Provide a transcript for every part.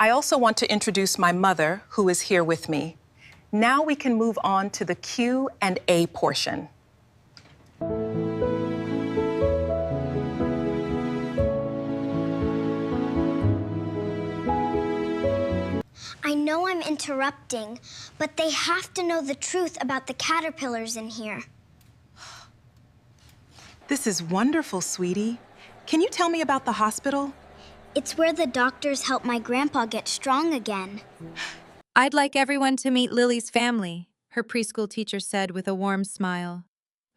I also want to introduce my mother, who is here with me. Now we can move on to the Q&A portion. I know I'm interrupting, but they have to know the truth about the caterpillars in here. This is wonderful, sweetie. Can you tell me about the hospital? It's where the doctors help my grandpa get strong again. I'd like everyone to meet Lily's family, her preschool teacher said with a warm smile.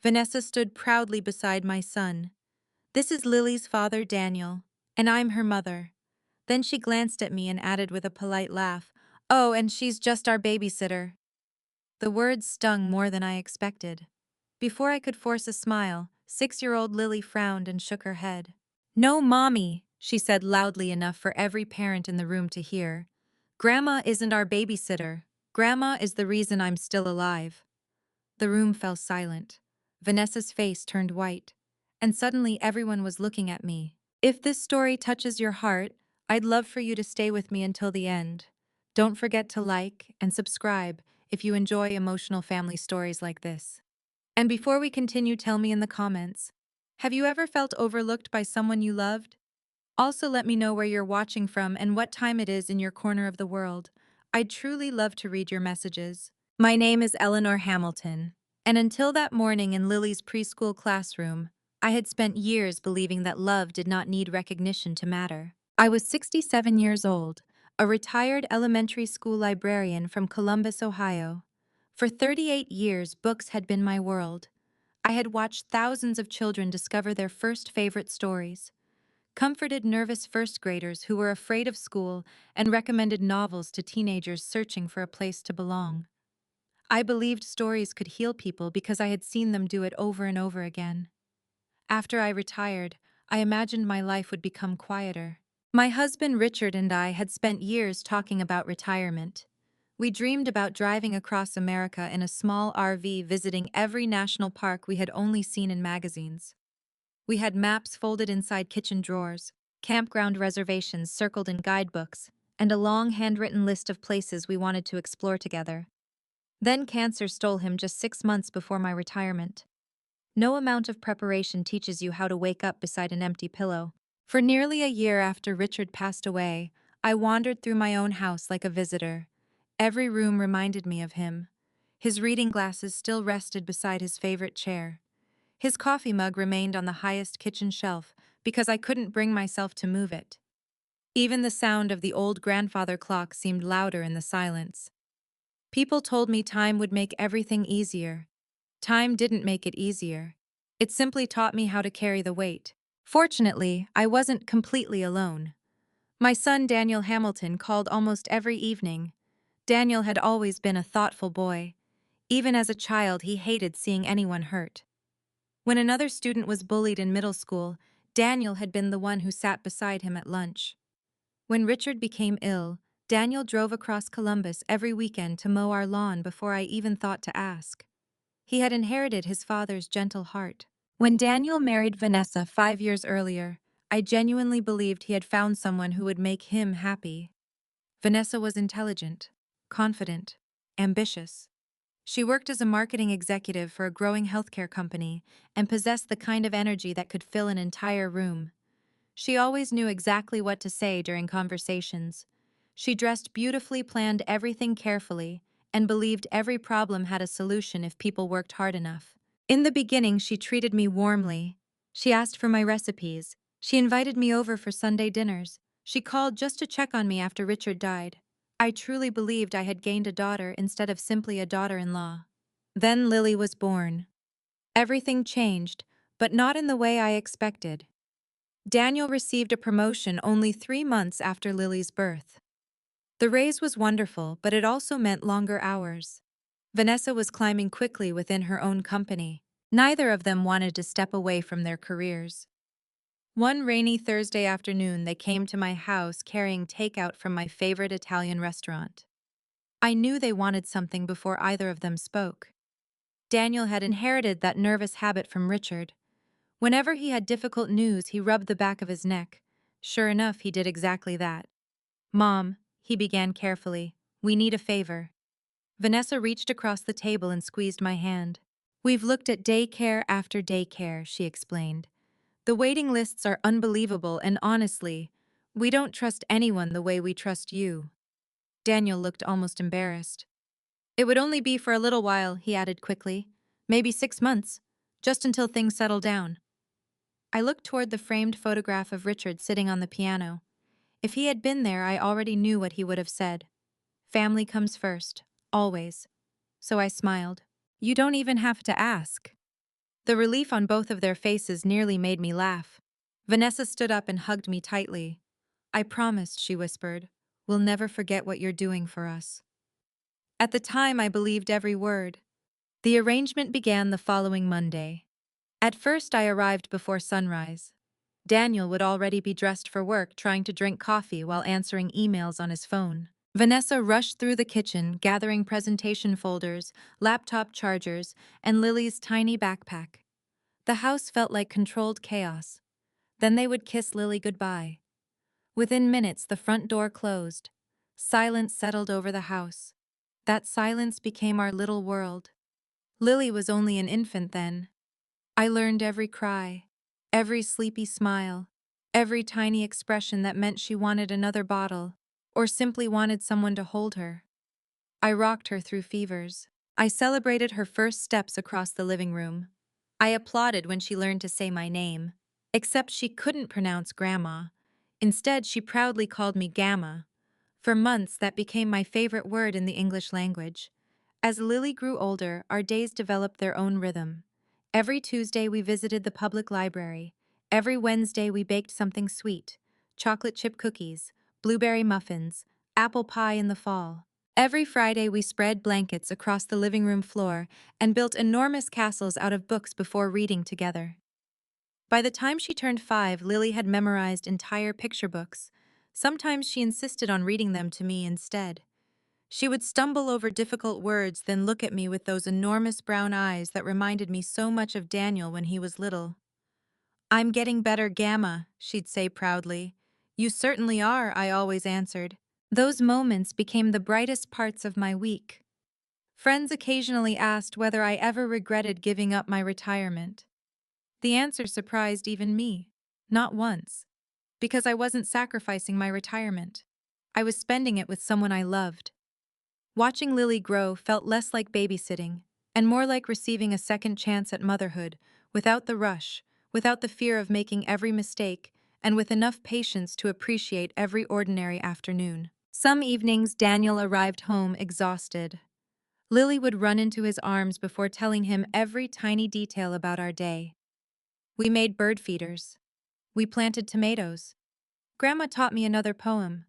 Vanessa stood proudly beside my son. This is Lily's father, Daniel, and I'm her mother. Then she glanced at me and added with a polite laugh, "Oh, and she's just our babysitter." The words stung more than I expected. Before I could force a smile, 6-year-old Lily frowned and shook her head. "No, Mommy," she said loudly enough for every parent in the room to hear. "Grandma isn't our babysitter. Grandma is the reason I'm still alive." The room fell silent. Vanessa's face turned white, and suddenly everyone was looking at me. If this story touches your heart, I'd love for you to stay with me until the end. Don't forget to like and subscribe if you enjoy emotional family stories like this. And before we continue, tell me in the comments, have you ever felt overlooked by someone you loved? Also, let me know where you're watching from and what time it is in your corner of the world. I'd truly love to read your messages. My name is Eleanor Hamilton, and until that morning in Lily's preschool classroom, I had spent years believing that love did not need recognition to matter. I was 67 years old, a retired elementary school librarian from Columbus, Ohio. For 38 years, books had been my world. I had watched thousands of children discover their first favorite stories, comforted nervous first graders who were afraid of school, and recommended novels to teenagers searching for a place to belong. I believed stories could heal people because I had seen them do it over and over again. After I retired, I imagined my life would become quieter. My husband Richard and I had spent years talking about retirement. We dreamed about driving across America in a small RV, visiting every national park we had only seen in magazines. We had maps folded inside kitchen drawers, campground reservations circled in guidebooks, and a long handwritten list of places we wanted to explore together. Then cancer stole him just 6 months before my retirement. No amount of preparation teaches you how to wake up beside an empty pillow. For nearly a year after Richard passed away, I wandered through my own house like a visitor. Every room reminded me of him. His reading glasses still rested beside his favorite chair. His coffee mug remained on the highest kitchen shelf because I couldn't bring myself to move it. Even the sound of the old grandfather clock seemed louder in the silence. People told me time would make everything easier. Time didn't make it easier. It simply taught me how to carry the weight. Fortunately, I wasn't completely alone. My son Daniel Hamilton called almost every evening. Daniel had always been a thoughtful boy. Even as a child, he hated seeing anyone hurt. When another student was bullied in middle school, Daniel had been the one who sat beside him at lunch. When Richard became ill, Daniel drove across Columbus every weekend to mow our lawn before I even thought to ask. He had inherited his father's gentle heart. When Daniel married Vanessa 5 years earlier, I genuinely believed he had found someone who would make him happy. Vanessa was intelligent, confident, ambitious. She worked as a marketing executive for a growing healthcare company and possessed the kind of energy that could fill an entire room. She always knew exactly what to say during conversations. She dressed beautifully, planned everything carefully, and believed every problem had a solution if people worked hard enough. In the beginning, she treated me warmly. She asked for my recipes. She invited me over for Sunday dinners. She called just to check on me after Richard died. I truly believed I had gained a daughter instead of simply a daughter-in-law. Then Lily was born. Everything changed, but not in the way I expected. Daniel received a promotion only 3 months after Lily's birth. The raise was wonderful, but it also meant longer hours. Vanessa was climbing quickly within her own company. Neither of them wanted to step away from their careers. One rainy Thursday afternoon, they came to my house carrying takeout from my favorite Italian restaurant. I knew they wanted something before either of them spoke. Daniel had inherited that nervous habit from Richard. Whenever he had difficult news, he rubbed the back of his neck. Sure enough, he did exactly that. "Mom," he began carefully. We need a favor. Vanessa reached across the table and squeezed my hand. We've looked at daycare after daycare, she explained. The waiting lists are unbelievable, and honestly, we don't trust anyone the way we trust you. Daniel looked almost embarrassed. It would only be for a little while, he added quickly. Maybe 6 months, just until things settle down. I looked toward the framed photograph of Richard sitting on the piano. If he had been there, I already knew what he would have said. Family comes first, always. So I smiled. You don't even have to ask. The relief on both of their faces nearly made me laugh. Vanessa stood up and hugged me tightly. I promised, she whispered. We'll never forget what you're doing for us. At the time, I believed every word. The arrangement began the following Monday. At first, I arrived before sunrise. Daniel would already be dressed for work, trying to drink coffee while answering emails on his phone. Vanessa rushed through the kitchen, gathering presentation folders, laptop chargers, and Lily's tiny backpack. The house felt like controlled chaos. Then they would kiss Lily goodbye. Within minutes, the front door closed. Silence settled over the house. That silence became our little world. Lily was only an infant then. I learned every cry, every sleepy smile, every tiny expression that meant she wanted another bottle, or simply wanted someone to hold her. I rocked her through fevers. I celebrated her first steps across the living room. I applauded when she learned to say my name, except she couldn't pronounce Grandma. Instead, she proudly called me Gamma. For months, that became my favorite word in the English language. As Lily grew older, our days developed their own rhythm. Every Tuesday, we visited the public library. Every Wednesday, we baked something sweet: chocolate chip cookies, blueberry muffins, apple pie in the fall. Every Friday, we spread blankets across the living room floor and built enormous castles out of books before reading together. By the time she turned 5, Lily had memorized entire picture books. Sometimes she insisted on reading them to me instead. She would stumble over difficult words, then look at me with those enormous brown eyes that reminded me so much of Daniel when he was little. I'm getting better, Gamma, she'd say proudly. You certainly are, I always answered. Those moments became the brightest parts of my week. Friends occasionally asked whether I ever regretted giving up my retirement. The answer surprised even me. Not once. Because I wasn't sacrificing my retirement. I was spending it with someone I loved. Watching Lily grow felt less like babysitting, and more like receiving a second chance at motherhood, without the rush, without the fear of making every mistake, and with enough patience to appreciate every ordinary afternoon. Some evenings, Daniel arrived home exhausted. Lily would run into his arms before telling him every tiny detail about our day. We made bird feeders. We planted tomatoes. Grandma taught me another poem.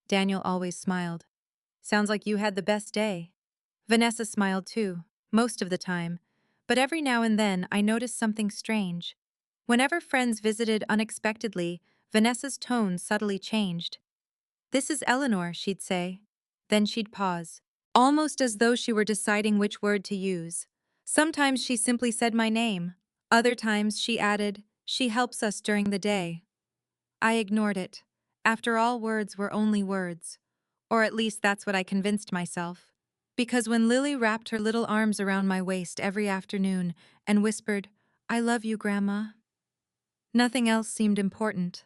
Daniel always smiled. Sounds like you had the best day. Vanessa smiled too, most of the time, but every now and then I noticed something strange. Whenever friends visited unexpectedly, Vanessa's tone subtly changed. This is Eleanor, she'd say. Then she'd pause, almost as though she were deciding which word to use. Sometimes she simply said my name. Other times she added, she helps us during the day. I ignored it. After all, words were only words. Or at least that's what I convinced myself. Because when Lily wrapped her little arms around my waist every afternoon and whispered, I love you, Grandma, nothing else seemed important.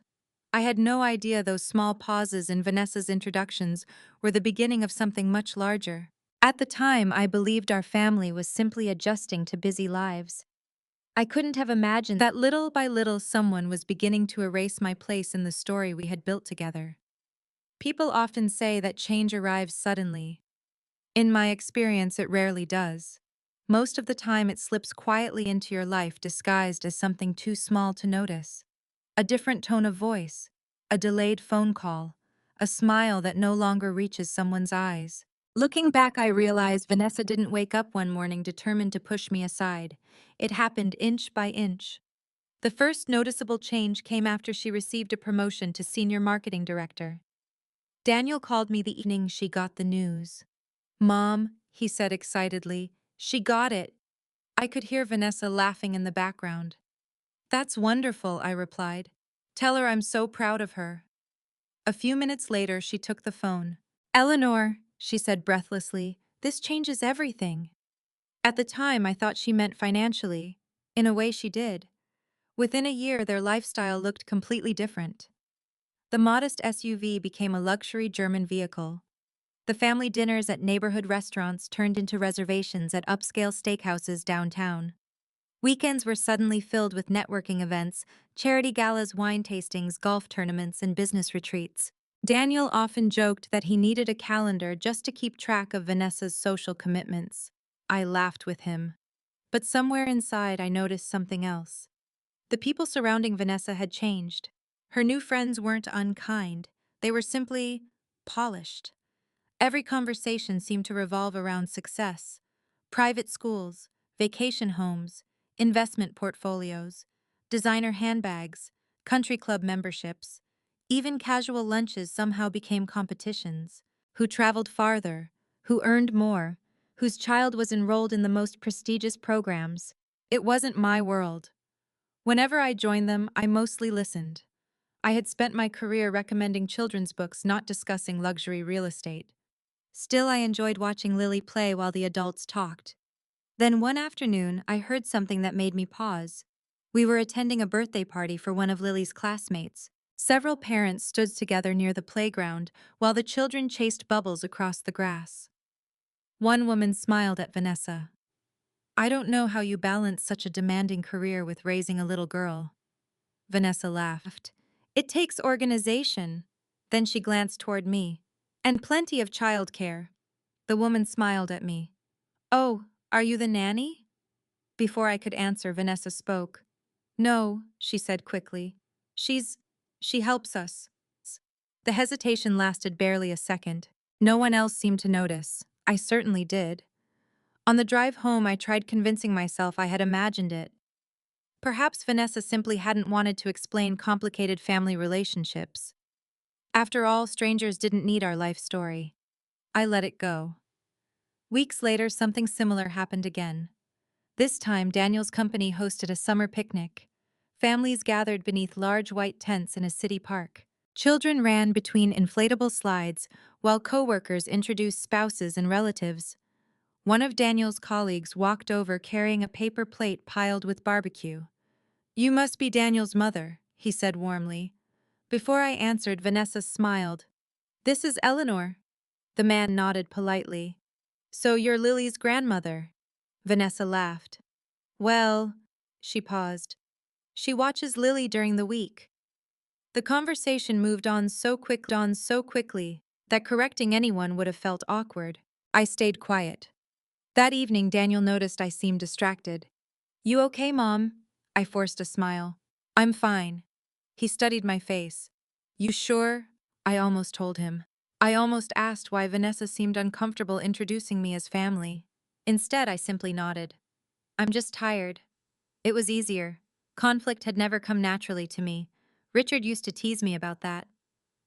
I had no idea those small pauses in Vanessa's introductions were the beginning of something much larger. At the time, I believed our family was simply adjusting to busy lives. I couldn't have imagined that little by little someone was beginning to erase my place in the story we had built together. People often say that change arrives suddenly. In my experience, it rarely does. Most of the time, it slips quietly into your life disguised as something too small to notice. A different tone of voice, a delayed phone call, a smile that no longer reaches someone's eyes. Looking back, I realized Vanessa didn't wake up one morning determined to push me aside. It happened inch by inch. The first noticeable change came after she received a promotion to senior marketing director. Daniel called me the evening she got the news. Mom, he said excitedly, she got it. I could hear Vanessa laughing in the background. That's wonderful, I replied. Tell her I'm so proud of her. A few minutes later, she took the phone. Eleanor, she said breathlessly, this changes everything. At the time, I thought she meant financially. In a way, she did. Within a year, their lifestyle looked completely different. The modest SUV became a luxury German vehicle. The family dinners at neighborhood restaurants turned into reservations at upscale steakhouses downtown. Weekends were suddenly filled with networking events, charity galas, wine tastings, golf tournaments, and business retreats. Daniel often joked that he needed a calendar just to keep track of Vanessa's social commitments. I laughed with him. But somewhere inside, I noticed something else. The people surrounding Vanessa had changed. Her new friends weren't unkind, they were simply polished. Every conversation seemed to revolve around success: private schools, vacation homes, investment portfolios, designer handbags, country club memberships. Even casual lunches somehow became competitions. Who traveled farther, who earned more, whose child was enrolled in the most prestigious programs. It wasn't my world. Whenever I joined them, I mostly listened. I had spent my career recommending children's books, not discussing luxury real estate. Still, I enjoyed watching Lily play while the adults talked. Then one afternoon, I heard something that made me pause. We were attending a birthday party for one of Lily's classmates. Several parents stood together near the playground while the children chased bubbles across the grass. One woman smiled at Vanessa. I don't know how you balance such a demanding career with raising a little girl. Vanessa laughed. It takes organization. Then she glanced toward me. And plenty of childcare. The woman smiled at me. Oh, are you the nanny? Before I could answer, Vanessa spoke. No, she said quickly. She helps us. The hesitation lasted barely a second. No one else seemed to notice. I certainly did. On the drive home, I tried convincing myself I had imagined it. Perhaps Vanessa simply hadn't wanted to explain complicated family relationships. After all, strangers didn't need our life story. I let it go. Weeks later, something similar happened again. This time, Daniel's company hosted a summer picnic. Families gathered beneath large white tents in a city park. Children ran between inflatable slides, while coworkers introduced spouses and relatives. One of Daniel's colleagues walked over carrying a paper plate piled with barbecue. You must be Daniel's mother, he said warmly. Before I answered, Vanessa smiled. This is Eleanor. The man nodded politely. So you're Lily's grandmother? Vanessa laughed. Well, she paused. She watches Lily during the week. The conversation moved on so quickly that correcting anyone would have felt awkward. I stayed quiet. That evening, Daniel noticed I seemed distracted. You okay, Mom? I forced a smile. I'm fine. He studied my face. You sure? I almost told him. I almost asked why Vanessa seemed uncomfortable introducing me as family. Instead, I simply nodded. I'm just tired. It was easier. Conflict had never come naturally to me. Richard used to tease me about that.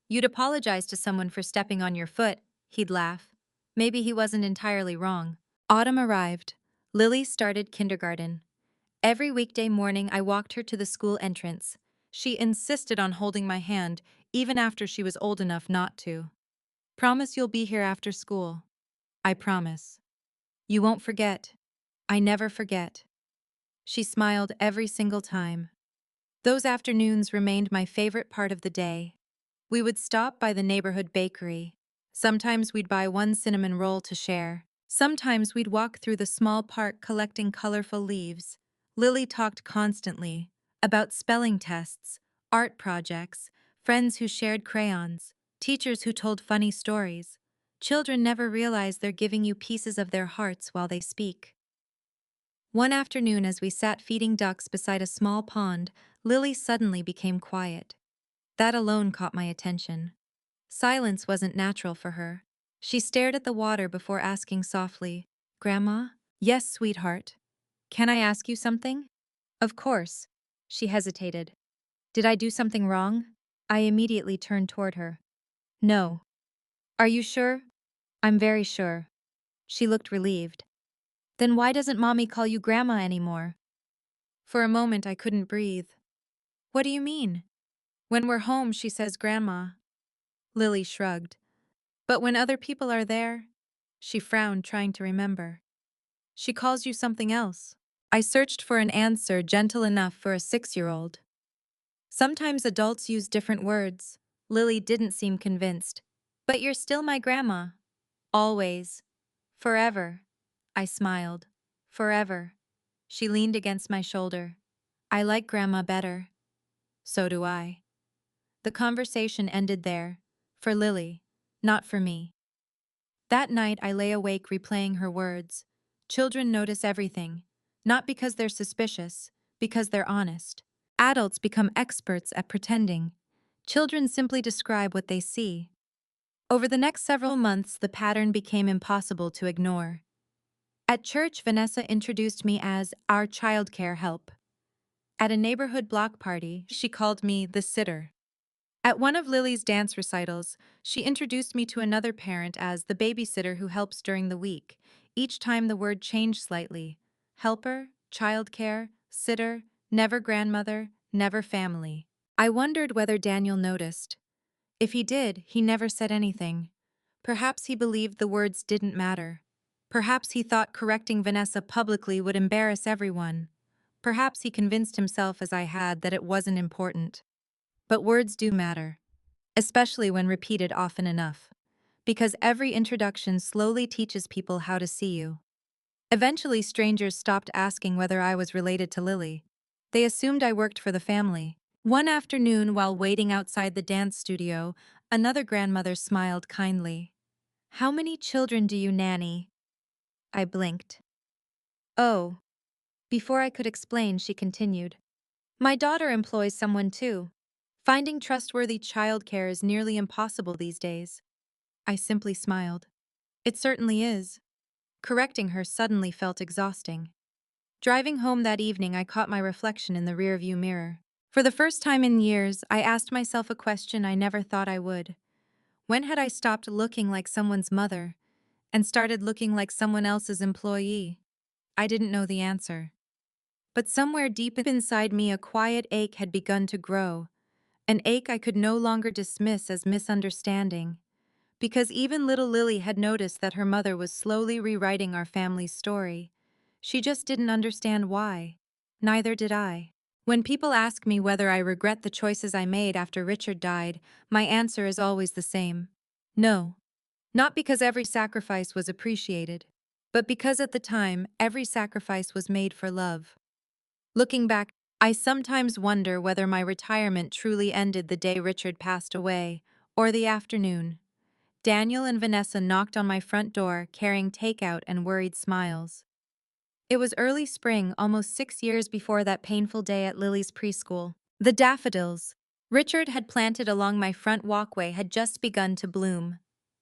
You'd apologize to someone for stepping on your foot, he'd laugh. Maybe he wasn't entirely wrong. Autumn arrived. Lily started kindergarten. Every weekday morning, I walked her to the school entrance. She insisted on holding my hand, even after she was old enough not to. Promise you'll be here after school. I promise. You won't forget. I never forget. She smiled every single time. Those afternoons remained my favorite part of the day. We would stop by the neighborhood bakery. Sometimes we'd buy one cinnamon roll to share. Sometimes we'd walk through the small park collecting colorful leaves. Lily talked constantly about spelling tests, art projects, friends who shared crayons, teachers who told funny stories. Children never realize they're giving you pieces of their hearts while they speak. One afternoon, as we sat feeding ducks beside a small pond, Lily suddenly became quiet. That alone caught my attention. Silence wasn't natural for her. She stared at the water before asking softly, Grandma? Yes, sweetheart. Can I ask you something? Of course. She hesitated. Did I do something wrong? I immediately turned toward her. No. Are you sure? I'm very sure. She looked relieved. Then why doesn't Mommy call you Grandma anymore? For a moment I couldn't breathe. What do you mean? When we're home, she says Grandma. Lily shrugged. But when other people are there, she frowned, trying to remember. She calls you something else. I searched for an answer gentle enough for a 6-year-old. Sometimes adults use different words. Lily didn't seem convinced. But you're still my grandma. Always. Forever. I smiled. Forever. She leaned against my shoulder. I like grandma better. So do I. The conversation ended there. For Lily, not for me. That night I lay awake replaying her words. Children notice everything. Not because they're suspicious, because they're honest. Adults become experts at pretending. Children simply describe what they see. Over the next several months, the pattern became impossible to ignore. At church, Vanessa introduced me as our childcare help. At a neighborhood block party, she called me the sitter. At one of Lily's dance recitals, she introduced me to another parent as the babysitter who helps during the week. Each time the word changed slightly. Helper, childcare, sitter, never grandmother, never family. I wondered whether Daniel noticed. If he did, he never said anything. Perhaps he believed the words didn't matter. Perhaps he thought correcting Vanessa publicly would embarrass everyone. Perhaps he convinced himself, as I had, that it wasn't important. But words do matter, especially when repeated often enough, because every introduction slowly teaches people how to see you. Eventually, strangers stopped asking whether I was related to Lily. They assumed I worked for the family. One afternoon, while waiting outside the dance studio, another grandmother smiled kindly. "How many children do you nanny?" I blinked. "Oh." Before I could explain, she continued. "My daughter employs someone too. Finding trustworthy childcare is nearly impossible these days." I simply smiled. It certainly is. Correcting her suddenly felt exhausting. Driving home that evening, I caught my reflection in the rearview mirror. For the first time in years, I asked myself a question I never thought I would. When had I stopped looking like someone's mother and started looking like someone else's employee? I didn't know the answer. But somewhere deep inside me, a quiet ache had begun to grow, an ache I could no longer dismiss as misunderstanding. Because even little Lily had noticed that her mother was slowly rewriting our family's story. She just didn't understand why. Neither did I. When people ask me whether I regret the choices I made after Richard died, my answer is always the same. No. Not because every sacrifice was appreciated, but because at the time, every sacrifice was made for love. Looking back, I sometimes wonder whether my retirement truly ended the day Richard passed away, or the afternoon. Daniel and Vanessa knocked on my front door, carrying takeout and worried smiles. It was early spring, almost 6 years before that painful day at Lily's preschool. The daffodils Richard had planted along my front walkway had just begun to bloom.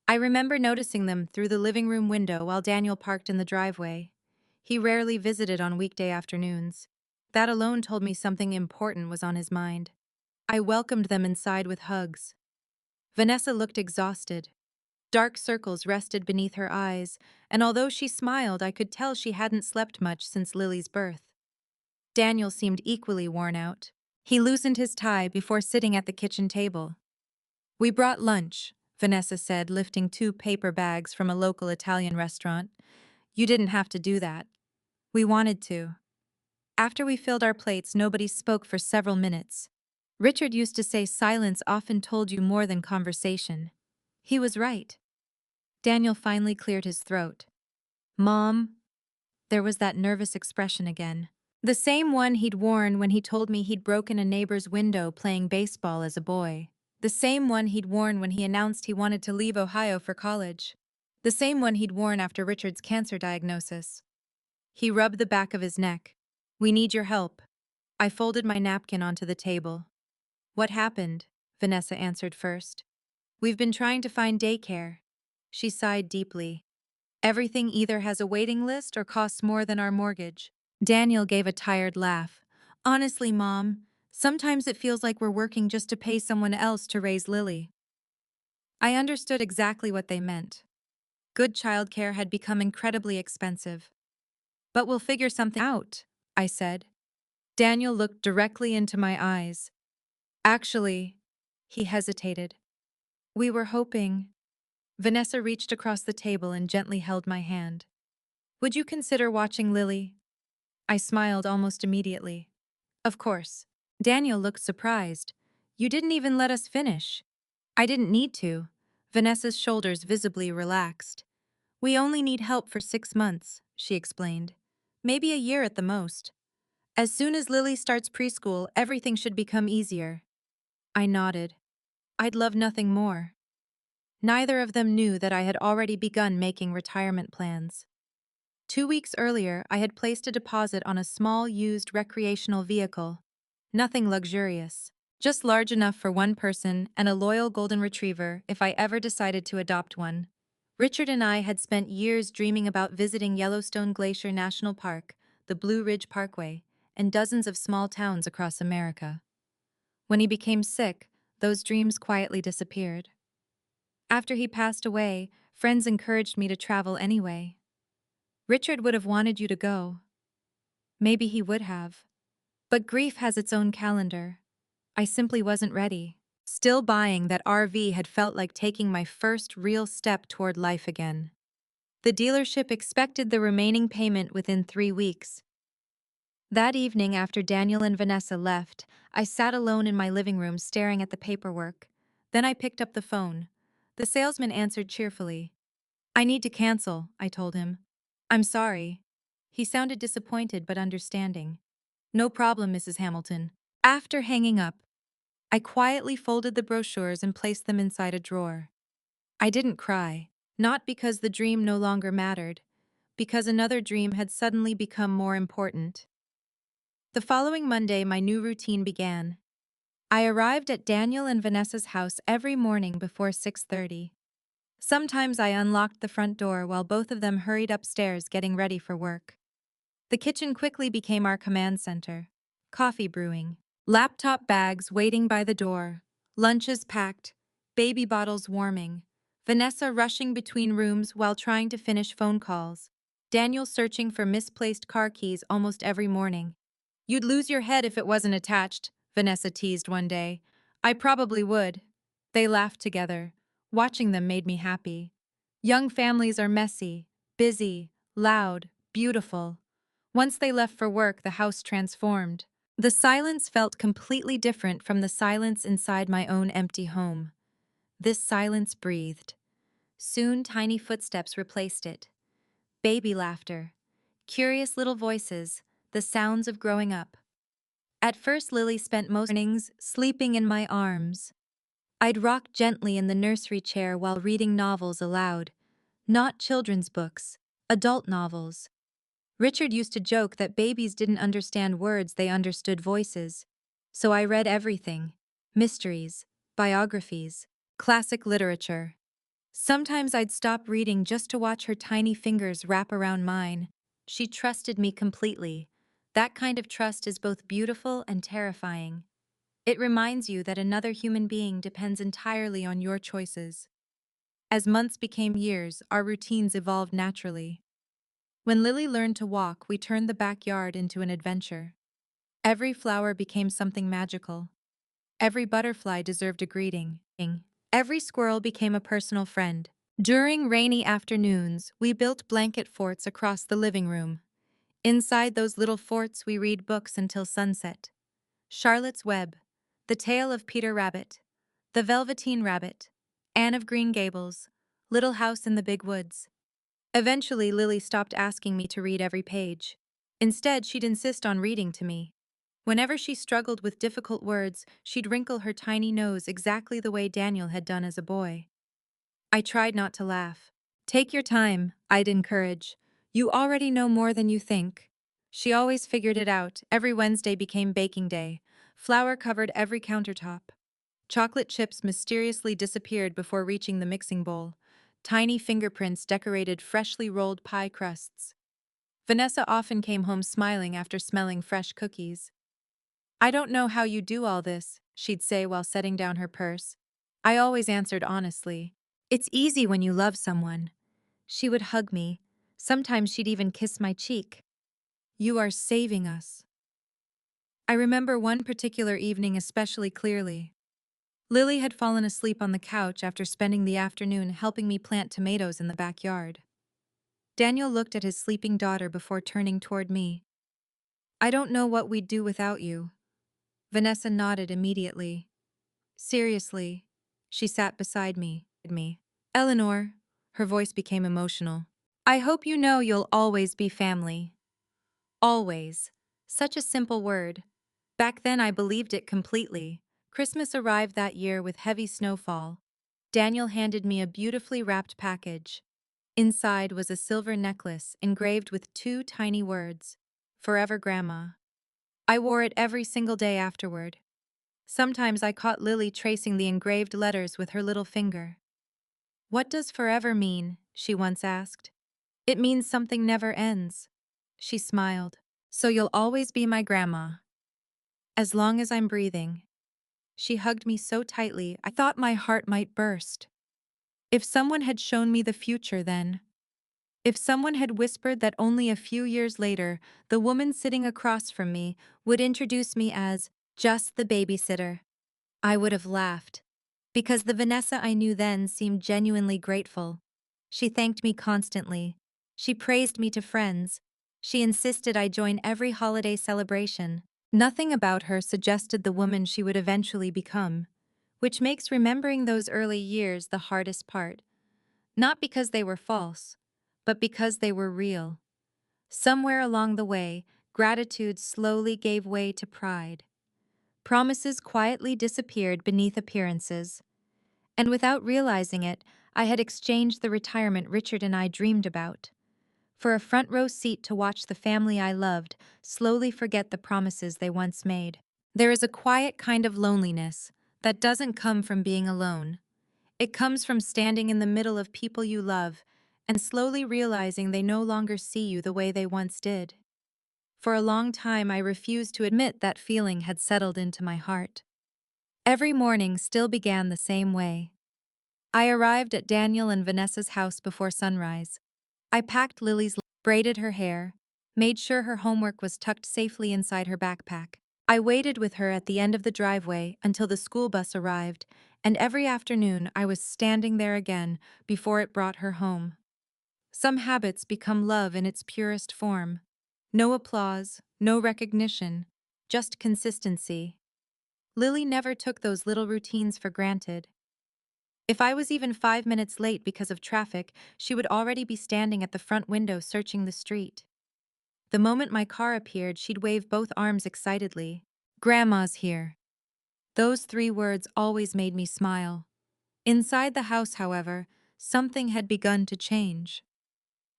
I remember noticing them through the living room window while Daniel parked in the driveway. He rarely visited on weekday afternoons. That alone told me something important was on his mind. I welcomed them inside with hugs. Vanessa looked exhausted. Dark circles rested beneath her eyes, and although she smiled, I could tell she hadn't slept much since Lily's birth. Daniel seemed equally worn out. He loosened his tie before sitting at the kitchen table. "We brought lunch," Vanessa said, lifting 2 paper bags from a local Italian restaurant. "You didn't have to do that. We wanted to." After we filled our plates, nobody spoke for several minutes. Richard used to say silence often told you more than conversation. He was right. Daniel finally cleared his throat. "Mom?" There was that nervous expression again. The same one he'd worn when he told me he'd broken a neighbor's window playing baseball as a boy. The same one he'd worn when he announced he wanted to leave Ohio for college. The same one he'd worn after Richard's cancer diagnosis. He rubbed the back of his neck. "We need your help." I folded my napkin onto the table. "What happened?" Vanessa answered first. "We've been trying to find daycare." She sighed deeply. "Everything either has a waiting list or costs more than our mortgage." Daniel gave a tired laugh. "Honestly, Mom, sometimes it feels like we're working just to pay someone else to raise Lily." I understood exactly what they meant. Good childcare had become incredibly expensive. "But we'll figure something out," I said. Daniel looked directly into my eyes. "Actually," he hesitated. "We were hoping." Vanessa reached across the table and gently held my hand. Would you consider watching Lily? I smiled almost immediately. Of course. Daniel looked surprised. You didn't even let us finish. I didn't need to. Vanessa's shoulders visibly relaxed. We only need help for 6 months, she explained. Maybe a year at the most. As soon as Lily starts preschool, everything should become easier. I nodded. I'd love nothing more. Neither of them knew that I had already begun making retirement plans. 2 weeks earlier, I had placed a deposit on a small used recreational vehicle. Nothing luxurious, just large enough for one person and a loyal golden retriever if I ever decided to adopt one. Richard and I had spent years dreaming about visiting Yellowstone Glacier National Park, the Blue Ridge Parkway, and dozens of small towns across America. When he became sick, those dreams quietly disappeared. After he passed away, friends encouraged me to travel anyway. Richard would have wanted you to go. Maybe he would have. But grief has its own calendar. I simply wasn't ready. Still buying that RV had felt like taking my first real step toward life again. The dealership expected the remaining payment within 3 weeks. That evening, after Daniel and Vanessa left, I sat alone in my living room staring at the paperwork. Then I picked up the phone. The salesman answered cheerfully. I need to cancel, I told him. I'm sorry. He sounded disappointed but understanding. No problem, Mrs. Hamilton. After hanging up, I quietly folded the brochures and placed them inside a drawer. I didn't cry, not because the dream no longer mattered, because another dream had suddenly become more important. The following Monday, my new routine began. I arrived at Daniel and Vanessa's house every morning before 6:30. Sometimes I unlocked the front door while both of them hurried upstairs getting ready for work. The kitchen quickly became our command center. Coffee brewing, laptop bags waiting by the door, lunches packed, baby bottles warming, Vanessa rushing between rooms while trying to finish phone calls, Daniel searching for misplaced car keys almost every morning. You'd lose your head if it wasn't attached, Vanessa teased one day. I probably would. They laughed together. Watching them made me happy. Young families are messy, busy, loud, beautiful. Once they left for work, the house transformed. The silence felt completely different from the silence inside my own empty home. This silence breathed. Soon, tiny footsteps replaced it. Baby laughter. Curious little voices, the sounds of growing up. At first, Lily spent most mornings sleeping in my arms. I'd rock gently in the nursery chair while reading novels aloud. Not children's books, adult novels. Richard used to joke that babies didn't understand words, they understood voices. So I read everything: mysteries, biographies, classic literature. Sometimes I'd stop reading just to watch her tiny fingers wrap around mine. She trusted me completely. That kind of trust is both beautiful and terrifying. It reminds you that another human being depends entirely on your choices. As months became years, our routines evolved naturally. When Lily learned to walk, we turned the backyard into an adventure. Every flower became something magical. Every butterfly deserved a greeting. Every squirrel became a personal friend. During rainy afternoons, we built blanket forts across the living room. Inside those little forts, we read books until sunset. Charlotte's Web, The Tale of Peter Rabbit, The Velveteen Rabbit, Anne of Green Gables, Little House in the Big Woods. Eventually, Lily stopped asking me to read every page. Instead, she'd insist on reading to me. Whenever she struggled with difficult words, she'd wrinkle her tiny nose exactly the way Daniel had done as a boy. I tried not to laugh. Take your time, I'd encourage. You already know more than you think. She always figured it out. Every Wednesday became baking day. Flour covered every countertop. Chocolate chips mysteriously disappeared before reaching the mixing bowl. Tiny fingerprints decorated freshly rolled pie crusts. Vanessa often came home smiling after smelling fresh cookies. I don't know how you do all this, she'd say while setting down her purse. I always answered honestly. It's easy when you love someone. She would hug me. Sometimes she'd even kiss my cheek. You are saving us. I remember one particular evening especially clearly. Lily had fallen asleep on the couch after spending the afternoon helping me plant tomatoes in the backyard. Daniel looked at his sleeping daughter before turning toward me. I don't know what we'd do without you. Vanessa nodded immediately. Seriously. She sat beside me. Eleanor. Her voice became emotional. I hope you know you'll always be family. Always. Such a simple word. Back then I believed it completely. Christmas arrived that year with heavy snowfall. Daniel handed me a beautifully wrapped package. Inside was a silver necklace engraved with two tiny words, "Forever Grandma." I wore it every single day afterward. Sometimes I caught Lily tracing the engraved letters with her little finger. "What does forever mean?" she once asked. "It means something never ends." She smiled. "So you'll always be my grandma. As long as I'm breathing." She hugged me so tightly I thought my heart might burst. If someone had shown me the future then, if someone had whispered that only a few years later, the woman sitting across from me would introduce me as just the babysitter, I would have laughed. Because the Vanessa I knew then seemed genuinely grateful. She thanked me constantly. She praised me to friends. She insisted I join every holiday celebration. Nothing about her suggested the woman she would eventually become, which makes remembering those early years the hardest part. Not because they were false, but because they were real. Somewhere along the way, gratitude slowly gave way to pride. Promises quietly disappeared beneath appearances. And without realizing it, I had exchanged the retirement Richard and I dreamed about for a front row seat to watch the family I loved slowly forget the promises they once made. There is a quiet kind of loneliness that doesn't come from being alone. It comes from standing in the middle of people you love and slowly realizing they no longer see you the way they once did. For a long time, I refused to admit that feeling had settled into my heart. Every morning still began the same way. I arrived at Daniel and Vanessa's house before sunrise. I packed Lily's, braided her hair, made sure her homework was tucked safely inside her backpack. I waited with her at the end of the driveway until the school bus arrived, and every afternoon I was standing there again before it brought her home. Some habits become love in its purest form. No applause, no recognition, just consistency. Lily never took those little routines for granted. If I was even 5 minutes late because of traffic, she would already be standing at the front window searching the street. The moment my car appeared, she'd wave both arms excitedly. "Grandma's here." Those 3 words always made me smile. Inside the house, however, something had begun to change.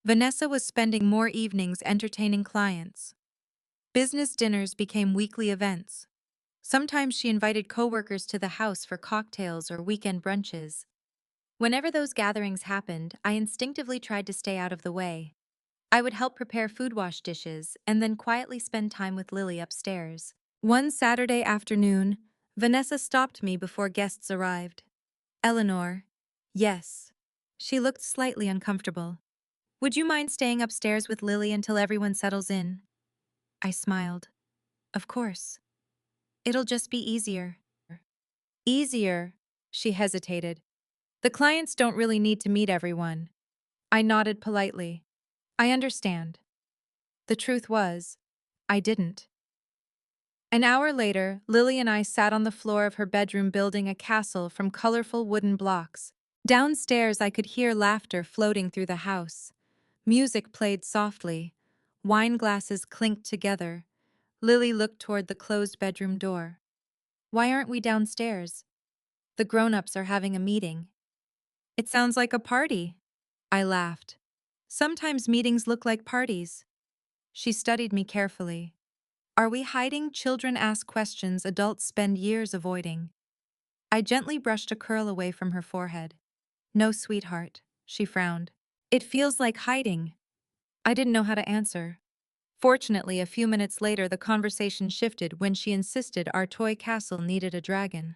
Vanessa was spending more evenings entertaining clients. Business dinners became weekly events. Sometimes she invited coworkers to the house for cocktails or weekend brunches. Whenever those gatherings happened, I instinctively tried to stay out of the way. I would help prepare food wash dishes and then quietly spend time with Lily upstairs. One Saturday afternoon, Vanessa stopped me before guests arrived. "Eleanor." "Yes." She looked slightly uncomfortable. "Would you mind staying upstairs with Lily until everyone settles in?" I smiled. "Of course. It'll just be easier." "Easier?" She hesitated. "The clients don't really need to meet everyone." I nodded politely. "I understand." The truth was, I didn't. An hour later, Lily and I sat on the floor of her bedroom building a castle from colorful wooden blocks. Downstairs, I could hear laughter floating through the house. Music played softly. Wine glasses clinked together. Lily looked toward the closed bedroom door. "Why aren't we downstairs? The grown-ups are having a meeting." "It sounds like a party." I laughed. "Sometimes meetings look like parties." She studied me carefully. "Are we hiding? Children ask questions adults spend years avoiding." I gently brushed a curl away from her forehead. "No, sweetheart," she frowned. "It feels like hiding." I didn't know how to answer. Fortunately, a few minutes later, the conversation shifted when she insisted our toy castle needed a dragon.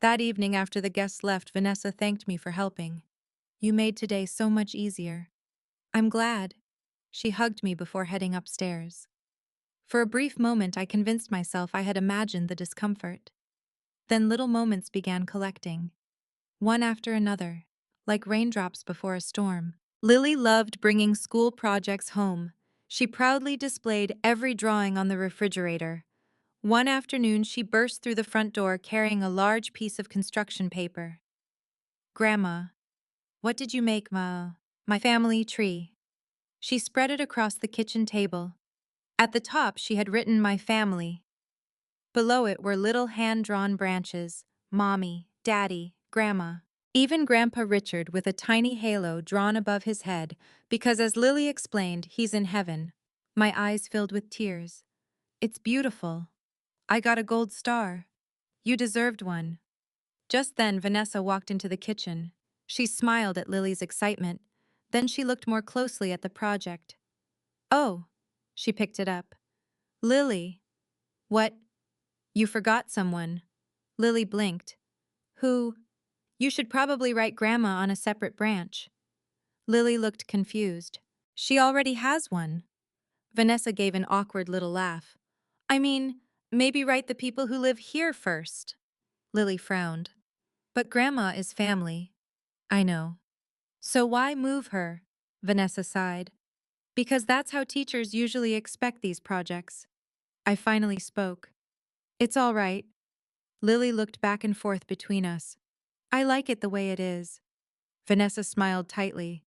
That evening, after the guests left, Vanessa thanked me for helping. "You made today so much easier." "I'm glad." She hugged me before heading upstairs. For a brief moment, I convinced myself I had imagined the discomfort. Then little moments began collecting, one after another, like raindrops before a storm. Lily loved bringing school projects home. She proudly displayed every drawing on the refrigerator. One afternoon, she burst through the front door carrying a large piece of construction paper. "Grandma, what did you make, Ma?" "My family tree." She spread it across the kitchen table. At the top, she had written "My family." Below it were little hand-drawn branches: Mommy, Daddy, Grandma. Even Grandpa Richard with a tiny halo drawn above his head, because as Lily explained, he's in heaven. My eyes filled with tears. "It's beautiful. I got a gold star. You deserved one." Just then, Vanessa walked into the kitchen. She smiled at Lily's excitement. Then she looked more closely at the project. "Oh," she picked it up. "Lily." "What? You forgot someone." Lily blinked. "Who?" "You should probably write Grandma on a separate branch." Lily looked confused. "She already has one." Vanessa gave an awkward little laugh. "I mean, maybe write the people who live here first." Lily frowned. "But Grandma is family." "I know." "So why move her?" Vanessa sighed. "Because that's how teachers usually expect these projects." I finally spoke. "It's all right." Lily looked back and forth between us. "I like it the way it is." Vanessa smiled tightly.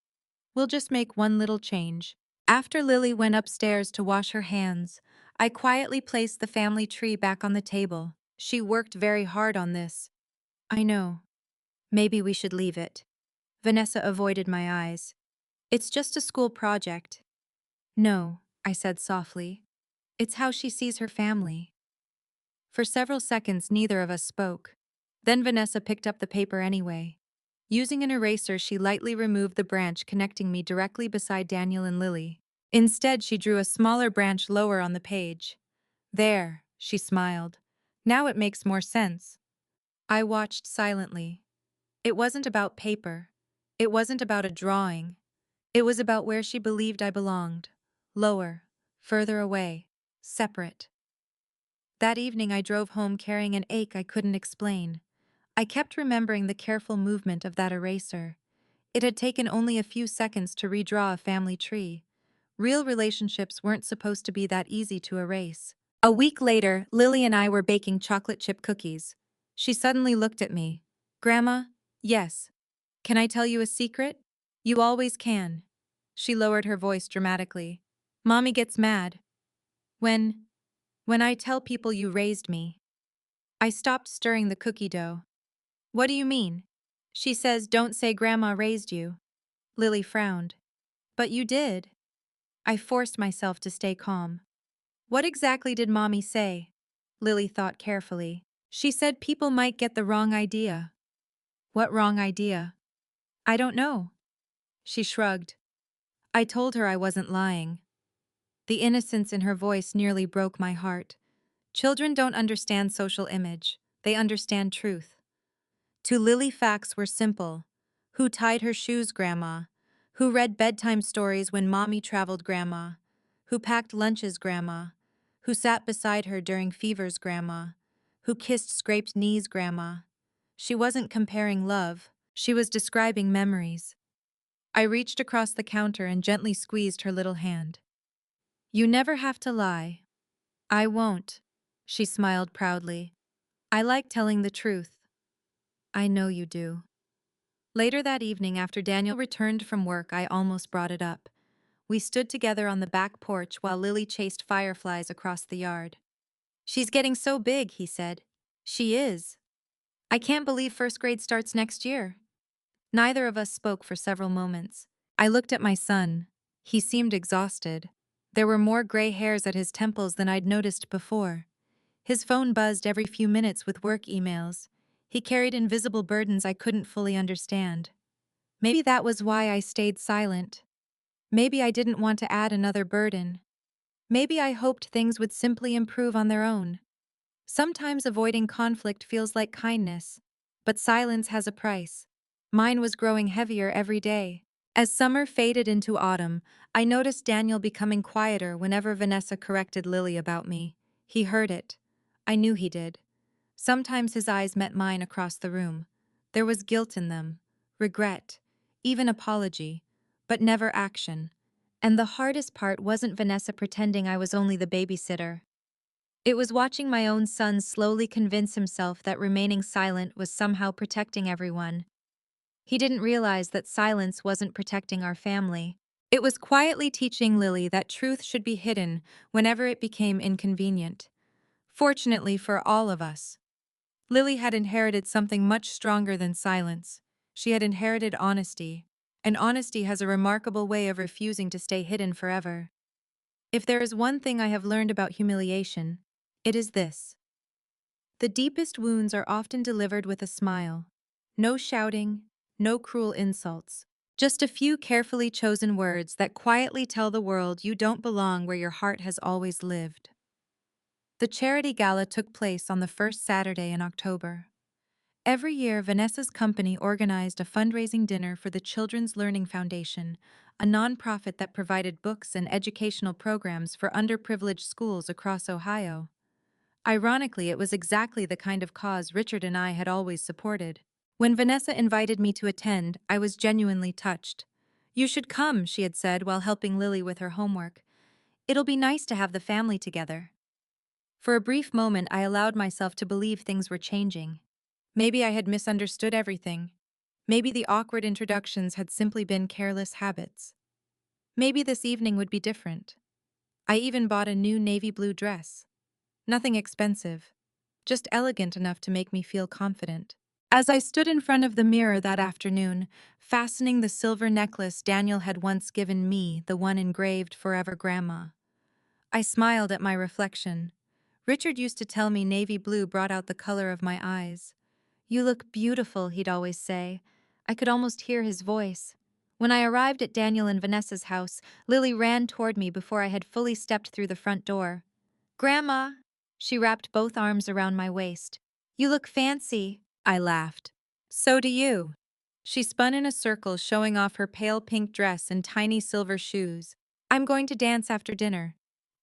"We'll just make one little change." After Lily went upstairs to wash her hands, I quietly placed the family tree back on the table. She worked very hard on this. "I know. Maybe we should leave it." Vanessa avoided my eyes. "It's just a school project." "No," I said softly. "It's how she sees her family." For several seconds, neither of us spoke. Then Vanessa picked up the paper anyway. Using an eraser, she lightly removed the branch connecting me directly beside Daniel and Lily. Instead, she drew a smaller branch lower on the page. "There," she smiled. "Now it makes more sense." I watched silently. It wasn't about paper. It wasn't about a drawing. It was about where she believed I belonged. Lower, further away, separate. That evening I drove home carrying an ache I couldn't explain. I kept remembering the careful movement of that eraser. It had taken only a few seconds to redraw a family tree. Real relationships weren't supposed to be that easy to erase. A week later, Lily and I were baking chocolate chip cookies. She suddenly looked at me. "Grandma?" "Yes." "Can I tell you a secret?" "You always can." She lowered her voice dramatically. "Mommy gets mad. When I tell people you raised me." I stopped stirring the cookie dough. "What do you mean?" "She says don't say Grandma raised you." Lily frowned. "But you did." I forced myself to stay calm. "What exactly did Mommy say?" Lily thought carefully. "She said people might get the wrong idea." "What wrong idea?" "I don't know." She shrugged. I told her I wasn't lying. The innocence in her voice nearly broke my heart. Children don't understand social image. They understand truth. To Lily, facts were simple. Who tied her shoes, Grandma? Who read bedtime stories when Mommy traveled, Grandma? Who packed lunches, Grandma? Who sat beside her during fevers, Grandma? Who kissed scraped knees, Grandma? She wasn't comparing love. She was describing memories. I reached across the counter and gently squeezed her little hand. "You never have to lie." "I won't." She smiled proudly. "I like telling the truth." "I know you do." Later that evening, after Daniel returned from work, I almost brought it up. We stood together on the back porch while Lily chased fireflies across the yard. "She's getting so big," he said. "She is. I can't believe first grade starts next year." Neither of us spoke for several moments. I looked at my son. He seemed exhausted. There were more gray hairs at his temples than I'd noticed before. His phone buzzed every few minutes with work emails. He carried invisible burdens I couldn't fully understand. Maybe that was why I stayed silent. Maybe I didn't want to add another burden. Maybe I hoped things would simply improve on their own. Sometimes avoiding conflict feels like kindness, but silence has a price. Mine was growing heavier every day. As summer faded into autumn, I noticed Daniel becoming quieter whenever Vanessa corrected Lily about me. He heard it. I knew he did. Sometimes his eyes met mine across the room. There was guilt in them, regret, even apology, but never action. And the hardest part wasn't Vanessa pretending I was only the babysitter. It was watching my own son slowly convince himself that remaining silent was somehow protecting everyone. He didn't realize that silence wasn't protecting our family. It was quietly teaching Lily that truth should be hidden whenever it became inconvenient. Fortunately for all of us, Lily had inherited something much stronger than silence. She had inherited honesty, and honesty has a remarkable way of refusing to stay hidden forever. If there is one thing I have learned about humiliation, it is this. The deepest wounds are often delivered with a smile. No shouting, no cruel insults. Just a few carefully chosen words that quietly tell the world you don't belong where your heart has always lived. The charity gala took place on the first Saturday in October. Every year, Vanessa's company organized a fundraising dinner for the Children's Learning Foundation, a nonprofit that provided books and educational programs for underprivileged schools across Ohio. Ironically, it was exactly the kind of cause Richard and I had always supported. When Vanessa invited me to attend, I was genuinely touched. "You should come," she had said while helping Lily with her homework. "It'll be nice to have the family together." For a brief moment, I allowed myself to believe things were changing. Maybe I had misunderstood everything. Maybe the awkward introductions had simply been careless habits. Maybe this evening would be different. I even bought a new navy blue dress. Nothing expensive, just elegant enough to make me feel confident. As I stood in front of the mirror that afternoon, fastening the silver necklace Daniel had once given me, the one engraved "Forever Grandma," I smiled at my reflection. Richard used to tell me navy blue brought out the color of my eyes. "You look beautiful," he'd always say. I could almost hear his voice. When I arrived at Daniel and Vanessa's house, Lily ran toward me before I had fully stepped through the front door. "Grandma!" She wrapped both arms around my waist. "You look fancy," I laughed. "So do you." She spun in a circle, showing off her pale pink dress and tiny silver shoes. "I'm going to dance after dinner.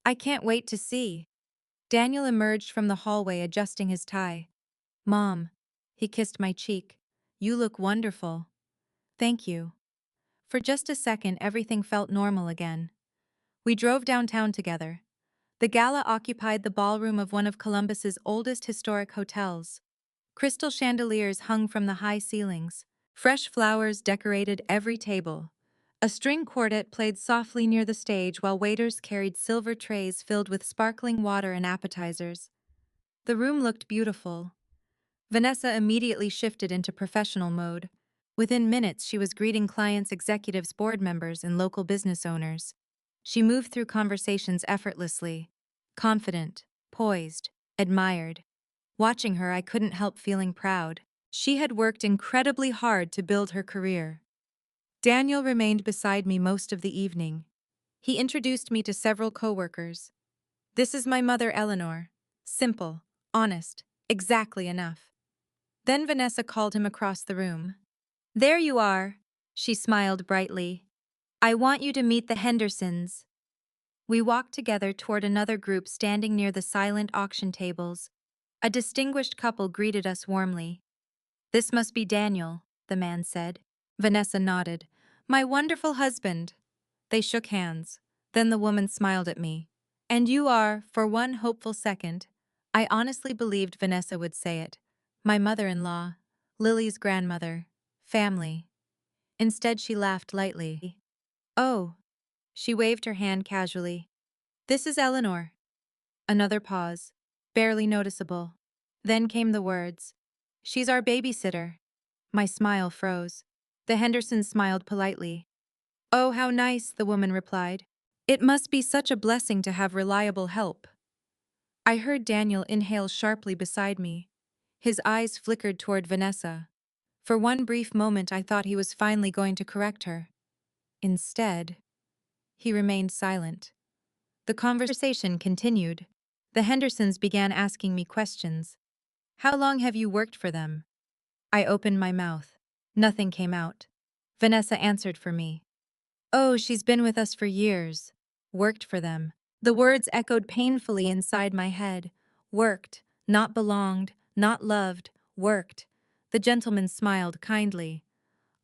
I can't wait to see." Daniel emerged from the hallway, adjusting his tie. "Mom." He kissed my cheek. "You look wonderful." "Thank you." For just a second, everything felt normal again. We drove downtown together. The gala occupied the ballroom of one of Columbus's oldest historic hotels. Crystal chandeliers hung from the high ceilings. Fresh flowers decorated every table. A string quartet played softly near the stage while waiters carried silver trays filled with sparkling water and appetizers. The room looked beautiful. Vanessa immediately shifted into professional mode. Within minutes, she was greeting clients, executives, board members, and local business owners. She moved through conversations effortlessly, confident, poised, admired. Watching her, I couldn't help feeling proud. She had worked incredibly hard to build her career. Daniel remained beside me most of the evening. He introduced me to several coworkers. "This is my mother, Eleanor. Simple, honest, exactly enough." Then Vanessa called him across the room. "There you are," she smiled brightly. "I want you to meet the Hendersons." We walked together toward another group standing near the silent auction tables. A distinguished couple greeted us warmly. "This must be Daniel," the man said. Vanessa nodded. "My wonderful husband." They shook hands. Then the woman smiled at me. "And you are," for one hopeful second. I honestly believed Vanessa would say it. "My mother-in-law, Lily's grandmother, family." Instead, she laughed lightly. "Oh." She waved her hand casually. "This is Eleanor." Another pause, barely noticeable. Then came the words, "She's our babysitter." My smile froze. The Hendersons smiled politely. "Oh, how nice," the woman replied. "It must be such a blessing to have reliable help." I heard Daniel inhale sharply beside me. His eyes flickered toward Vanessa. For one brief moment, I thought he was finally going to correct her. Instead, he remained silent. The conversation continued. The Hendersons began asking me questions. "How long have you worked for them?" I opened my mouth. Nothing came out. Vanessa answered for me. "Oh, she's been with us for years." Worked for them. The words echoed painfully inside my head. Worked, not belonged, not loved, worked. The gentleman smiled kindly.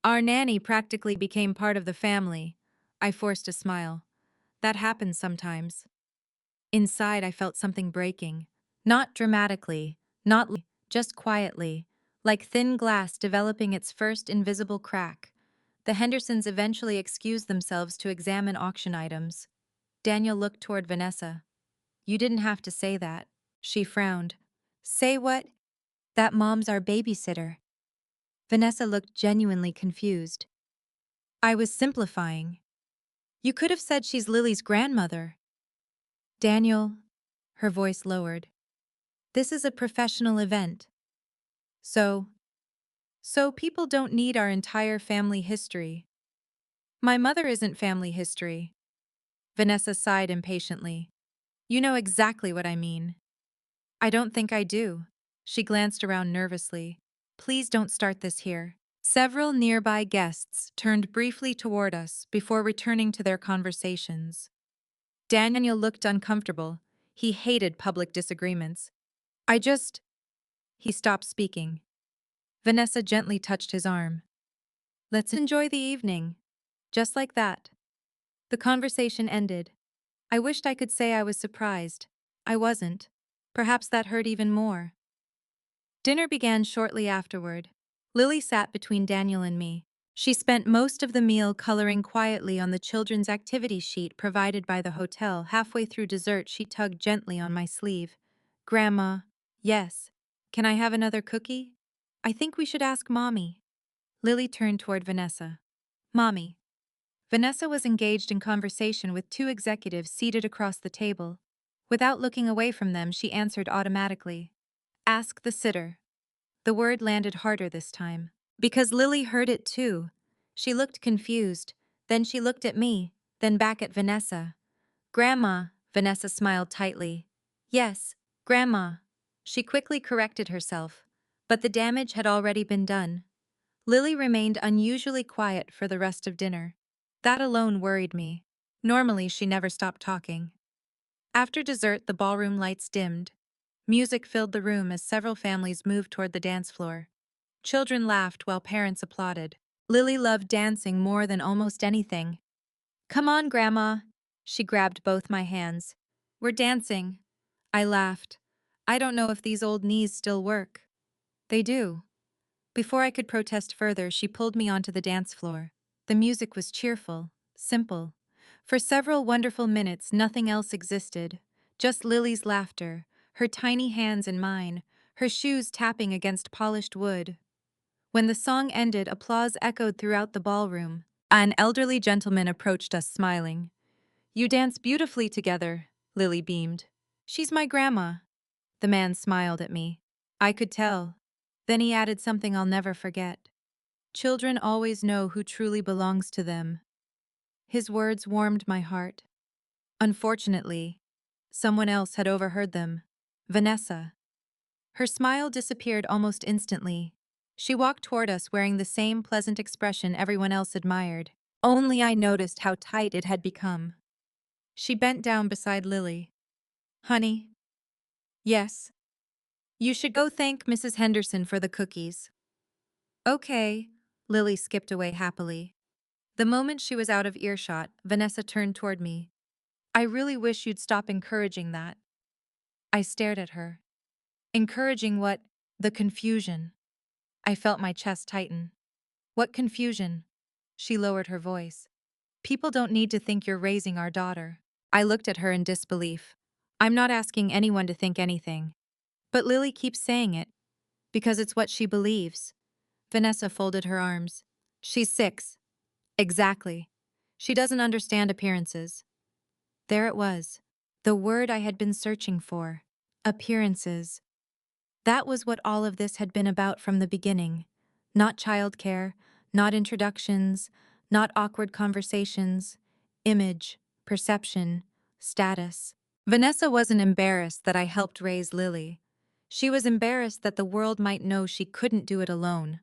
Our nanny practically became part of the family. I forced a smile. That happens sometimes. Inside, I felt something breaking. Not dramatically, not just quietly, like thin glass developing its first invisible crack. The Hendersons eventually excused themselves to examine auction items. Daniel looked toward Vanessa. You didn't have to say that. She frowned. Say what? That mom's our babysitter. Vanessa looked genuinely confused. I was simplifying. You could have said she's Lily's grandmother. Daniel, her voice lowered. This is a professional event. So people don't need our entire family history. My mother isn't family history. Vanessa sighed impatiently. You know exactly what I mean. I don't think I do. She glanced around nervously. Please don't start this here. Several nearby guests turned briefly toward us before returning to their conversations. Daniel looked uncomfortable. He hated public disagreements. I just... He stopped speaking. Vanessa gently touched his arm. Let's enjoy the evening. Just like that. The conversation ended. I wished I could say I was surprised. I wasn't. Perhaps that hurt even more. Dinner began shortly afterward. Lily sat between Daniel and me. She spent most of the meal coloring quietly on the children's activity sheet provided by the hotel. Halfway through dessert, she tugged gently on my sleeve. Grandma, yes. Can I have another cookie? I think we should ask Mommy. Lily turned toward Vanessa. Mommy. Vanessa was engaged in conversation with two executives seated across the table. Without looking away from them, she answered automatically. Ask the sitter. The word landed harder this time. Because Lily heard it too. She looked confused, then she looked at me, then back at Vanessa. Grandma, Vanessa smiled tightly. Yes, Grandma. She quickly corrected herself. But the damage had already been done. Lily remained unusually quiet for the rest of dinner. That alone worried me. Normally, she never stopped talking. After dessert, the ballroom lights dimmed. Music filled the room as several families moved toward the dance floor. Children laughed while parents applauded. Lily loved dancing more than almost anything. Come on, Grandma. She grabbed both my hands. We're dancing. I laughed. I don't know if these old knees still work. They do. Before I could protest further, she pulled me onto the dance floor. The music was cheerful, simple. For several wonderful minutes, nothing else existed. Just Lily's laughter, her tiny hands in mine, her shoes tapping against polished wood. When the song ended, applause echoed throughout the ballroom. An elderly gentleman approached us smiling. You dance beautifully together, Lily beamed. She's my grandma. The man smiled at me. I could tell. Then he added something I'll never forget. Children always know who truly belongs to them. His words warmed my heart. Unfortunately, someone else had overheard them. Vanessa. Her smile disappeared almost instantly. She walked toward us wearing the same pleasant expression everyone else admired. Only I noticed how tight it had become. She bent down beside Lily. Honey? Yes. You should go thank Mrs. Henderson for the cookies. Okay. Lily skipped away happily. The moment she was out of earshot, Vanessa turned toward me. I really wish you'd stop encouraging that. I stared at her. Encouraging what? The confusion. I felt my chest tighten. What confusion? She lowered her voice. People don't need to think you're raising our daughter. I looked at her in disbelief. I'm not asking anyone to think anything. But Lily keeps saying it. Because it's what she believes. Vanessa folded her arms. She's 6. Exactly. She doesn't understand appearances. There it was. The word I had been searching for. Appearances. That was what all of this had been about from the beginning. Not childcare, not introductions, not awkward conversations. Image, perception, status. Vanessa wasn't embarrassed that I helped raise Lily. She was embarrassed that the world might know she couldn't do it alone.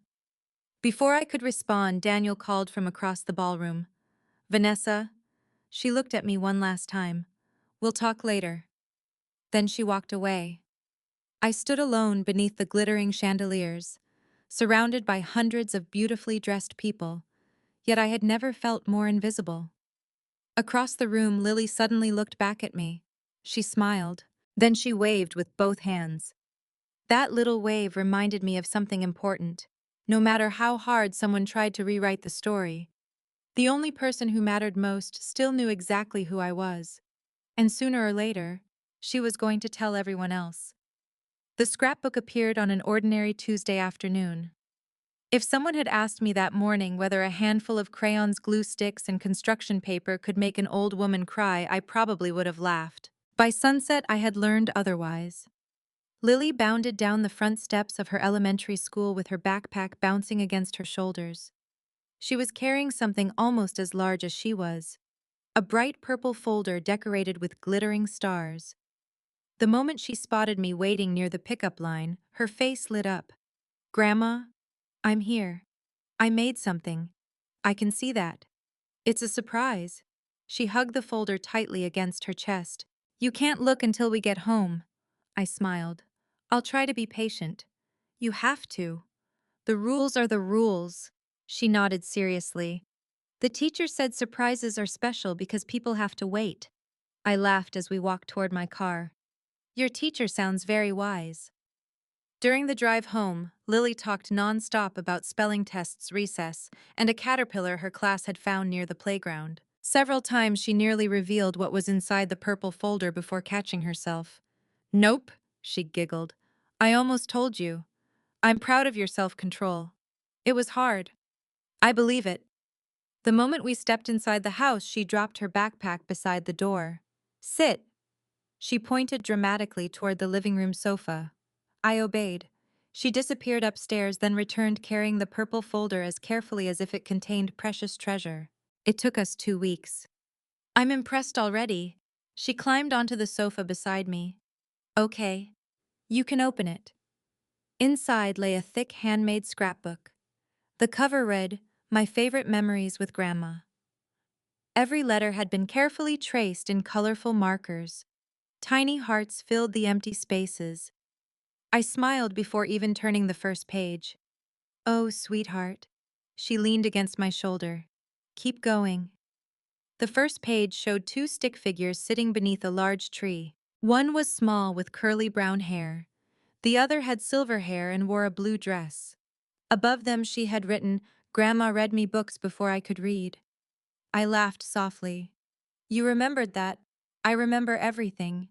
Before I could respond, Daniel called from across the ballroom. Vanessa. She looked at me one last time. We'll talk later. Then she walked away. I stood alone beneath the glittering chandeliers, surrounded by hundreds of beautifully dressed people, yet I had never felt more invisible. Across the room, Lily suddenly looked back at me. She smiled. Then she waved with both hands. That little wave reminded me of something important. No matter how hard someone tried to rewrite the story, the only person who mattered most still knew exactly who I was. And sooner or later, she was going to tell everyone else. The scrapbook appeared on an ordinary Tuesday afternoon. If someone had asked me that morning whether a handful of crayons, glue sticks, and construction paper could make an old woman cry, I probably would have laughed. By sunset, I had learned otherwise. Lily bounded down the front steps of her elementary school with her backpack bouncing against her shoulders. She was carrying something almost as large as she was, a bright purple folder decorated with glittering stars. The moment she spotted me waiting near the pickup line, her face lit up. "Grandma, I'm here. I made something. I can see that. It's a surprise." She hugged the folder tightly against her chest. "You can't look until we get home." I smiled. "I'll try to be patient." "You have to. The rules are the rules." She nodded seriously. "The teacher said surprises are special because people have to wait." I laughed as we walked toward my car. "Your teacher sounds very wise." During the drive home, Lily talked nonstop about spelling tests, recess, and a caterpillar her class had found near the playground. Several times she nearly revealed what was inside the purple folder before catching herself. "Nope," she giggled. "I almost told you. I'm proud of your self-control. It was hard." "I believe it." The moment we stepped inside the house, she dropped her backpack beside the door. "Sit." She pointed dramatically toward the living room sofa. I obeyed. She disappeared upstairs, then returned carrying the purple folder as carefully as if it contained precious treasure. It took us 2 weeks. "I'm impressed already." She climbed onto the sofa beside me. "Okay, you can open it." Inside lay a thick handmade scrapbook. The cover read, "My favorite memories with Grandma." Every letter had been carefully traced in colorful markers. Tiny hearts filled the empty spaces. I smiled before even turning the first page. "Oh, sweetheart." She leaned against my shoulder. "Keep going." The first page showed two stick figures sitting beneath a large tree. One was small with curly brown hair. The other had silver hair and wore a blue dress. Above them she had written, "Grandma read me books before I could read." I laughed softly. "You remembered that. I remember everything."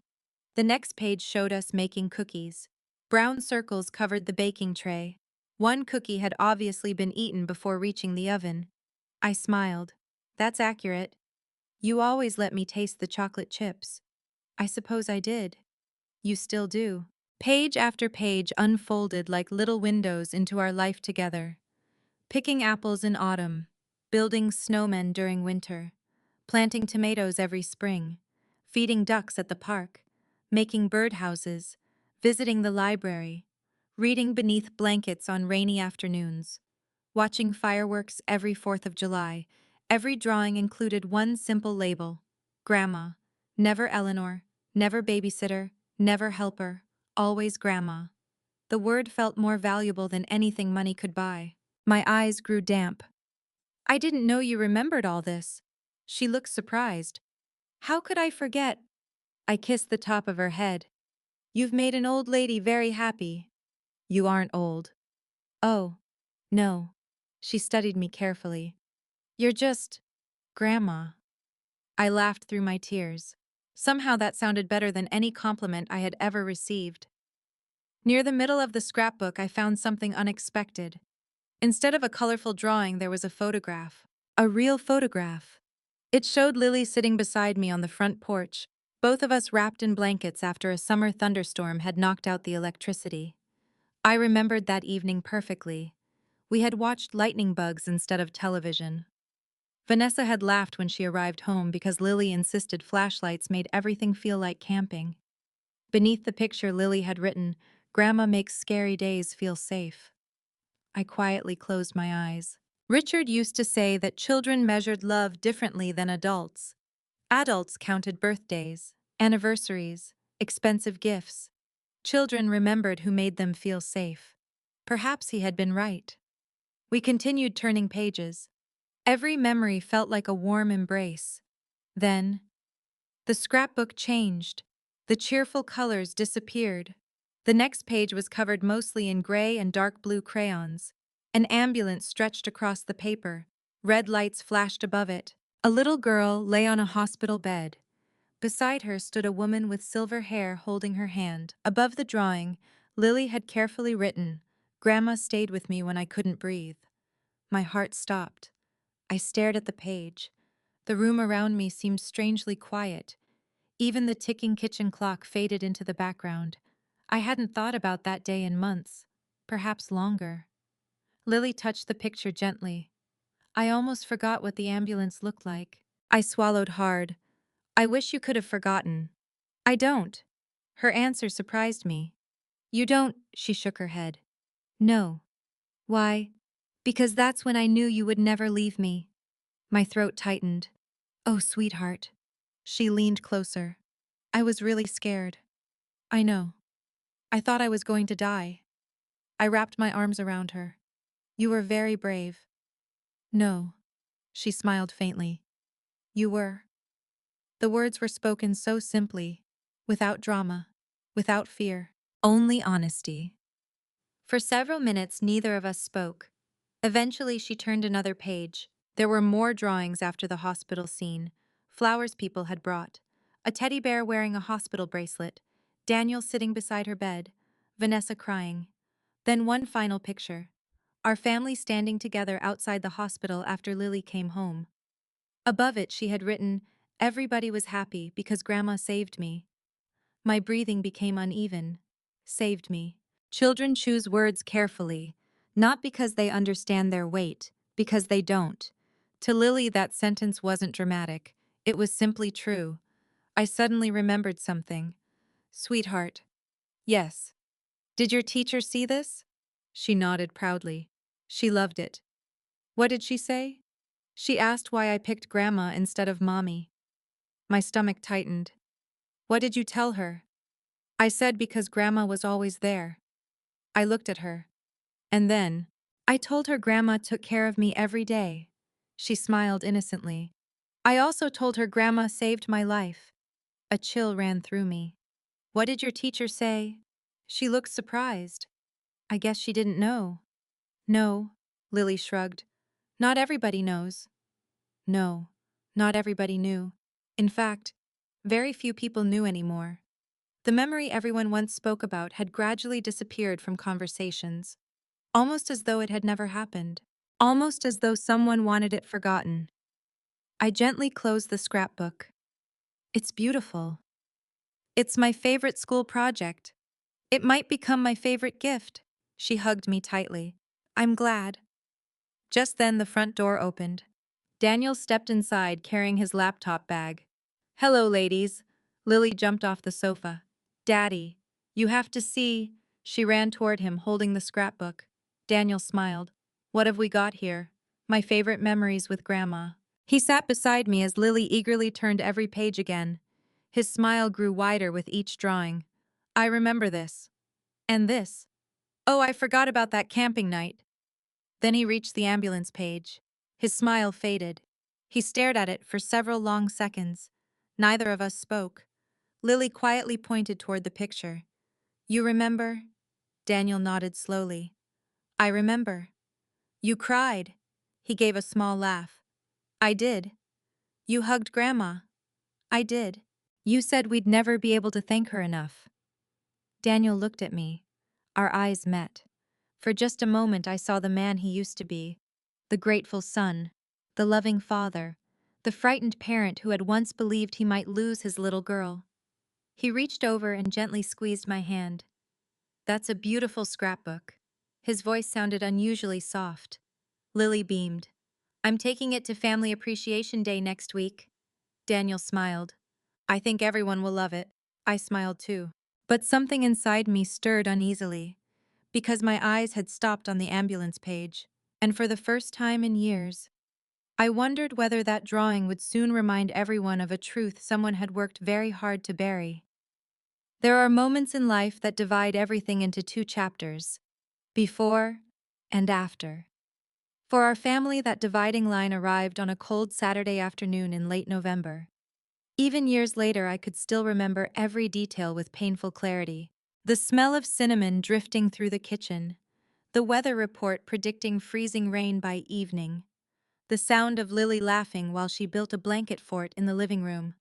The next page showed us making cookies. Brown circles covered the baking tray. One cookie had obviously been eaten before reaching the oven. I smiled. "That's accurate. You always let me taste the chocolate chips." "I suppose I did." "You still do." Page after page unfolded like little windows into our life together. Picking apples in autumn, building snowmen during winter, planting tomatoes every spring, feeding ducks at the park, making birdhouses, visiting the library, reading beneath blankets on rainy afternoons, watching fireworks every 4th of July. Every drawing included one simple label: Grandma. Never Eleanor, never babysitter, never helper, always Grandma. The word felt more valuable than anything money could buy. My eyes grew damp. "I didn't know you remembered all this." She looked surprised. "How could I forget?" I kissed the top of her head. "You've made an old lady very happy." "You aren't old." "Oh, no." She studied me carefully. "You're just Grandma." I laughed through my tears. Somehow that sounded better than any compliment I had ever received. Near the middle of the scrapbook, I found something unexpected. Instead of a colorful drawing, there was a photograph. A real photograph. It showed Lily sitting beside me on the front porch, both of us wrapped in blankets after a summer thunderstorm had knocked out the electricity. I remembered that evening perfectly. We had watched lightning bugs instead of television. Vanessa had laughed when she arrived home because Lily insisted flashlights made everything feel like camping. Beneath the picture, Lily had written, "Grandma makes scary days feel safe." I quietly closed my eyes. Richard used to say that children measured love differently than adults. Adults counted birthdays, anniversaries, expensive gifts. Children remembered who made them feel safe. Perhaps he had been right. We continued turning pages. Every memory felt like a warm embrace. Then, the scrapbook changed. The cheerful colors disappeared. The next page was covered mostly in gray and dark blue crayons. An ambulance stretched across the paper. Red lights flashed above it. A little girl lay on a hospital bed. Beside her stood a woman with silver hair holding her hand. Above the drawing, Lily had carefully written, "Grandma stayed with me when I couldn't breathe." My heart stopped. I stared at the page. The room around me seemed strangely quiet. Even the ticking kitchen clock faded into the background. I hadn't thought about that day in months, perhaps longer. Lily touched the picture gently. I almost forgot what the ambulance looked like. I swallowed hard. I wish you could have forgotten. I don't. Her answer surprised me. You don't, she shook her head. No. Why? Because that's when I knew you would never leave me. My throat tightened. Oh, sweetheart. She leaned closer. I was really scared. I know. I thought I was going to die. I wrapped my arms around her. You were very brave. No. She smiled faintly. You were. The words were spoken so simply, without drama, without fear, only honesty. For several minutes, neither of us spoke. Eventually, she turned another page. There were more drawings after the hospital scene. Flowers people had brought. A teddy bear wearing a hospital bracelet. Daniel sitting beside her bed. Vanessa crying. Then one final picture. Our family standing together outside the hospital after Lily came home. Above it, she had written, "Everybody was happy because Grandma saved me." My breathing became uneven. Saved me. Children choose words carefully, not because they understand their weight, because they don't. To Lily, that sentence wasn't dramatic. It was simply true. I suddenly remembered something. Sweetheart. Yes. Did your teacher see this? She nodded proudly. She loved it. What did she say? She asked why I picked Grandma instead of Mommy. My stomach tightened. What did you tell her? I said because Grandma was always there. I looked at her. And then, I told her Grandma took care of me every day. She smiled innocently. I also told her Grandma saved my life. A chill ran through me. What did your teacher say? She looked surprised. I guess she didn't know. No, Lily shrugged. Not everybody knows. No, not everybody knew. In fact, very few people knew anymore. The memory everyone once spoke about had gradually disappeared from conversations, almost as though it had never happened, almost as though someone wanted it forgotten. I gently closed the scrapbook. It's beautiful. It's my favorite school project. It might become my favorite gift. She hugged me tightly. I'm glad. Just then the front door opened. Daniel stepped inside carrying his laptop bag. Hello, ladies. Lily jumped off the sofa. Daddy, you have to see. She ran toward him, holding the scrapbook. Daniel smiled. What have we got here? My favorite memories with Grandma. He sat beside me as Lily eagerly turned every page again. His smile grew wider with each drawing. I remember this. And this. Oh, I forgot about that camping night. Then he reached the ambulance page. His smile faded. He stared at it for several long seconds. Neither of us spoke. Lily quietly pointed toward the picture. You remember? Daniel nodded slowly. I remember. You cried. He gave a small laugh. I did. You hugged Grandma. I did. You said we'd never be able to thank her enough. Daniel looked at me. Our eyes met. For just a moment I saw the man he used to be, the grateful son, the loving father, the frightened parent who had once believed he might lose his little girl. He reached over and gently squeezed my hand. That's a beautiful scrapbook. His voice sounded unusually soft. Lily beamed. I'm taking it to Family Appreciation Day next week. Daniel smiled. I think everyone will love it. I smiled too. But something inside me stirred uneasily, because my eyes had stopped on the ambulance page, and for the first time in years, I wondered whether that drawing would soon remind everyone of a truth someone had worked very hard to bury. There are moments in life that divide everything into two chapters: before and after. For our family, that dividing line arrived on a cold Saturday afternoon in late November. Even years later, I could still remember every detail with painful clarity. The smell of cinnamon drifting through the kitchen, the weather report predicting freezing rain by evening, the sound of Lily laughing while she built a blanket fort in the living room.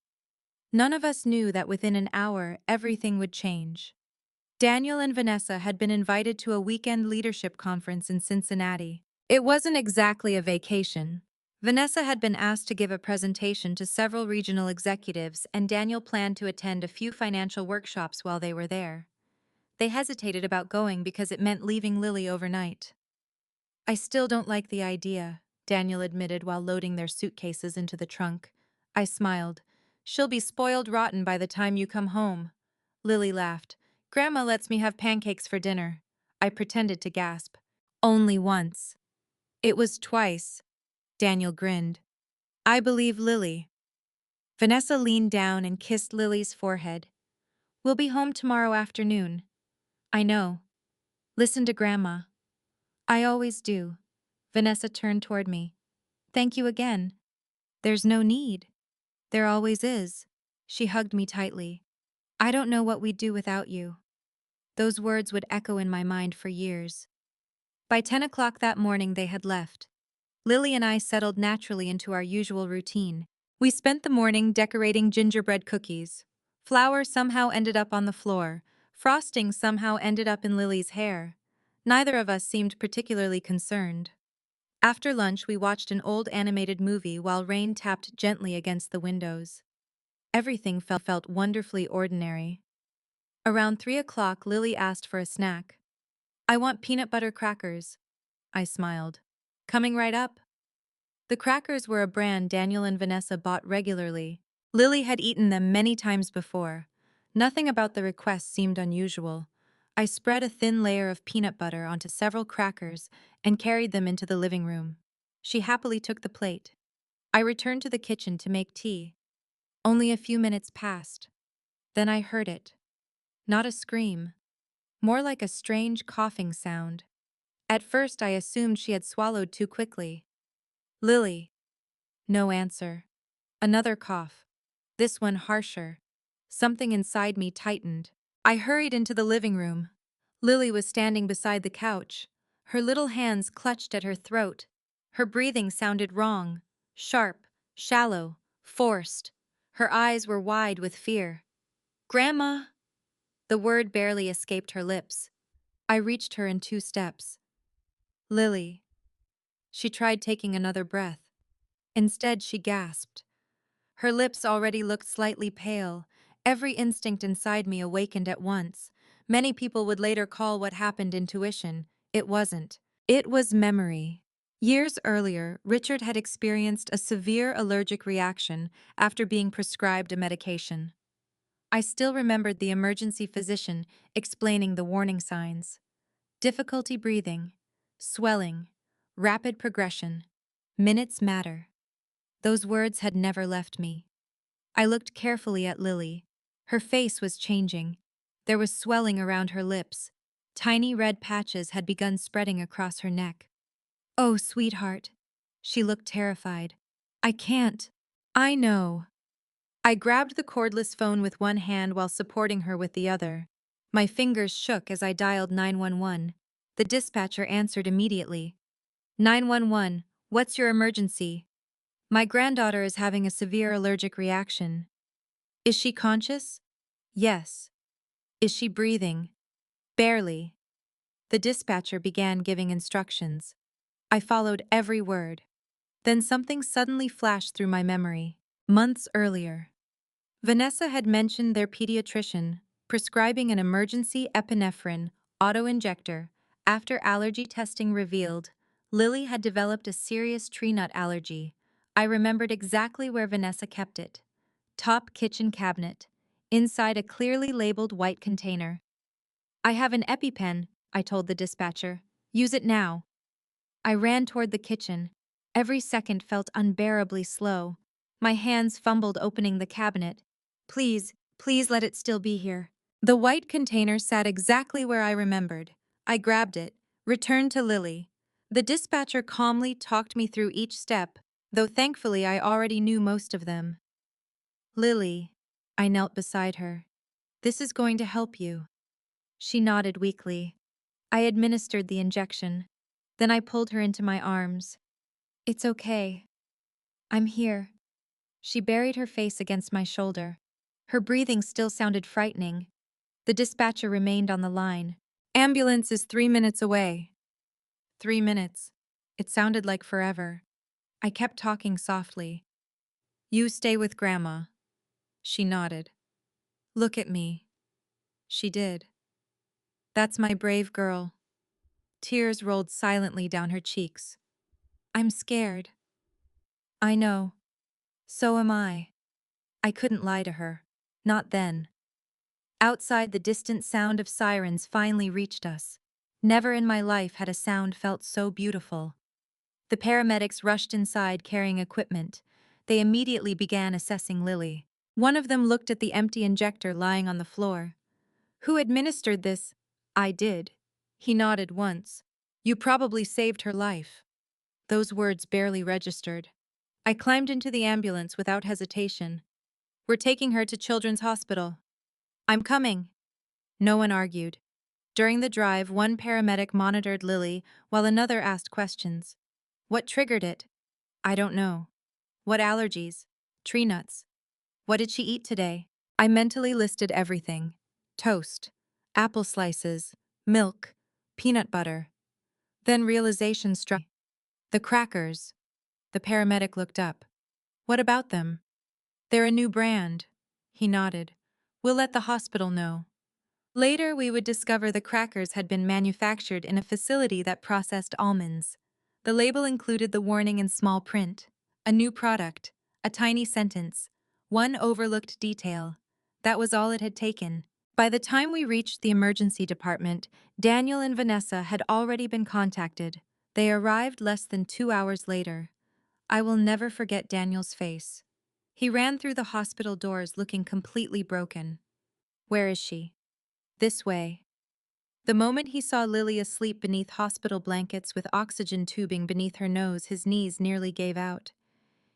None of us knew that within an hour, everything would change. Daniel and Vanessa had been invited to a weekend leadership conference in Cincinnati. It wasn't exactly a vacation. Vanessa had been asked to give a presentation to several regional executives, and Daniel planned to attend a few financial workshops while they were there. They hesitated about going because it meant leaving Lily overnight. "I still don't like the idea," Daniel admitted while loading their suitcases into the trunk. I smiled. "She'll be spoiled rotten by the time you come home." Lily laughed. "Grandma lets me have pancakes for dinner." I pretended to gasp. "Only once." "It was twice." Daniel grinned. "I believe Lily." Vanessa leaned down and kissed Lily's forehead. "We'll be home tomorrow afternoon." "I know. Listen to Grandma." "I always do." Vanessa turned toward me. "Thank you again." "There's no need." "There always is." She hugged me tightly. "I don't know what we'd do without you." Those words would echo in my mind for years. By 10 o'clock that morning, they had left. Lily and I settled naturally into our usual routine. We spent the morning decorating gingerbread cookies. Flour somehow ended up on the floor. Frosting somehow ended up in Lily's hair. Neither of us seemed particularly concerned. After lunch, we watched an old animated movie while rain tapped gently against the windows. Everything felt wonderfully ordinary. Around 3 o'clock, Lily asked for a snack. "I want peanut butter crackers." I smiled. "Coming right up." The crackers were a brand Daniel and Vanessa bought regularly. Lily had eaten them many times before. Nothing about the request seemed unusual. I spread a thin layer of peanut butter onto several crackers and carried them into the living room. She happily took the plate. I returned to the kitchen to make tea. Only a few minutes passed. Then I heard it. Not a scream. More like a strange coughing sound. At first, I assumed she had swallowed too quickly. "Lily." No answer. Another cough. This one harsher. Something inside me tightened. I hurried into the living room. Lily was standing beside the couch. Her little hands clutched at her throat. Her breathing sounded wrong. Sharp, shallow, forced. Her eyes were wide with fear. "Grandma!" The word barely escaped her lips. I reached her in 2 steps. "Lily." She tried taking another breath. Instead, she gasped. Her lips already looked slightly pale. Every instinct inside me awakened at once. Many people would later call what happened intuition. It wasn't. It was memory. Years earlier, Richard had experienced a severe allergic reaction after being prescribed a medication. I still remembered the emergency physician explaining the warning signs: difficulty breathing, swelling, rapid progression, minutes matter. Those words had never left me. I looked carefully at Lily. Her face was changing. There was swelling around her lips. Tiny red patches had begun spreading across her neck. "Oh, sweetheart." She looked terrified. "I can't." "I know." I grabbed the cordless phone with one hand while supporting her with the other. My fingers shook as I dialed 911. The dispatcher answered immediately. "911, what's your emergency?" "My granddaughter is having a severe allergic reaction." "Is she conscious?" "Yes." "Is she breathing?" "Barely." The dispatcher began giving instructions. I followed every word. Then something suddenly flashed through my memory. Months earlier, Vanessa had mentioned their pediatrician prescribing an emergency epinephrine auto-injector after allergy testing revealed Lily had developed a serious tree nut allergy. I remembered exactly where Vanessa kept it. Top kitchen cabinet, inside a clearly labeled white container. "I have an EpiPen," I told the dispatcher. "Use it now." I ran toward the kitchen. Every second felt unbearably slow. My hands fumbled opening the cabinet. Please let it still be here." The white container sat exactly where I remembered. I grabbed it, returned to Lily. The dispatcher calmly talked me through each step, though thankfully I already knew most of them. Lily, I knelt beside her. This is going to help you. She nodded weakly. I administered the injection. Then I pulled her into my arms. It's okay. I'm here. She buried her face against my shoulder. Her breathing still sounded frightening. The dispatcher remained on the line. Ambulance is 3 minutes away. 3 minutes. It sounded like forever. I kept talking softly. You stay with Grandma. She nodded. Look at me. She did. That's my brave girl. Tears rolled silently down her cheeks. I'm scared. I know. So am I. I couldn't lie to her. Not then. Outside, the distant sound of sirens finally reached us. Never in my life had a sound felt so beautiful. The paramedics rushed inside carrying equipment. They immediately began assessing Lily. One of them looked at the empty injector lying on the floor. Who administered this? I did. He nodded once. You probably saved her life. Those words barely registered. I climbed into the ambulance without hesitation. We're taking her to Children's Hospital. I'm coming. No one argued. During the drive, one paramedic monitored Lily while another asked questions. What triggered it? I don't know. What allergies? Tree nuts. What did she eat today? I mentally listed everything. Toast, apple slices, milk, peanut butter. Then realization struck. The crackers. The paramedic looked up. What about them? They're a new brand. He nodded. We'll let the hospital know. Later, we would discover the crackers had been manufactured in a facility that processed almonds. The label included the warning in small print. A new product. A tiny sentence. One overlooked detail. That was all it had taken. By the time we reached the emergency department, Daniel and Vanessa had already been contacted. They arrived less than 2 hours later. I will never forget Daniel's face. He ran through the hospital doors looking completely broken. Where is she? This way. The moment he saw Lily asleep beneath hospital blankets with oxygen tubing beneath her nose, his knees nearly gave out.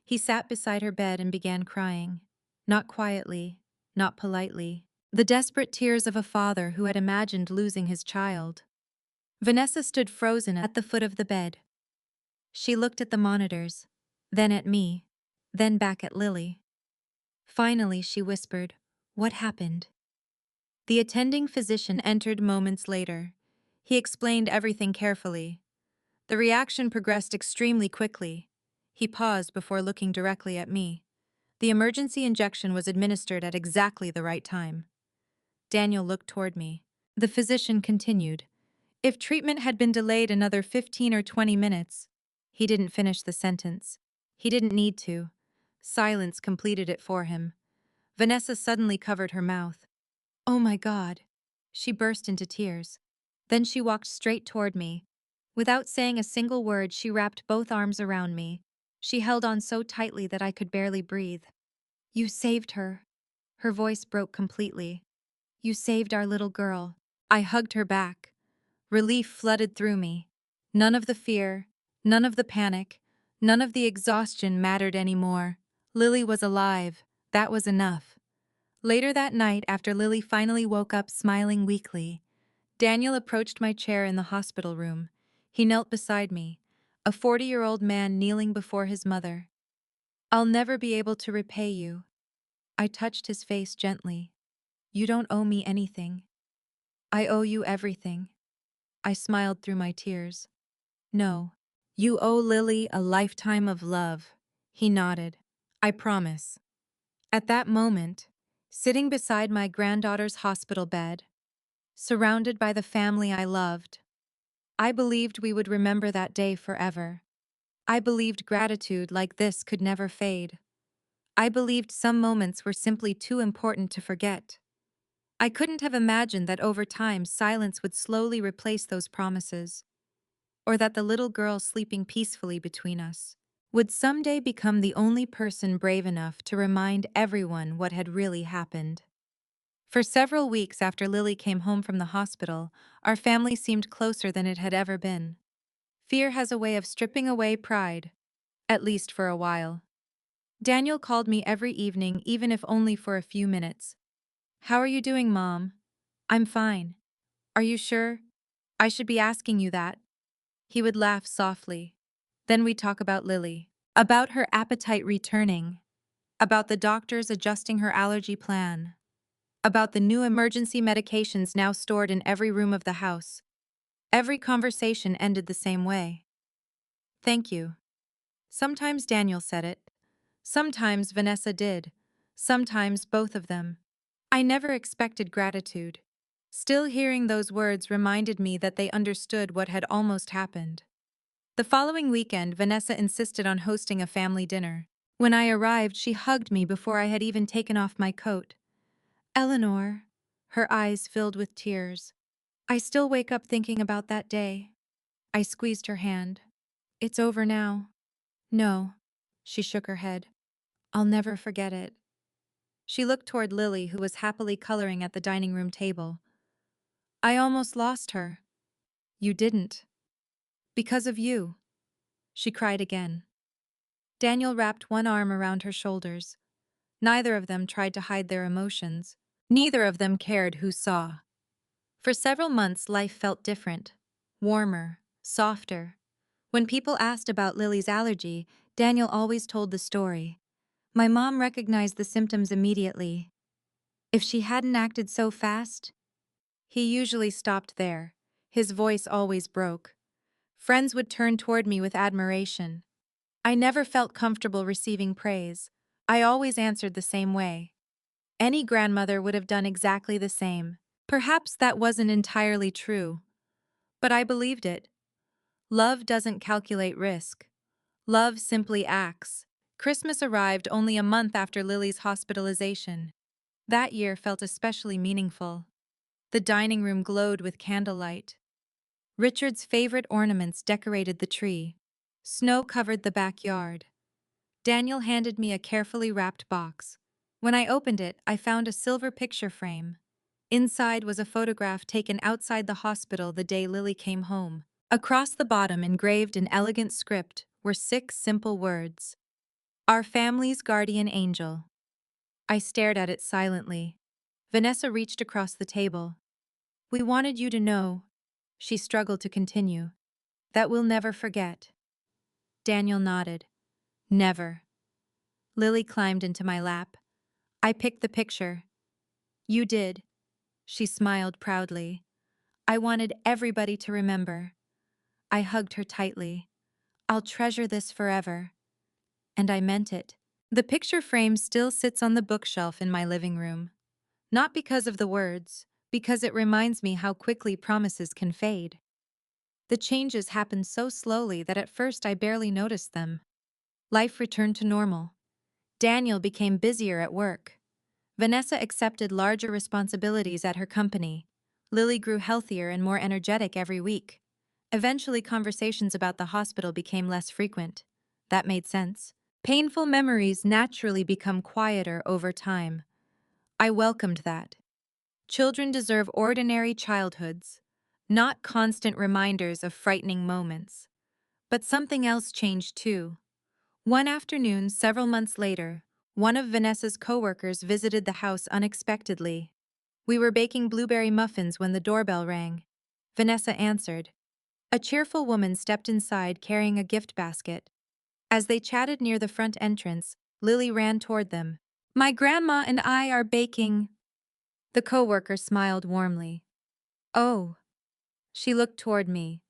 He sat beside her bed and began crying. Not quietly, not politely. The desperate tears of a father who had imagined losing his child. Vanessa stood frozen at the foot of the bed. She looked at the monitors, then at me, then back at Lily. Finally, she whispered, "What happened?" The attending physician entered moments later. He explained everything carefully. The reaction progressed extremely quickly. He paused before looking directly at me. The emergency injection was administered at exactly the right time. Daniel looked toward me. The physician continued. If treatment had been delayed another 15 or 20 minutes, he didn't finish the sentence. He didn't need to. Silence completed it for him. Vanessa suddenly covered her mouth. Oh my God. She burst into tears. Then she walked straight toward me. Without saying a single word, she wrapped both arms around me. She held on so tightly that I could barely breathe. You saved her. Her voice broke completely. You saved our little girl. I hugged her back. Relief flooded through me. None of the fear, none of the panic, none of the exhaustion mattered anymore. Lily was alive. That was enough. Later that night, after Lily finally woke up smiling weakly, Daniel approached my chair in the hospital room. He knelt beside me, a 40-year-old man kneeling before his mother. I'll never be able to repay you. I touched his face gently. You don't owe me anything. I owe you everything. I smiled through my tears. No, you owe Lily a lifetime of love. He nodded. I promise. At that moment, sitting beside my granddaughter's hospital bed, surrounded by the family I loved, I believed we would remember that day forever. I believed gratitude like this could never fade. I believed some moments were simply too important to forget. I couldn't have imagined that over time silence would slowly replace those promises, or that the little girl sleeping peacefully between us would someday become the only person brave enough to remind everyone what had really happened. For several weeks after Lily came home from the hospital, our family seemed closer than it had ever been. Fear has a way of stripping away pride, at least for a while. Daniel called me every evening, even if only for a few minutes. "How are you doing, Mom?" "I'm fine." "Are you sure? I should be asking you that." He would laugh softly. Then we'd talk about Lily, about her appetite returning, about the doctors adjusting her allergy plan, about the new emergency medications now stored in every room of the house. Every conversation ended the same way. "Thank you." Sometimes Daniel said it. Sometimes Vanessa did. Sometimes both of them. I never expected gratitude. Still, hearing those words reminded me that they understood what had almost happened. The following weekend, Vanessa insisted on hosting a family dinner. When I arrived, she hugged me before I had even taken off my coat. "Eleanor," her eyes filled with tears. "I still wake up thinking about that day." I squeezed her hand. "It's over now." "No." She shook her head. "I'll never forget it." She looked toward Lily, who was happily coloring at the dining room table. "I almost lost her." "You didn't." "Because of you." She cried again. Daniel wrapped one arm around her shoulders. Neither of them tried to hide their emotions. Neither of them cared who saw. For several months, life felt different. Warmer, softer. When people asked about Lily's allergy, Daniel always told the story. My mom recognized the symptoms immediately. If she hadn't acted so fast, he usually stopped there. His voice always broke. Friends would turn toward me with admiration. I never felt comfortable receiving praise. I always answered the same way. Any grandmother would have done exactly the same. Perhaps that wasn't entirely true, but I believed it. Love doesn't calculate risk. Love simply acts. Christmas arrived only a month after Lily's hospitalization. That year felt especially meaningful. The dining room glowed with candlelight. Richard's favorite ornaments decorated the tree. Snow covered the backyard. Daniel handed me a carefully wrapped box. When I opened it, I found a silver picture frame. Inside was a photograph taken outside the hospital the day Lily came home. Across the bottom, engraved in elegant script, were 6 simple words. "Our family's guardian angel." I stared at it silently. Vanessa reached across the table. "We wanted you to know," she struggled to continue, "that we'll never forget." Daniel nodded. "Never." Lily climbed into my lap. I picked the picture. "You did." She smiled proudly. "I wanted everybody to remember." I hugged her tightly. "I'll treasure this forever." And I meant it. The picture frame still sits on the bookshelf in my living room. Not because of the words, because it reminds me how quickly promises can fade. The changes happened so slowly that at first I barely noticed them. Life returned to normal. Daniel became busier at work. Vanessa accepted larger responsibilities at her company. Lily grew healthier and more energetic every week. Eventually, conversations about the hospital became less frequent. That made sense. Painful memories naturally become quieter over time. I welcomed that. Children deserve ordinary childhoods, not constant reminders of frightening moments. But something else changed too. One afternoon, several months later, one of Vanessa's coworkers visited the house unexpectedly. We were baking blueberry muffins when the doorbell rang. Vanessa answered. A cheerful woman stepped inside carrying a gift basket. As they chatted near the front entrance, Lily ran toward them. "My grandma and I are baking." The coworker smiled warmly. "Oh." She looked toward me.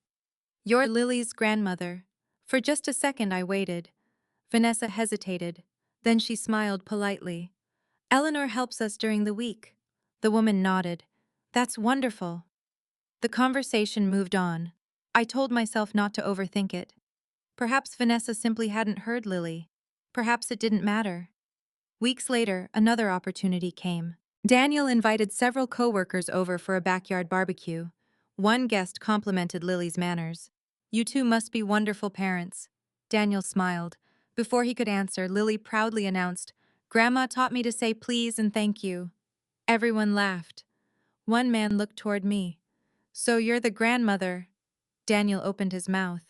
"You're Lily's grandmother." For just a second I waited. Vanessa hesitated. Then she smiled politely. "Eleanor helps us during the week." The woman nodded. "That's wonderful." The conversation moved on. I told myself not to overthink it. Perhaps Vanessa simply hadn't heard Lily. Perhaps it didn't matter. Weeks later, another opportunity came. Daniel invited several coworkers over for a backyard barbecue. One guest complimented Lily's manners. "You two must be wonderful parents." Daniel smiled. Before he could answer, Lily proudly announced, "Grandma taught me to say please and thank you." Everyone laughed. One man looked toward me. So you're the grandmother? Daniel opened his mouth.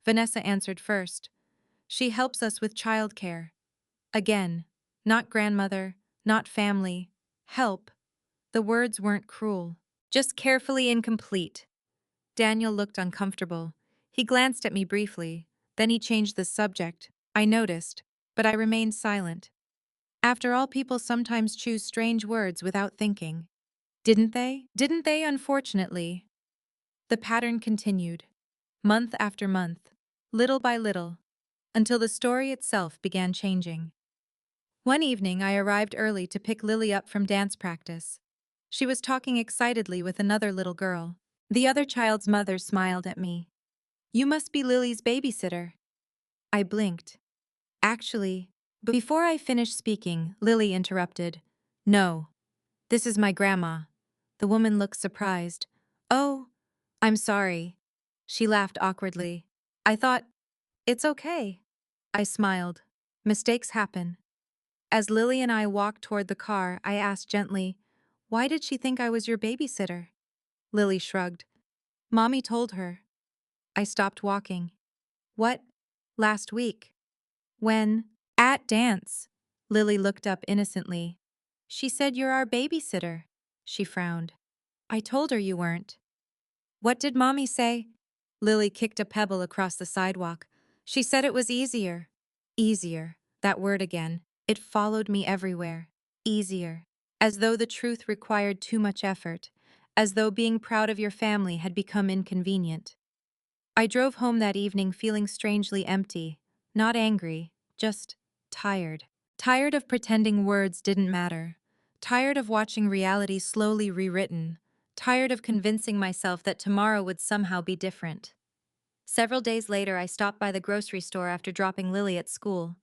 Vanessa answered first. She helps us with childcare. Again, not grandmother, not family. Help. The words weren't cruel, just carefully incomplete. Daniel looked uncomfortable. He glanced at me briefly, then he changed the subject. I noticed, but I remained silent. After all, people sometimes choose strange words without thinking. Didn't they? Didn't they, unfortunately? The pattern continued, month after month, little by little, until the story itself began changing. One evening, I arrived early to pick Lily up from dance practice. She was talking excitedly with another little girl. The other child's mother smiled at me. You must be Lily's babysitter. I blinked. Actually, but before I finished speaking, Lily interrupted. No, this is my grandma. The woman looked surprised. Oh, I'm sorry. She laughed awkwardly. I thought, it's okay. I smiled. Mistakes happen. As Lily and I walked toward the car, I asked gently, why did she think I was your babysitter? Lily shrugged. Mommy told her. I stopped walking. What? Last week. When? At dance. Lily looked up innocently. She said you're our babysitter. She frowned. I told her you weren't. What did Mommy say? Lily kicked a pebble across the sidewalk. She said it was easier. Easier. That word again. It followed me everywhere. Easier. As though the truth required too much effort. As though being proud of your family had become inconvenient. I drove home that evening feeling strangely empty. Not angry, just tired. Tired of pretending words didn't matter. Tired of watching reality slowly rewritten. Tired of convincing myself that tomorrow would somehow be different. Several days later, I stopped by the grocery store after dropping Lily at school.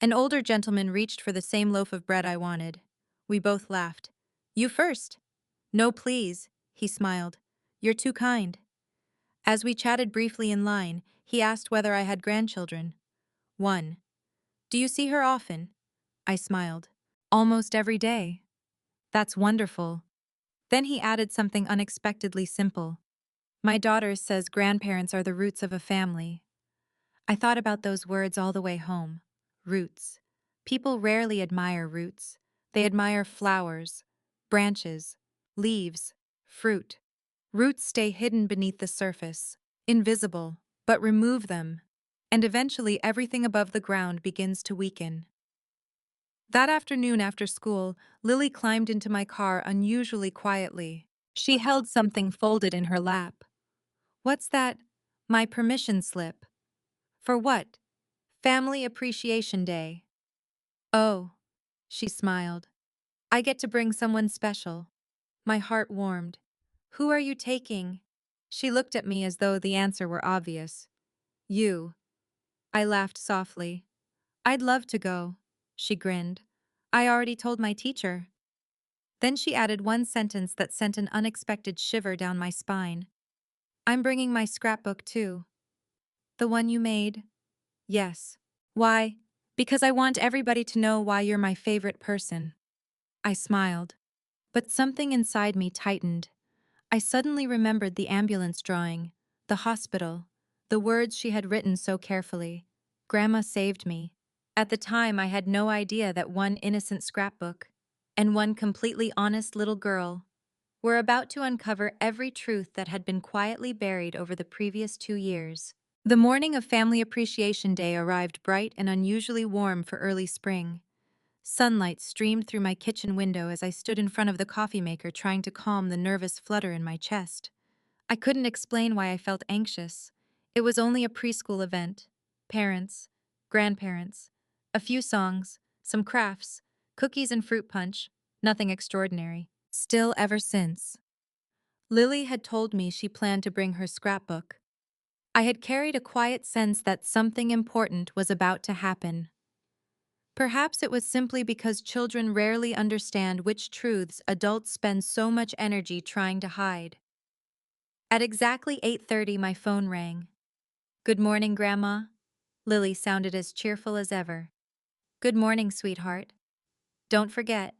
An older gentleman reached for the same loaf of bread I wanted. We both laughed. You first. No, please, he smiled. You're too kind. As we chatted briefly in line, he asked whether I had grandchildren. One. Do you see her often? I smiled. Almost every day. That's wonderful. Then he added something unexpectedly simple. My daughter says grandparents are the roots of a family. I thought about those words all the way home. Roots. People rarely admire roots. They admire flowers, branches, leaves, fruit. Roots stay hidden beneath the surface, invisible, but remove them, and eventually everything above the ground begins to weaken. That afternoon after school, Lily climbed into my car unusually quietly. She held something folded in her lap. What's that? My permission slip. For what? Family Appreciation Day. Oh, she smiled. I get to bring someone special. My heart warmed. Who are you taking? She looked at me as though the answer were obvious. You. I laughed softly. I'd love to go. She grinned. I already told my teacher. Then she added one sentence that sent an unexpected shiver down my spine. I'm bringing my scrapbook too. The one you made? Yes. Why? Because I want everybody to know why you're my favorite person. I smiled. But something inside me tightened. I suddenly remembered the ambulance drawing, the hospital, the words she had written so carefully. Grandma saved me. At the time, I had no idea that one innocent scrapbook and one completely honest little girl were about to uncover every truth that had been quietly buried over the previous 2 years. The morning of Family Appreciation Day arrived bright and unusually warm for early spring. Sunlight streamed through my kitchen window as I stood in front of the coffee maker trying to calm the nervous flutter in my chest. I couldn't explain why I felt anxious. It was only a preschool event. Parents, grandparents, a few songs, some crafts, cookies and fruit punch, nothing extraordinary. Still, ever since Lily had told me she planned to bring her scrapbook, I had carried a quiet sense that something important was about to happen. Perhaps it was simply because children rarely understand which truths adults spend so much energy trying to hide. At exactly 8:30, my phone rang. Good morning, Grandma. Lily sounded as cheerful as ever. Good morning, sweetheart. Don't forget.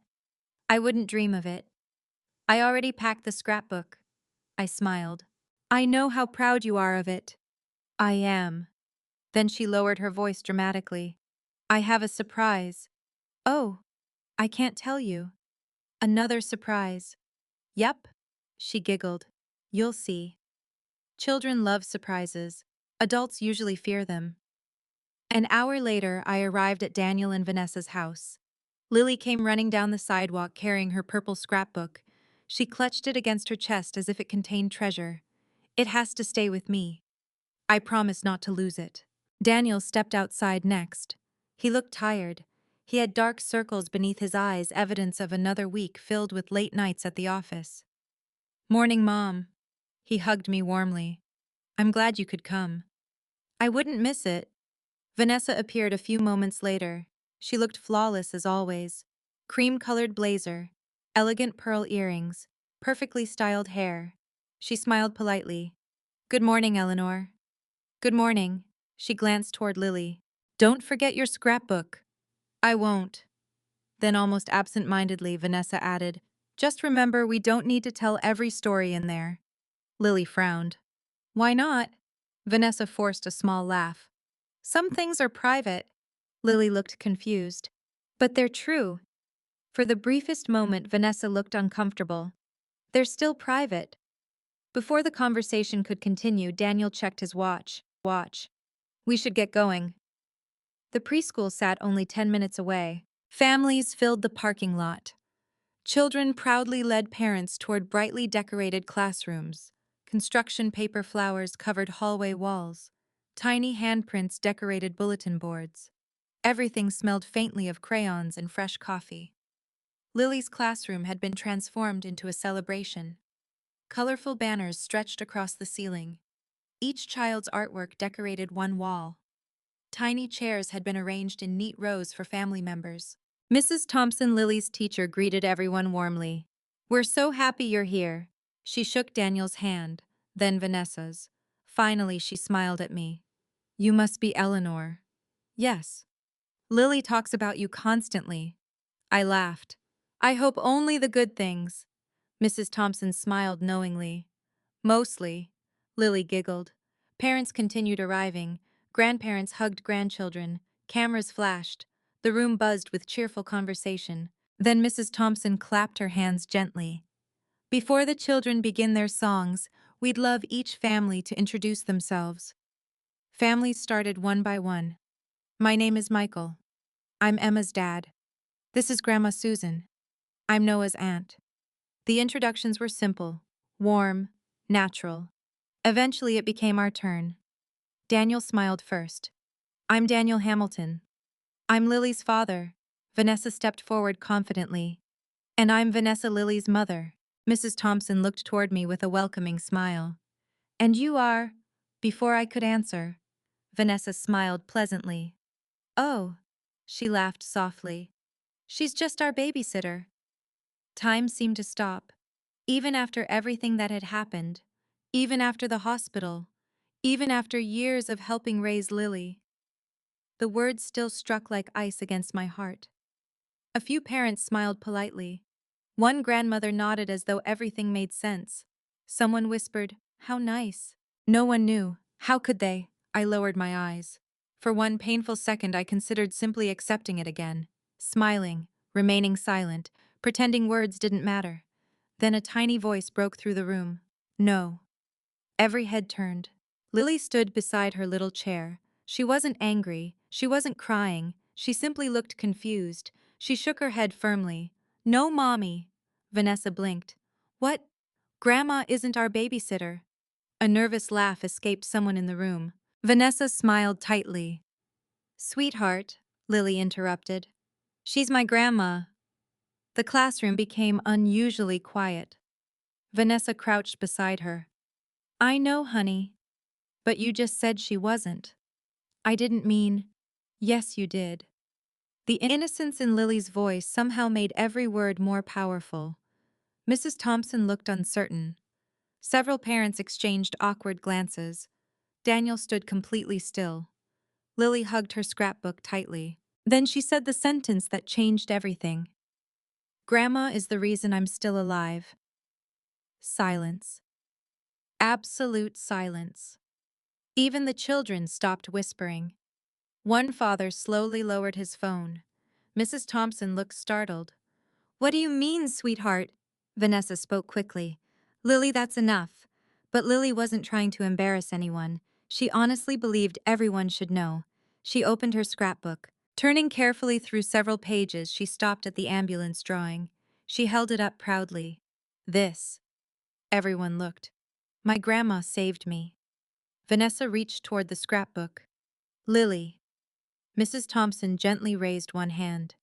I wouldn't dream of it. I already packed the scrapbook. I smiled. I know how proud you are of it. I am. Then she lowered her voice dramatically. I have a surprise. Oh, I can't tell you. Another surprise. Yep. She giggled. You'll see. Children love surprises. Adults usually fear them. An hour later, I arrived at Daniel and Vanessa's house. Lily came running down the sidewalk carrying her purple scrapbook. She clutched it against her chest as if it contained treasure. It has to stay with me. I promise not to lose it. Daniel stepped outside next. He looked tired. He had dark circles beneath his eyes, evidence of another week filled with late nights at the office. Morning, Mom. He hugged me warmly. I'm glad you could come. I wouldn't miss it. Vanessa appeared a few moments later. She looked flawless as always. Cream-colored blazer, elegant pearl earrings, perfectly styled hair. She smiled politely. Good morning, Eleanor. Good morning. She glanced toward Lily. Don't forget your scrapbook. I won't. Then almost absent-mindedly, Vanessa added, just remember we don't need to tell every story in there. Lily frowned. Why not? Vanessa forced a small laugh. Some things are private. Lily looked confused. But they're true. For the briefest moment, Vanessa looked uncomfortable. They're still private. Before the conversation could continue, Daniel checked his watch. We should get going. The preschool sat only 10 minutes away. Families filled the parking lot. Children proudly led parents toward brightly decorated classrooms. Construction paper flowers covered hallway walls. Tiny handprints decorated bulletin boards. Everything smelled faintly of crayons and fresh coffee. Lily's classroom had been transformed into a celebration. Colorful banners stretched across the ceiling. Each child's artwork decorated one wall. Tiny chairs had been arranged in neat rows for family members. Mrs. Thompson, Lily's teacher, greeted everyone warmly. We're so happy you're here. She shook Daniel's hand, then Vanessa's. Finally, she smiled at me. You must be Eleanor. Yes. Lily talks about you constantly. I laughed. I hope only the good things. Mrs. Thompson smiled knowingly. Mostly. Lily giggled. Parents continued arriving. Grandparents hugged grandchildren. Cameras flashed. The room buzzed with cheerful conversation. Then Mrs. Thompson clapped her hands gently. Before the children begin their songs, we'd love each family to introduce themselves. Families started one by one. My name is Michael. I'm Emma's dad. This is Grandma Susan. I'm Noah's aunt. The introductions were simple, warm, natural. Eventually, it became our turn. Daniel smiled first. I'm Daniel Hamilton. I'm Lily's father. Vanessa stepped forward confidently. And I'm Vanessa, Lily's mother. Mrs. Thompson looked toward me with a welcoming smile. And you are? Before I could answer, Vanessa smiled pleasantly. Oh, she laughed softly. She's just our babysitter. Time seemed to stop. Even after everything that had happened, even after the hospital, even after years of helping raise Lily, the words still struck like ice against my heart. A few parents smiled politely. One grandmother nodded as though everything made sense. Someone whispered, "How nice." No one knew. How could they? I lowered my eyes. For one painful second, I considered simply accepting it again, smiling, remaining silent, pretending words didn't matter. Then a tiny voice broke through the room. No. Every head turned. Lily stood beside her little chair. She wasn't angry. She wasn't crying. She simply looked confused. She shook her head firmly. No, Mommy. Vanessa blinked. What? Grandma isn't our babysitter. A nervous laugh escaped someone in the room. Vanessa smiled tightly. Sweetheart, Lily interrupted. She's my grandma. The classroom became unusually quiet. Vanessa crouched beside her. I know, honey. But you just said she wasn't. I didn't mean. Yes, you did. The innocence in Lily's voice somehow made every word more powerful. Mrs. Thompson looked uncertain. Several parents exchanged awkward glances. Daniel stood completely still. Lily hugged her scrapbook tightly. Then she said the sentence that changed everything. Grandma is the reason I'm still alive. Silence. Absolute silence. Even the children stopped whispering. One father slowly lowered his phone. Mrs. Thompson looked startled. "What do you mean, sweetheart?" Vanessa spoke quickly. "Lily, that's enough." But Lily wasn't trying to embarrass anyone. She honestly believed everyone should know. She opened her scrapbook. Turning carefully through several pages, she stopped at the ambulance drawing. She held it up proudly. "This." Everyone looked. "My grandma saved me." Vanessa reached toward the scrapbook. "Lily." Mrs. Thompson gently raised one hand.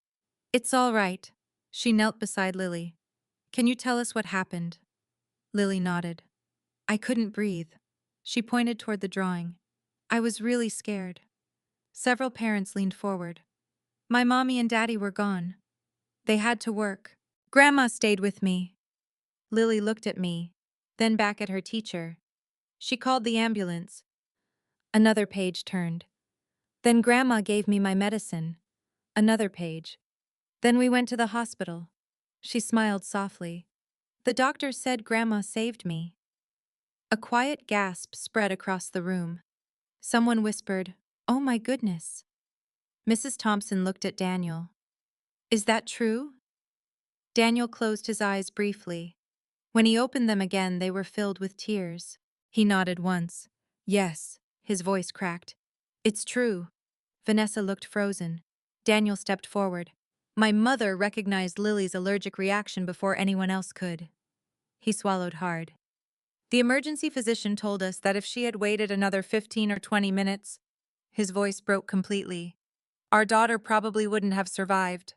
"It's all right." She knelt beside Lily. "Can you tell us what happened?" Lily nodded. "I couldn't breathe." She pointed toward the drawing. "I was really scared." Several parents leaned forward. "My mommy and daddy were gone. They had to work. Grandma stayed with me." Lily looked at me, then back at her teacher. She called the ambulance. Another page turned. "Then Grandma gave me my medicine." Another page. "Then we went to the hospital." She smiled softly. "The doctor said Grandma saved me." A quiet gasp spread across the room. Someone whispered, "Oh my goodness." Mrs. Thompson looked at Daniel. "Is that true?" Daniel closed his eyes briefly. When he opened them again, they were filled with tears. He nodded once. "Yes," his voice cracked. "It's true." Vanessa looked frozen. Daniel stepped forward. "My mother recognized Lily's allergic reaction before anyone else could." He swallowed hard. "The emergency physician told us that if she had waited another 15 or 20 minutes," his voice broke completely, "our daughter probably wouldn't have survived."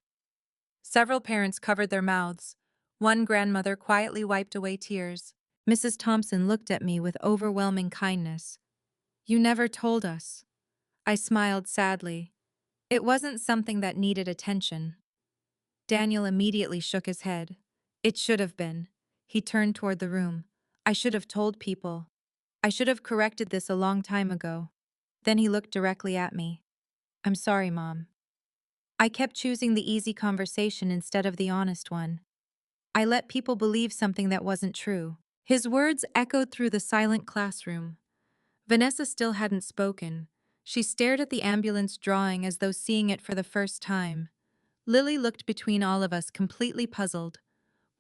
Several parents covered their mouths. One grandmother quietly wiped away tears. Mrs. Thompson looked at me with overwhelming kindness. "You never told us." I smiled sadly. "It wasn't something that needed attention." Daniel immediately shook his head. "It should have been." He turned toward the room. "I should have told people. I should have corrected this a long time ago." Then he looked directly at me. "I'm sorry, Mom. I kept choosing the easy conversation instead of the honest one. I let people believe something that wasn't true." His words echoed through the silent classroom. Vanessa still hadn't spoken. She stared at the ambulance drawing as though seeing it for the first time. Lily looked between all of us, completely puzzled.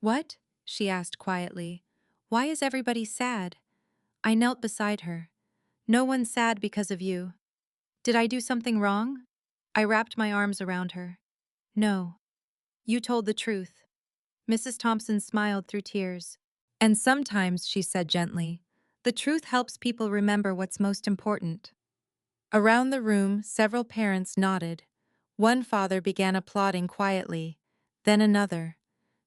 "What?" she asked quietly. "Why is everybody sad?" I knelt beside her. "No one's sad because of you." "Did I do something wrong?" I wrapped my arms around her. "No. You told the truth." Mrs. Thompson smiled through tears. "And sometimes," she said gently, "the truth helps people remember what's most important." Around the room, several parents nodded. One father began applauding quietly, then another.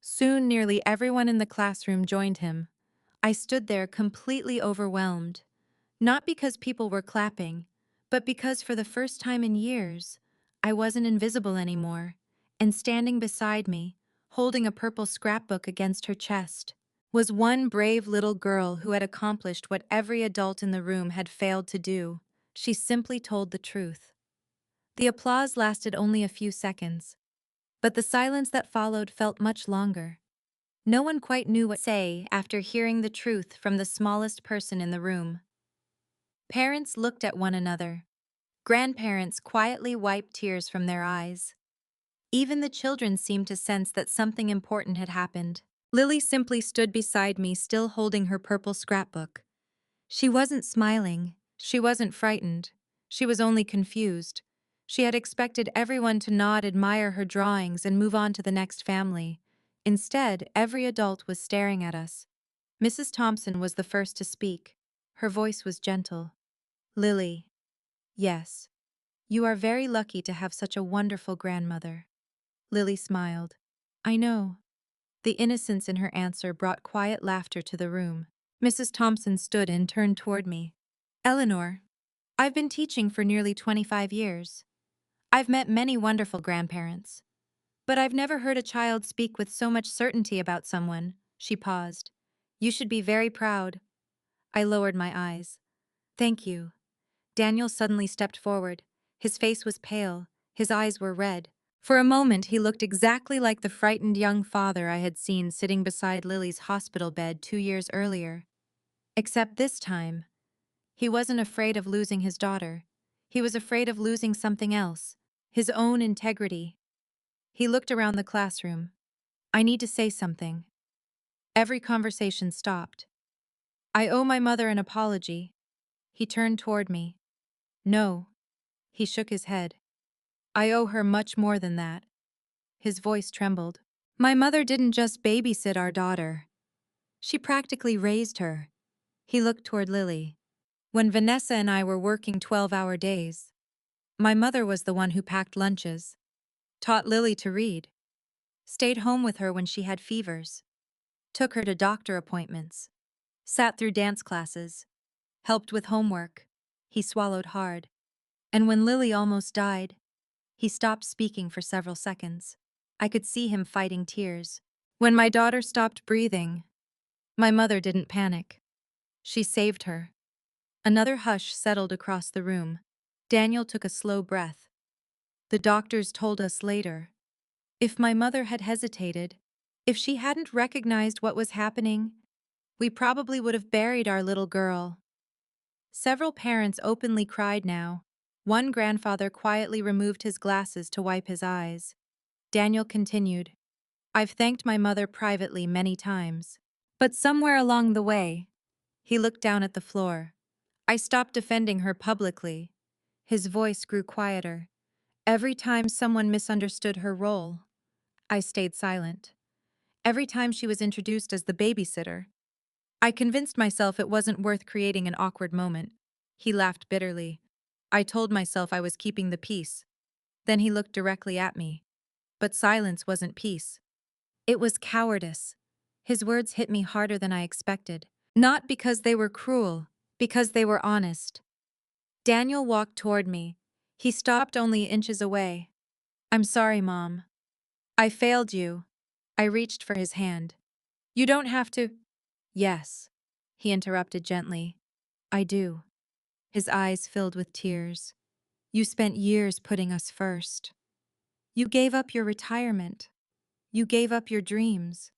Soon nearly everyone in the classroom joined him. I stood there completely overwhelmed. Not because people were clapping, but because for the first time in years, I wasn't invisible anymore, and standing beside me, holding a purple scrapbook against her chest, was one brave little girl who had accomplished what every adult in the room had failed to do. She simply told the truth. The applause lasted only a few seconds, but the silence that followed felt much longer. No one quite knew what to say after hearing the truth from the smallest person in the room. Parents looked at one another. Grandparents quietly wiped tears from their eyes. Even the children seemed to sense that something important had happened. Lily simply stood beside me, still holding her purple scrapbook. She wasn't smiling. She wasn't frightened. She was only confused. She had expected everyone to nod, admire her drawings, and move on to the next family. Instead, every adult was staring at us. Mrs. Thompson was the first to speak. Her voice was gentle. "Lily, yes, you are very lucky to have such a wonderful grandmother." Lily smiled. "I know." The innocence in her answer brought quiet laughter to the room. Mrs. Thompson stood and turned toward me. "Eleanor, I've been teaching for nearly 25 years. I've met many wonderful grandparents. But I've never heard a child speak with so much certainty about someone." She paused. "You should be very proud." I lowered my eyes. "Thank you." Daniel suddenly stepped forward. His face was pale. His eyes were red. For a moment, he looked exactly like the frightened young father I had seen sitting beside Lily's hospital bed 2 years earlier. Except this time, he wasn't afraid of losing his daughter. He was afraid of losing something else, his own integrity. He looked around the classroom. I need to say something. Every conversation stopped. I owe my mother an apology. He turned toward me. No. He shook his head. I owe her much more than that. His voice trembled. My mother didn't just babysit our daughter. She practically raised her. He looked toward Lily. When Vanessa and I were working 12-hour days, my mother was the one who packed lunches, taught Lily to read, stayed home with her when she had fevers, took her to doctor appointments, sat through dance classes, helped with homework. He swallowed hard. And when Lily almost died, he stopped speaking for several seconds. I could see him fighting tears. When my daughter stopped breathing, my mother didn't panic. She saved her. Another hush settled across the room. Daniel took a slow breath. The doctors told us later. If my mother had hesitated, if she hadn't recognized what was happening, we probably would have buried our little girl. Several parents openly cried now. One grandfather quietly removed his glasses to wipe his eyes. Daniel continued, I've thanked my mother privately many times. But somewhere along the way, he looked down at the floor. I stopped defending her publicly. His voice grew quieter. Every time someone misunderstood her role, I stayed silent. Every time she was introduced as the babysitter, I convinced myself it wasn't worth creating an awkward moment. He laughed bitterly. I told myself I was keeping the peace. Then he looked directly at me. But silence wasn't peace. It was cowardice. His words hit me harder than I expected. Not because they were cruel, because they were honest. Daniel walked toward me. He stopped only inches away. I'm sorry, Mom. I failed you. I reached for his hand. You don't have to. Yes, he interrupted gently. I do. His eyes filled with tears. You spent years putting us first. You gave up your retirement. You gave up your dreams.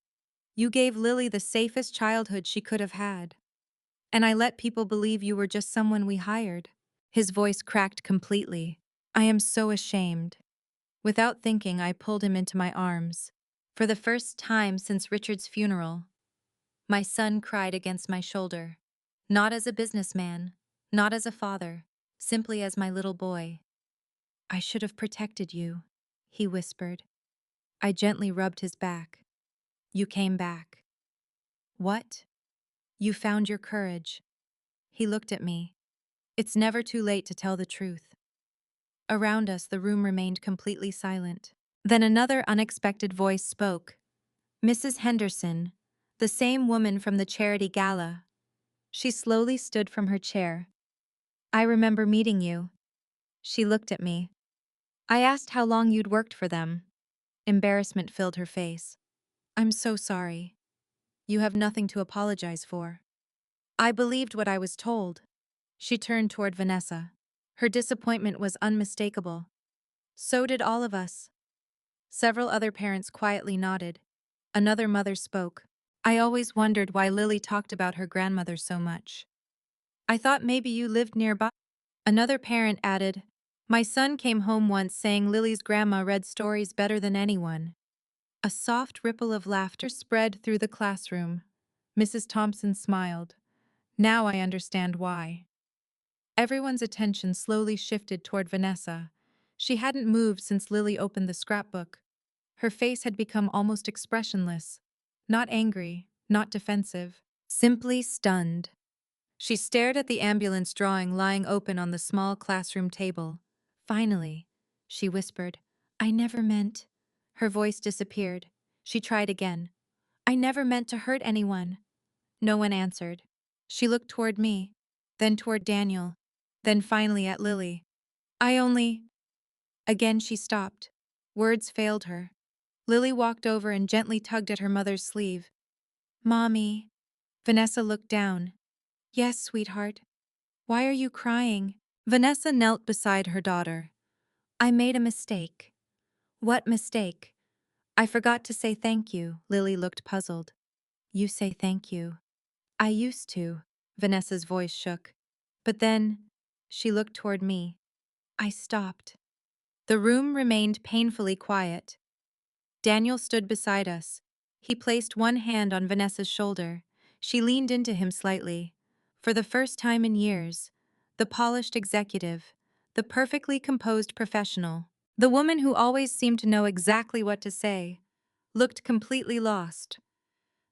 You gave Lily the safest childhood she could have had. And I let people believe you were just someone we hired. His voice cracked completely. I am so ashamed. Without thinking, I pulled him into my arms. For the first time since Richard's funeral, my son cried against my shoulder. Not as a businessman, not as a father, simply as my little boy. I should have protected you, he whispered. I gently rubbed his back. You came back. What? You found your courage. He looked at me. It's never too late to tell the truth. Around us, the room remained completely silent. Then another unexpected voice spoke. Mrs. Henderson, the same woman from the charity gala. She slowly stood from her chair. I remember meeting you. She looked at me. I asked how long you'd worked for them. Embarrassment filled her face. I'm so sorry. You have nothing to apologize for. I believed what I was told. She turned toward Vanessa. Her disappointment was unmistakable. So did all of us. Several other parents quietly nodded. Another mother spoke. I always wondered why Lily talked about her grandmother so much. I thought maybe you lived nearby. Another parent added, my son came home once saying Lily's grandma read stories better than anyone. A soft ripple of laughter spread through the classroom. Mrs. Thompson smiled. Now I understand why. Everyone's attention slowly shifted toward Vanessa. She hadn't moved since Lily opened the scrapbook. Her face had become almost expressionless. Not angry, not defensive, simply stunned. She stared at the ambulance drawing lying open on the small classroom table. Finally, she whispered, I never meant. Her voice disappeared. She tried again. I never meant to hurt anyone. No one answered. She looked toward me, then toward Daniel, then finally at Lily. I only... Again she stopped. Words failed her. Lily walked over and gently tugged at her mother's sleeve. Mommy. Vanessa looked down. Yes, sweetheart. Why are you crying? Vanessa knelt beside her daughter. I made a mistake. What mistake? I forgot to say thank you. Lily looked puzzled. You say thank you. I used to. Vanessa's voice shook. But then, she looked toward me. I stopped. The room remained painfully quiet. Daniel stood beside us. He placed one hand on Vanessa's shoulder. She leaned into him slightly. For the first time in years, the polished executive, the perfectly composed professional, the woman who always seemed to know exactly what to say, looked completely lost.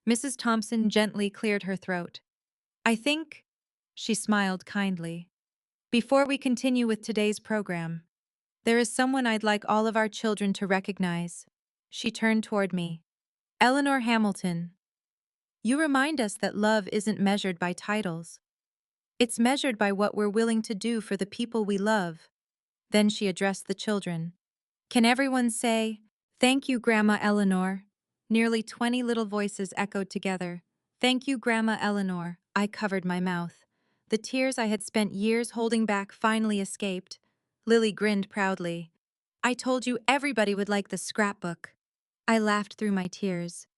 Mrs. Thompson gently cleared her throat. I think, she smiled kindly. Before we continue with today's program, there is someone I'd like all of our children to recognize. She turned toward me. Eleanor Hamilton. You remind us that love isn't measured by titles. It's measured by what we're willing to do for the people we love. Then she addressed the children. Can everyone say, "Thank you, Grandma Eleanor"? Nearly 20 little voices echoed together. Thank you, Grandma Eleanor. I covered my mouth. The tears I had spent years holding back finally escaped. Lily grinned proudly. I told you everybody would like the scrapbook. I laughed through my tears.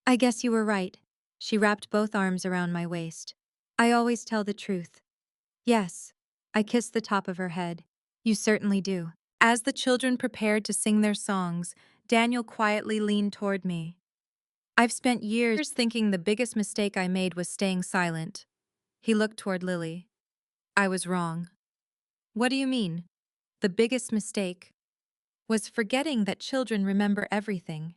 I guess you were right. She wrapped both arms around my waist. I always tell the truth. Yes. I kissed the top of her head. You certainly do. As the children prepared to sing their songs, Daniel quietly leaned toward me. I've spent years thinking the biggest mistake I made was staying silent. He looked toward Lily. I was wrong. What do you mean? The biggest mistake was forgetting that children remember everything.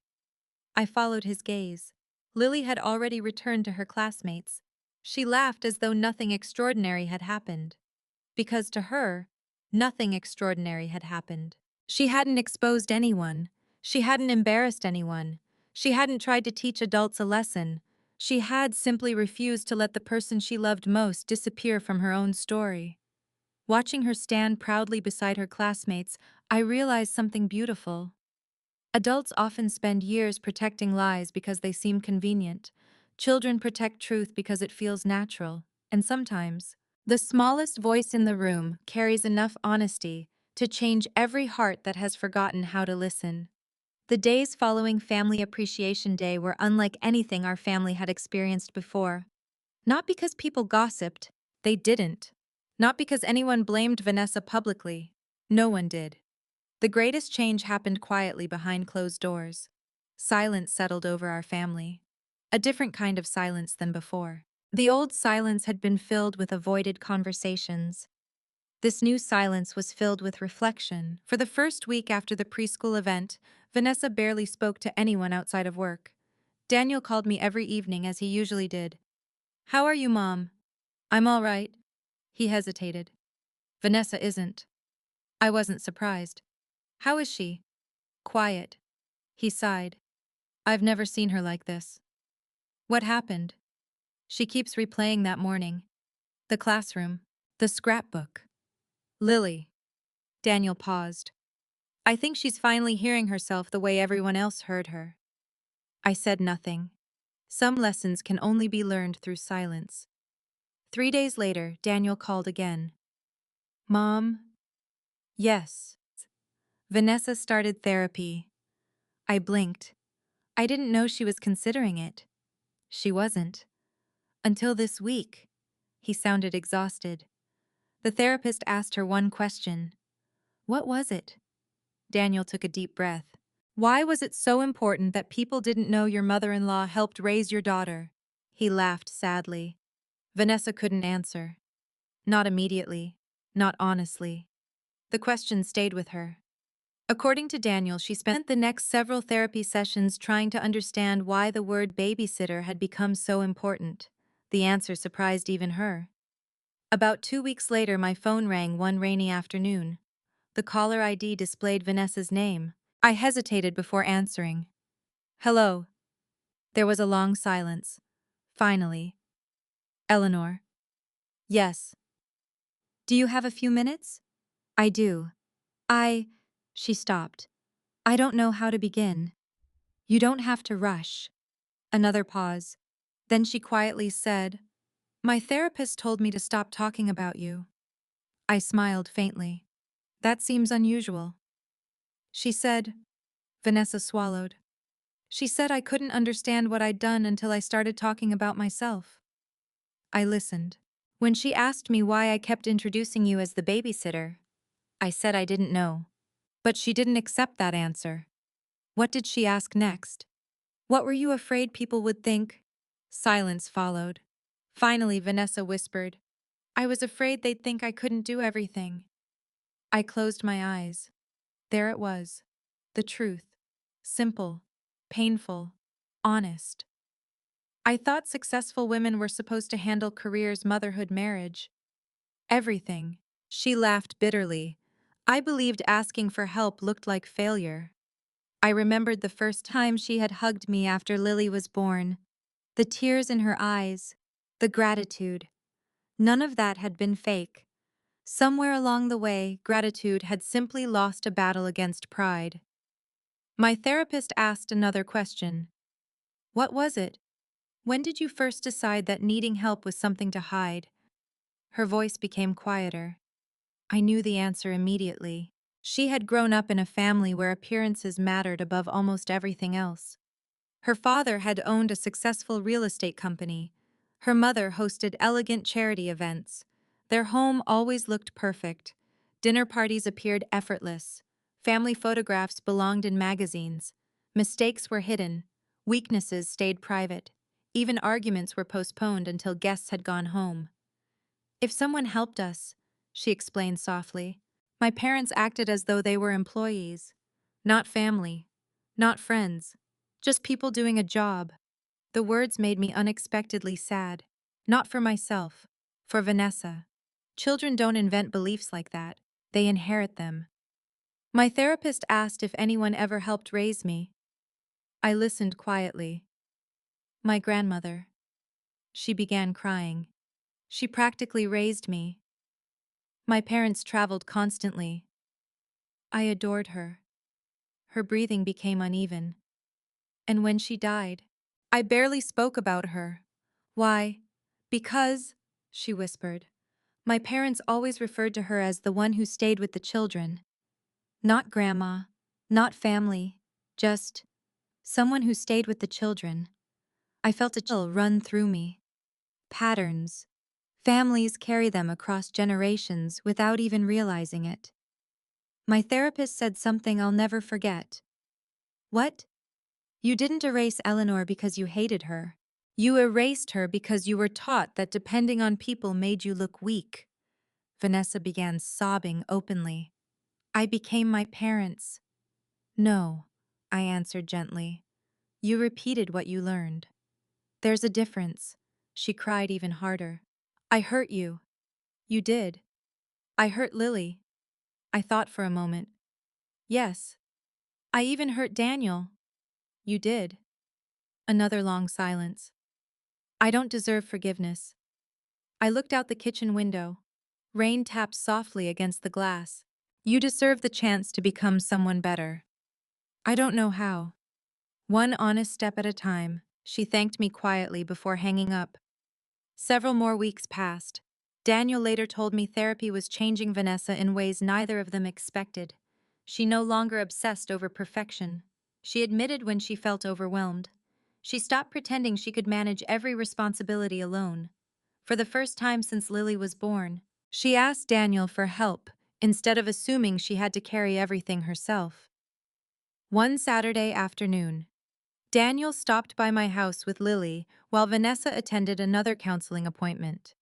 I followed his gaze. Lily had already returned to her classmates. She laughed as though nothing extraordinary had happened. Because to her, nothing extraordinary had happened. She hadn't exposed anyone. She hadn't embarrassed anyone. She hadn't tried to teach adults a lesson. She had simply refused to let the person she loved most disappear from her own story. Watching her stand proudly beside her classmates, I realized something beautiful. Adults often spend years protecting lies because they seem convenient. Children protect truth because it feels natural. And sometimes, the smallest voice in the room carries enough honesty to change every heart that has forgotten how to listen. The days following Family Appreciation Day were unlike anything our family had experienced before. Not because people gossiped, they didn't. Not because anyone blamed Vanessa publicly, no one did. The greatest change happened quietly behind closed doors. Silence settled over our family. A different kind of silence than before. The old silence had been filled with avoided conversations. This new silence was filled with reflection. For the first week after the preschool event, Vanessa barely spoke to anyone outside of work. Daniel called me every evening as he usually did. How are you, Mom? I'm all right. He hesitated. Vanessa isn't. I wasn't surprised. How is she? Quiet. He sighed. I've never seen her like this. What happened? She keeps replaying that morning. The classroom. The scrapbook. Lily. Daniel paused. I think she's finally hearing herself the way everyone else heard her. I said nothing. Some lessons can only be learned through silence. 3 days later, Daniel called again. Mom? Yes. Vanessa started therapy. I blinked. I didn't know she was considering it. She wasn't. Until this week. He sounded exhausted. The therapist asked her one question. What was it? Daniel took a deep breath. Why was it so important that people didn't know your mother-in-law helped raise your daughter? He laughed sadly. Vanessa couldn't answer. Not immediately. Not honestly. The question stayed with her. According to Daniel, she spent the next several therapy sessions trying to understand why the word babysitter had become so important. The answer surprised even her. About 2 weeks later, my phone rang one rainy afternoon. The caller ID displayed Vanessa's name. I hesitated before answering. Hello. There was a long silence. Finally. Eleanor. Yes. Do you have a few minutes? I do. She stopped. I don't know how to begin. You don't have to rush. Another pause. Then she quietly said, My therapist told me to stop talking about you. I smiled faintly. That seems unusual. She said, Vanessa swallowed. She said I couldn't understand what I'd done until I started talking about myself. I listened. When she asked me why I kept introducing you as the babysitter, I said I didn't know. But she didn't accept that answer. What did she ask next? What were you afraid people would think? Silence followed. Finally, Vanessa whispered, I was afraid they'd think I couldn't do everything. I closed my eyes. There it was. The truth. Simple. Painful. Honest. I thought successful women were supposed to handle careers, motherhood, marriage. Everything. She laughed bitterly. I believed asking for help looked like failure. I remembered the first time she had hugged me after Lily was born. The tears in her eyes. The gratitude. None of that had been fake. Somewhere along the way, gratitude had simply lost a battle against pride. My therapist asked another question. What was it? When did you first decide that needing help was something to hide? Her voice became quieter. I knew the answer immediately. She had grown up in a family where appearances mattered above almost everything else. Her father had owned a successful real estate company. Her mother hosted elegant charity events. Their home always looked perfect. Dinner parties appeared effortless. Family photographs belonged in magazines. Mistakes were hidden. Weaknesses stayed private. Even arguments were postponed until guests had gone home. If someone helped us, she explained softly, my parents acted as though they were employees. Not family. Not friends. Just people doing a job. The words made me unexpectedly sad. Not for myself. For Vanessa. Children don't invent beliefs like that. They inherit them. My therapist asked if anyone ever helped raise me. I listened quietly. My grandmother. She began crying. She practically raised me. My parents traveled constantly. I adored her. Her breathing became uneven. And when she died, I barely spoke about her. Why? Because, she whispered, my parents always referred to her as the one who stayed with the children. Not grandma, not family, just someone who stayed with the children. I felt a chill run through me. Patterns. Families carry them across generations without even realizing it. My therapist said something I'll never forget. What? You didn't erase Eleanor because you hated her. You erased her because you were taught that depending on people made you look weak. Vanessa began sobbing openly. I became my parents. No, I answered gently. You repeated what you learned. There's a difference. She cried even harder. I hurt you. You did. I hurt Lily. I thought for a moment. Yes. I even hurt Daniel. You did. Another long silence. I don't deserve forgiveness. I looked out the kitchen window. Rain tapped softly against the glass. You deserve the chance to become someone better. I don't know how. One honest step at a time, she thanked me quietly before hanging up. Several more weeks passed. Daniel later told me therapy was changing Vanessa in ways neither of them expected. She no longer obsessed over perfection. She admitted when she felt overwhelmed. She stopped pretending she could manage every responsibility alone. For the first time since Lily was born, she asked Daniel for help instead of assuming she had to carry everything herself. One Saturday afternoon, Daniel stopped by my house with Lily while Vanessa attended another counseling appointment.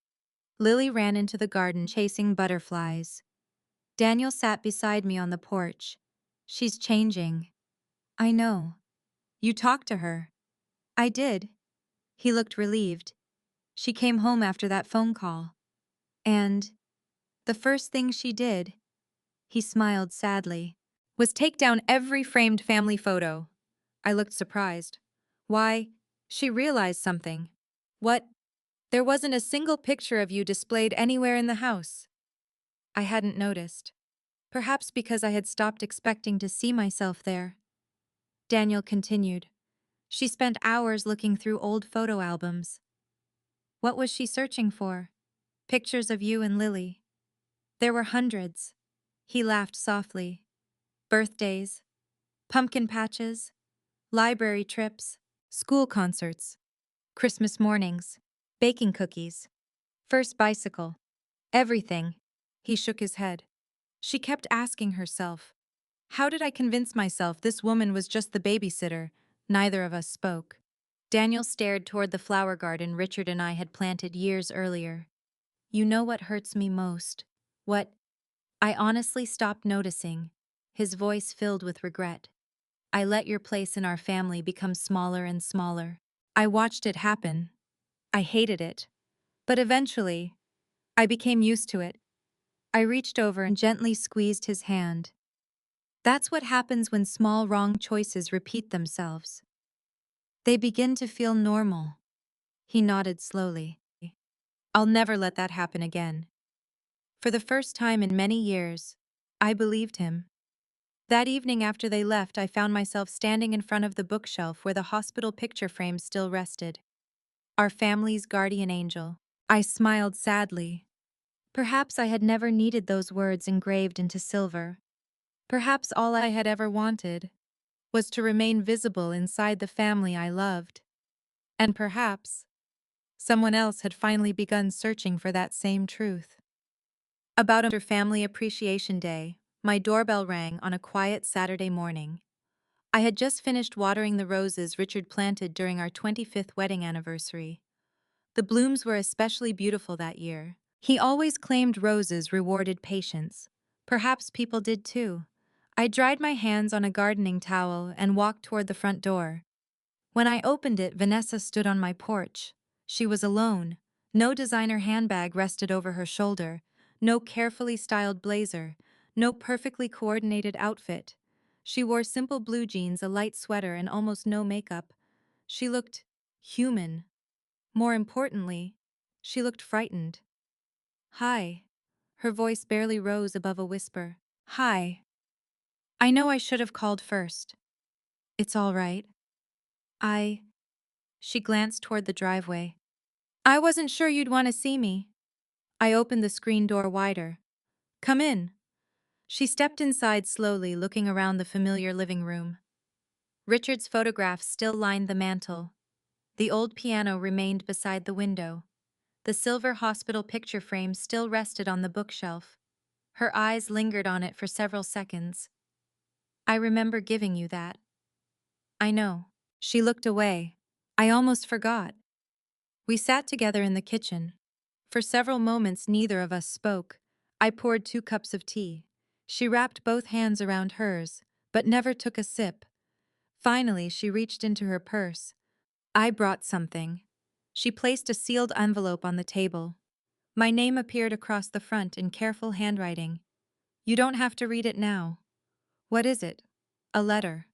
Lily ran into the garden chasing butterflies. Daniel sat beside me on the porch. She's changing. I know. You talked to her. I did. He looked relieved. She came home after that phone call. And the first thing she did, he smiled sadly, was take down every framed family photo. I looked surprised. Why, she realized something. What? There wasn't a single picture of you displayed anywhere in the house. I hadn't noticed. Perhaps because I had stopped expecting to see myself there. Daniel continued. She spent hours looking through old photo albums. What was she searching for? Pictures of you and Lily. There were hundreds. He laughed softly. Birthdays, Pumpkin patches, library trips, school concerts, Christmas mornings, baking cookies, first bicycle, everything. He shook his head. She kept asking herself, how did I convince myself this woman was just the babysitter? Neither of us spoke. Daniel stared toward the flower garden Richard and I had planted years earlier. You know what hurts me most? What? I honestly stopped noticing, his voice filled with regret. I let your place in our family become smaller and smaller. I watched it happen. I hated it. But eventually, I became used to it. I reached over and gently squeezed his hand. That's what happens when small wrong choices repeat themselves. They begin to feel normal. He nodded slowly. I'll never let that happen again. For the first time in many years, I believed him. That evening after they left, I found myself standing in front of the bookshelf where the hospital picture frame still rested. Our family's guardian angel. I smiled sadly. Perhaps I had never needed those words engraved into silver. Perhaps all I had ever wanted was to remain visible inside the family I loved. And perhaps someone else had finally begun searching for that same truth. About after Family Appreciation Day, my doorbell rang on a quiet Saturday morning. I had just finished watering the roses Richard planted during our 25th wedding anniversary. The blooms were especially beautiful that year. He always claimed roses rewarded patience. Perhaps people did too. I dried my hands on a gardening towel and walked toward the front door. When I opened it, Vanessa stood on my porch. She was alone. No designer handbag rested over her shoulder, no carefully styled blazer, no perfectly coordinated outfit. She wore simple blue jeans, a light sweater, and almost no makeup. She looked human. More importantly, she looked frightened. Hi. Her voice barely rose above a whisper. Hi. I know I should have called first. It's all right. I. She glanced toward the driveway. I wasn't sure you'd want to see me. I opened the screen door wider. Come in. She stepped inside slowly, looking around the familiar living room. Richard's photographs still lined the mantel. The old piano remained beside the window. The silver hospital picture frame still rested on the bookshelf. Her eyes lingered on it for several seconds. I remember giving you that. I know. She looked away. I almost forgot. We sat together in the kitchen. For several moments, neither of us spoke. I poured 2 cups of tea. She wrapped both hands around hers, but never took a sip. Finally, she reached into her purse. I brought something. She placed a sealed envelope on the table. My name appeared across the front in careful handwriting. You don't have to read it now. What is it? A letter.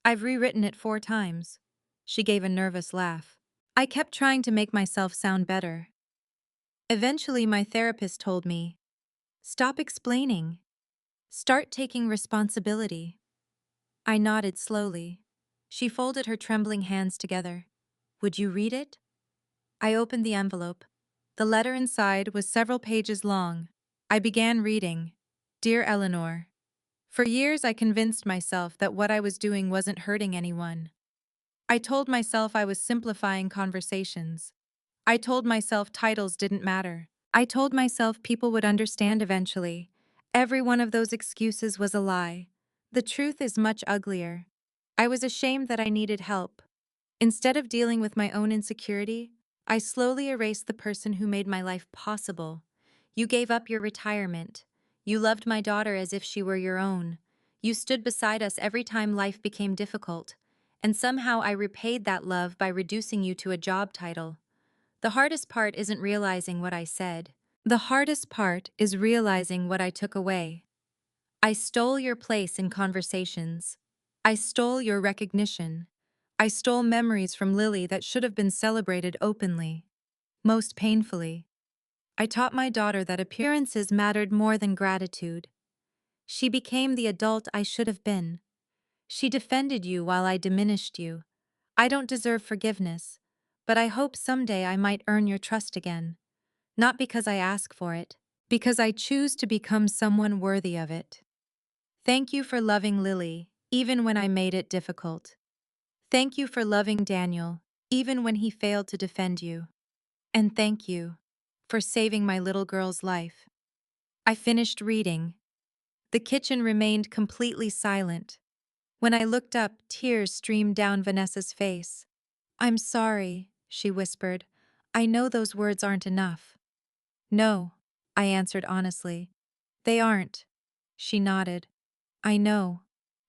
I've rewritten it 4 times. She gave a nervous laugh. I kept trying to make myself sound better. Eventually, my therapist told me, stop explaining. Start taking responsibility. I nodded slowly. She folded her trembling hands together. Would you read it? I opened the envelope. The letter inside was several pages long. I began reading. Dear Eleanor, for years I convinced myself that what I was doing wasn't hurting anyone. I told myself I was simplifying conversations. I told myself titles didn't matter. I told myself people would understand eventually. Every one of those excuses was a lie. The truth is much uglier. I was ashamed that I needed help. Instead of dealing with my own insecurity, I slowly erased the person who made my life possible. You gave up your retirement. You loved my daughter as if she were your own. You stood beside us every time life became difficult. And somehow I repaid that love by reducing you to a job title. The hardest part isn't realizing what I said. The hardest part is realizing what I took away. I stole your place in conversations. I stole your recognition. I stole memories from Lily that should have been celebrated openly. Most painfully, I taught my daughter that appearances mattered more than gratitude. She became the adult I should have been. She defended you while I diminished you. I don't deserve forgiveness, but I hope someday I might earn your trust again. Not because I ask for it, because I choose to become someone worthy of it. Thank you for loving Lily. even when I made it difficult. Thank you for loving Daniel, even when he failed to defend you. And thank you for saving my little girl's life. I finished reading. The kitchen remained completely silent. When I looked up, tears streamed down Vanessa's face. I'm sorry, she whispered. I know those words aren't enough. No, I answered honestly. They aren't. She nodded. I know.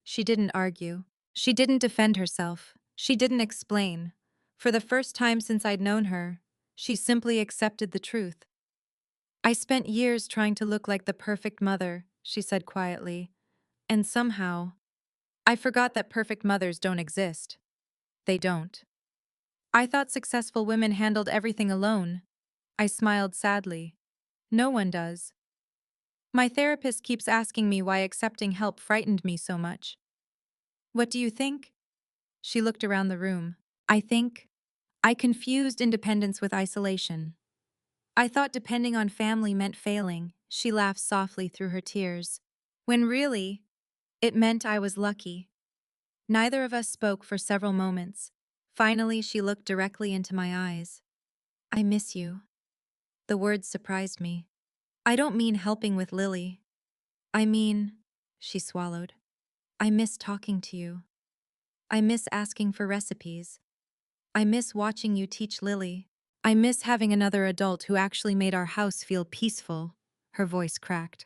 She didn't argue. She didn't defend herself. She didn't explain. For the first time since I'd known her, she simply accepted the truth. I spent years trying to look like the perfect mother, she said quietly. And somehow, I forgot that perfect mothers don't exist. They don't. I thought successful women handled everything alone. I smiled sadly. No one does. My therapist keeps asking me why accepting help frightened me so much. What do you think? She looked around the room. I think I confused independence with isolation. I thought depending on family meant failing. She laughed softly through her tears. When really, it meant I was lucky. Neither of us spoke for several moments. Finally, she looked directly into my eyes. I miss you. The words surprised me. I don't mean helping with Lily. I mean, she swallowed. I miss talking to you. I miss asking for recipes. I miss watching you teach Lily. I miss having another adult who actually made our house feel peaceful. Her voice cracked.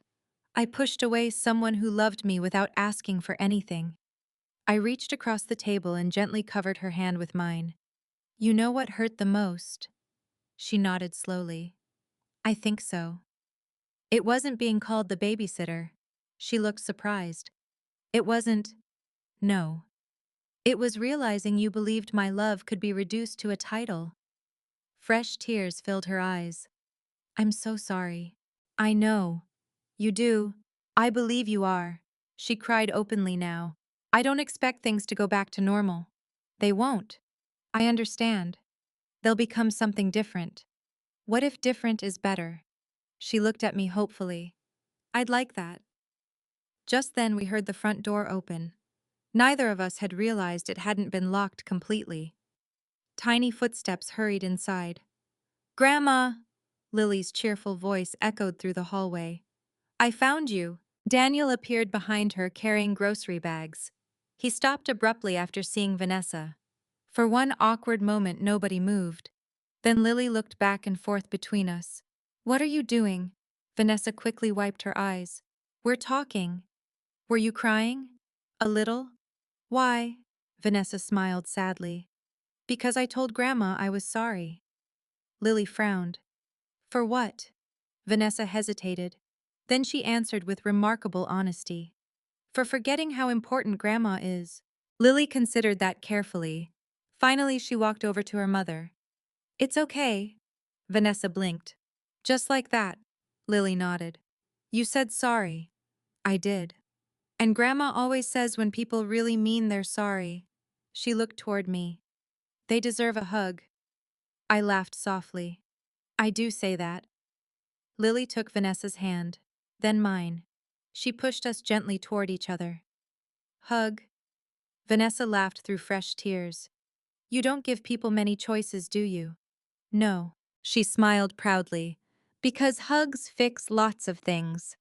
I pushed away someone who loved me without asking for anything. I reached across the table and gently covered her hand with mine. You know what hurt the most? She nodded slowly. I think so. It wasn't being called the babysitter. She looked surprised. It wasn't. No. It was realizing you believed my love could be reduced to a title. Fresh tears filled her eyes. I'm so sorry. I know. You do. I believe you are. She cried openly now. I don't expect things to go back to normal. They won't. I understand. They'll become something different. What if different is better? She looked at me hopefully. I'd like that. Just then we heard the front door open. Neither of us had realized it hadn't been locked completely. Tiny footsteps hurried inside. Grandma! Lily's cheerful voice echoed through the hallway. I found you. Daniel appeared behind her carrying grocery bags. He stopped abruptly after seeing Vanessa. For one awkward moment, nobody moved. Then Lily looked back and forth between us. What are you doing? Vanessa quickly wiped her eyes. We're talking. Were you crying? A little? Why? Vanessa smiled sadly. Because I told Grandma I was sorry. Lily frowned. For what? Vanessa hesitated. Then she answered with remarkable honesty. For forgetting how important Grandma is. Lily considered that carefully. Finally, she walked over to her mother. It's okay. Vanessa blinked. Just like that. Lily nodded. You said sorry. I did. And Grandma always says when people really mean they're sorry. She looked toward me. They deserve a hug. I laughed softly. I do say that. Lily took Vanessa's hand, then mine. She pushed us gently toward each other. Hug. Vanessa laughed through fresh tears. You don't give people many choices, do you? No. She smiled proudly. Because hugs fix lots of things.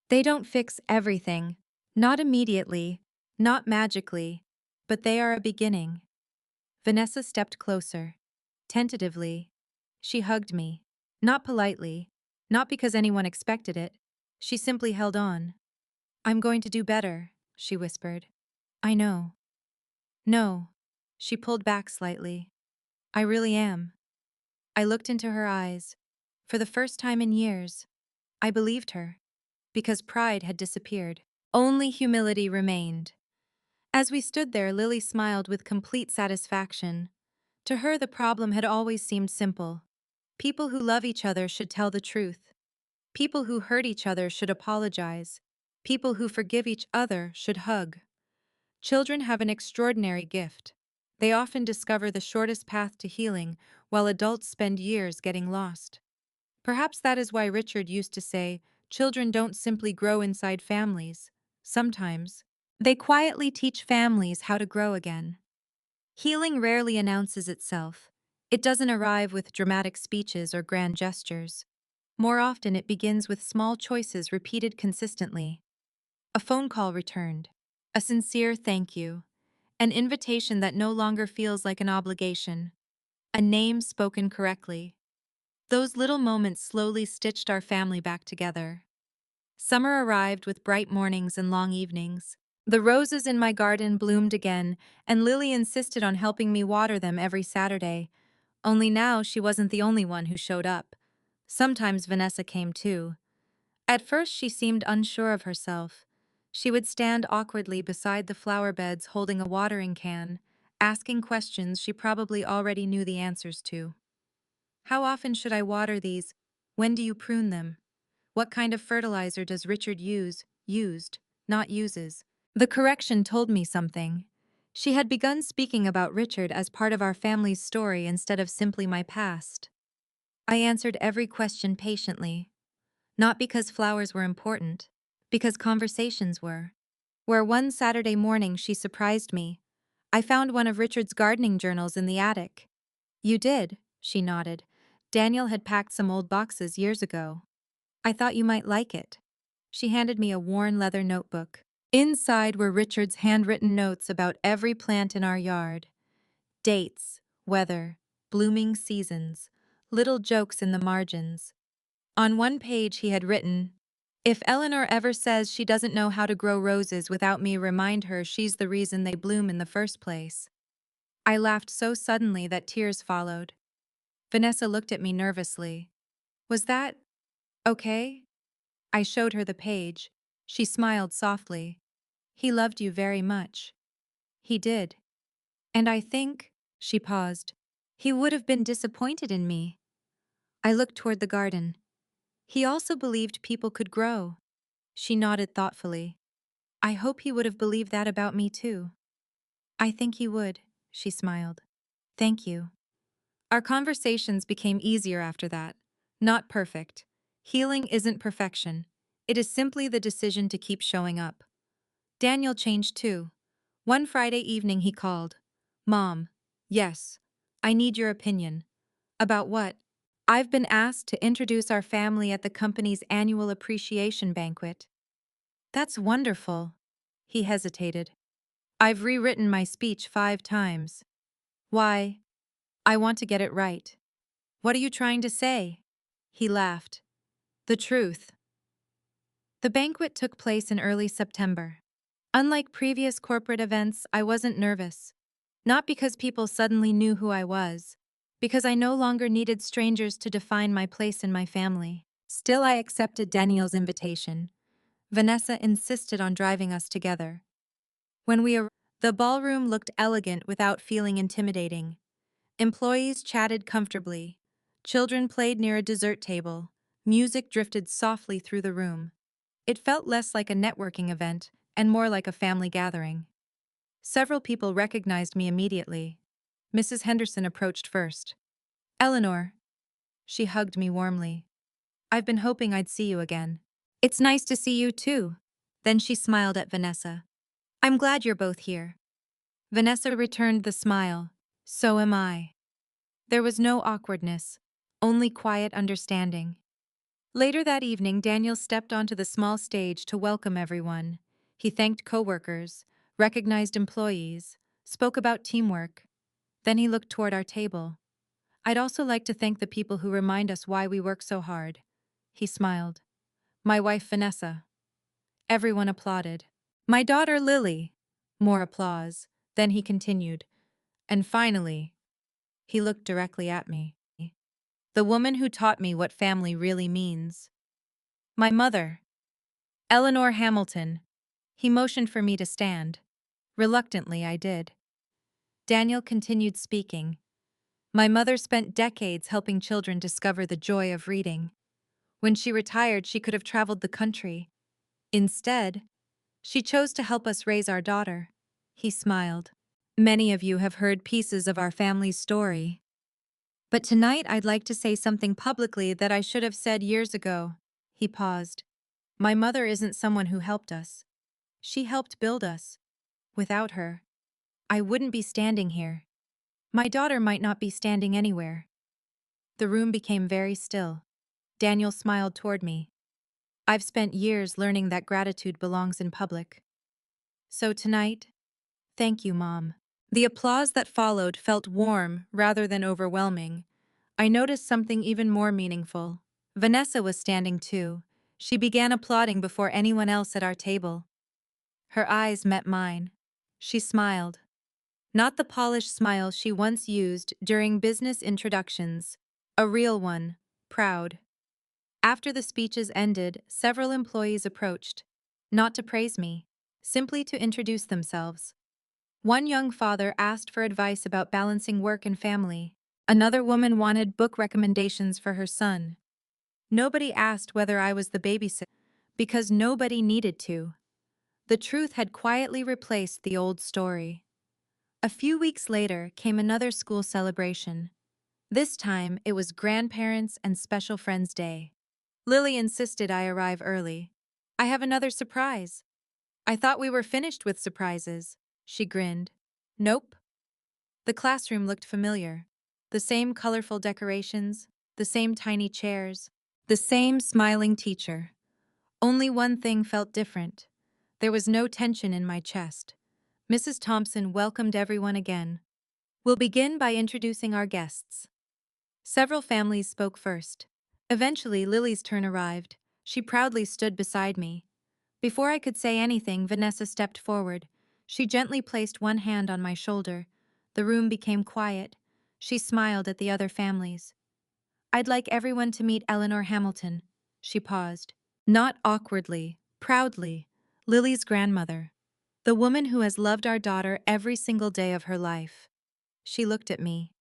They don't fix everything. Not immediately. Not magically. But they are a beginning. Vanessa stepped closer. Tentatively. She hugged me. Not politely. Not because anyone expected it. She simply held on. I'm going to do better, she whispered. I know. No. She pulled back slightly. I really am. I looked into her eyes. For the first time in years, I believed her. Because pride had disappeared. Only humility remained. As we stood there, Lily smiled with complete satisfaction. To her, the problem had always seemed simple. People who love each other should tell the truth. People who hurt each other should apologize. People who forgive each other should hug. Children have an extraordinary gift. They often discover the shortest path to healing, while adults spend years getting lost. Perhaps that is why Richard used to say, children don't simply grow inside families. Sometimes, They quietly teach families how to grow again. Healing rarely announces itself. It doesn't arrive with dramatic speeches or grand gestures. More often, it begins with small choices repeated consistently. A phone call returned, a sincere thank you, an invitation that no longer feels like an obligation, a name spoken correctly. Those little moments slowly stitched our family back together. Summer arrived with bright mornings and long evenings. The roses in my garden bloomed again, and Lily insisted on helping me water them every Saturday. Only now she wasn't the only one who showed up. Sometimes Vanessa came too. At first she seemed unsure of herself. She would stand awkwardly beside the flower beds holding a watering can, asking questions she probably already knew the answers to. How often should I water these? When do you prune them? What kind of fertilizer does Richard use? Used, not uses. The correction told me something. She had begun speaking about Richard as part of our family's story instead of simply my past. I answered every question patiently. Not because flowers were important, because conversations were. Where one Saturday morning she surprised me. I found one of Richard's gardening journals in the attic. You did, she nodded. Daniel had packed some old boxes years ago. I thought you might like it. She handed me a worn leather notebook. Inside were Richard's handwritten notes about every plant in our yard. Dates, weather, blooming seasons, little jokes in the margins. On one page he had written, "If Eleanor ever says she doesn't know how to grow roses without me, remind her she's the reason they bloom in the first place." I laughed so suddenly that tears followed. Vanessa looked at me nervously. Was that okay? I showed her the page. She smiled softly. He loved you very much. He did. And I think, she paused, he would have been disappointed in me. I looked toward the garden. He also believed people could grow. She nodded thoughtfully. I hope he would have believed that about me too. I think he would, she smiled. Thank you. Our conversations became easier after that. Not perfect. Healing isn't perfection. It is simply the decision to keep showing up. Daniel changed too. One Friday evening he called. Mom, yes, I need your opinion. About what? I've been asked to introduce our family at the company's annual appreciation banquet. That's wonderful. He hesitated. I've rewritten my speech 5 times. Why? I want to get it right. What are you trying to say? He laughed. The truth. The banquet took place in early September. Unlike previous corporate events, I wasn't nervous. Not because people suddenly knew who I was, because I no longer needed strangers to define my place in my family. Still, I accepted Daniel's invitation. Vanessa insisted on driving us together. When we arrived, the ballroom looked elegant without feeling intimidating. Employees chatted comfortably. Children played near a dessert table. Music drifted softly through the room. It felt less like a networking event and more like a family gathering. Several people recognized me immediately. Mrs. Henderson approached first. Eleanor. She hugged me warmly. I've been hoping I'd see you again. It's nice to see you too. Then she smiled at Vanessa. I'm glad you're both here. Vanessa returned the smile. So am I. There was no awkwardness, only quiet understanding. Later that evening, Daniel stepped onto the small stage to welcome everyone. He thanked coworkers, recognized employees, spoke about teamwork. Then he looked toward our table. I'd also like to thank the people who remind us why we work so hard. He smiled. My wife, Vanessa. Everyone applauded. My daughter, Lily. More applause. Then he continued. And finally, he looked directly at me. The woman who taught me what family really means. My mother, Eleanor Hamilton. He motioned for me to stand. Reluctantly, I did. Daniel continued speaking. My mother spent decades helping children discover the joy of reading. When she retired, she could have traveled the country. Instead, she chose to help us raise our daughter. He smiled. Many of you have heard pieces of our family's story. But tonight I'd like to say something publicly that I should have said years ago. He paused. My mother isn't someone who helped us. She helped build us. Without her, I wouldn't be standing here. My daughter might not be standing anywhere. The room became very still. Daniel smiled toward me. I've spent years learning that gratitude belongs in public. So tonight, thank you, Mom. The applause that followed felt warm rather than overwhelming. I noticed something even more meaningful. Vanessa was standing too. She began applauding before anyone else at our table. Her eyes met mine. She smiled. Not the polished smile she once used during business introductions. A real one, proud. After the speeches ended, several employees approached. Not to praise me, simply to introduce themselves. One young father asked for advice about balancing work and family. Another woman wanted book recommendations for her son. Nobody asked whether I was the babysitter, because nobody needed to. The truth had quietly replaced the old story. A few weeks later came another school celebration. This time, it was Grandparents' and Special Friends Day. Lily insisted I arrive early. I have another surprise. I thought we were finished with surprises, she grinned. Nope. The classroom looked familiar. The same colorful decorations, the same tiny chairs, the same smiling teacher. Only one thing felt different. There was no tension in my chest. Mrs. Thompson welcomed everyone again. We'll begin by introducing our guests. Several families spoke first. Eventually, Lily's turn arrived. She proudly stood beside me. Before I could say anything, Vanessa stepped forward. She gently placed one hand on my shoulder. The room became quiet. She smiled at the other families. I'd like everyone to meet Eleanor Hamilton. She paused. Not awkwardly, proudly. Lily's grandmother. The woman who has loved our daughter every single day of her life. She looked at me.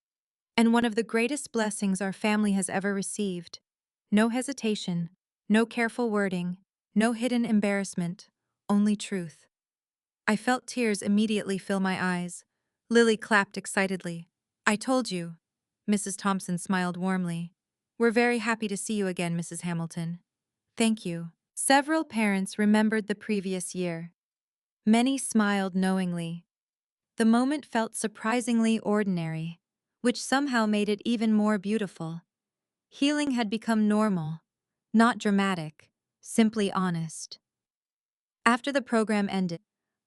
And one of the greatest blessings our family has ever received. No hesitation, no careful wording, no hidden embarrassment, only truth. I felt tears immediately fill my eyes. Lily clapped excitedly. I told you. Mrs. Thompson smiled warmly. We're very happy to see you again, Mrs. Hamilton. Thank you. Several parents remembered the previous year. Many smiled knowingly. The moment felt surprisingly ordinary, which somehow made it even more beautiful. Healing had become normal, not dramatic, simply honest. After the program ended,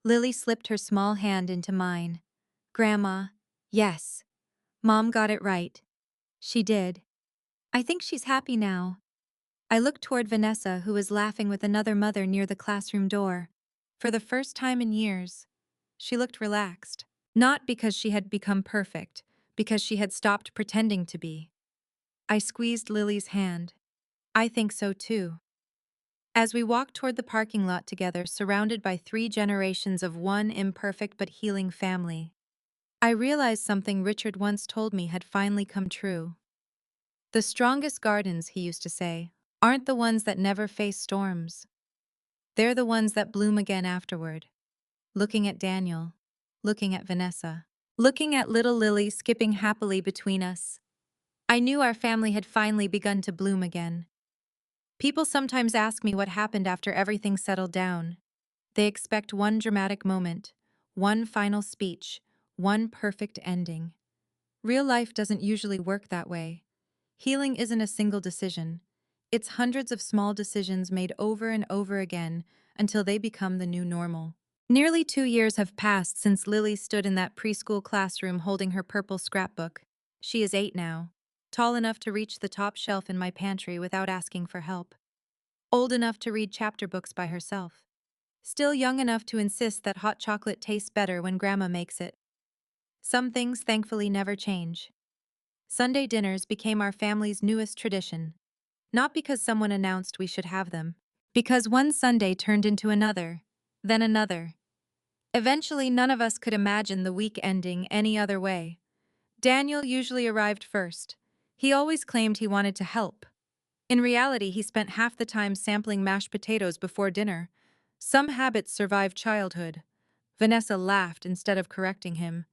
Lily slipped her small hand into mine. Grandma, yes, Mom got it right. She did. I think she's happy now. I looked toward Vanessa, who was laughing with another mother near the classroom door. For the first time in years, she looked relaxed. Not because she had become perfect, because she had stopped pretending to be. I squeezed Lily's hand. I think so too. As we walked toward the parking lot together, surrounded by 3 generations of one imperfect but healing family, I realized something Richard once told me had finally come true. The strongest gardens, he used to say, aren't the ones that never face storms. They're the ones that bloom again afterward. Looking at Daniel, looking at Vanessa, looking at little Lily skipping happily between us, I knew our family had finally begun to bloom again. People sometimes ask me what happened after everything settled down. They expect one dramatic moment, one final speech, one perfect ending. Real life doesn't usually work that way. Healing isn't a single decision. It's hundreds of small decisions made over and over again until they become the new normal. Nearly 2 years have passed since Lily stood in that preschool classroom holding her purple scrapbook. She is 8 now, tall enough to reach the top shelf in my pantry without asking for help, old enough to read chapter books by herself, still young enough to insist that hot chocolate tastes better when Grandma makes it. Some things thankfully never change. Sunday dinners became our family's newest tradition, not because someone announced we should have them, because one Sunday turned into another, then another. Eventually, none of us could imagine the week ending any other way. Daniel usually arrived first. He always claimed he wanted to help. In reality, he spent half the time sampling mashed potatoes before dinner. Some habits survive childhood. Vanessa laughed instead of correcting him.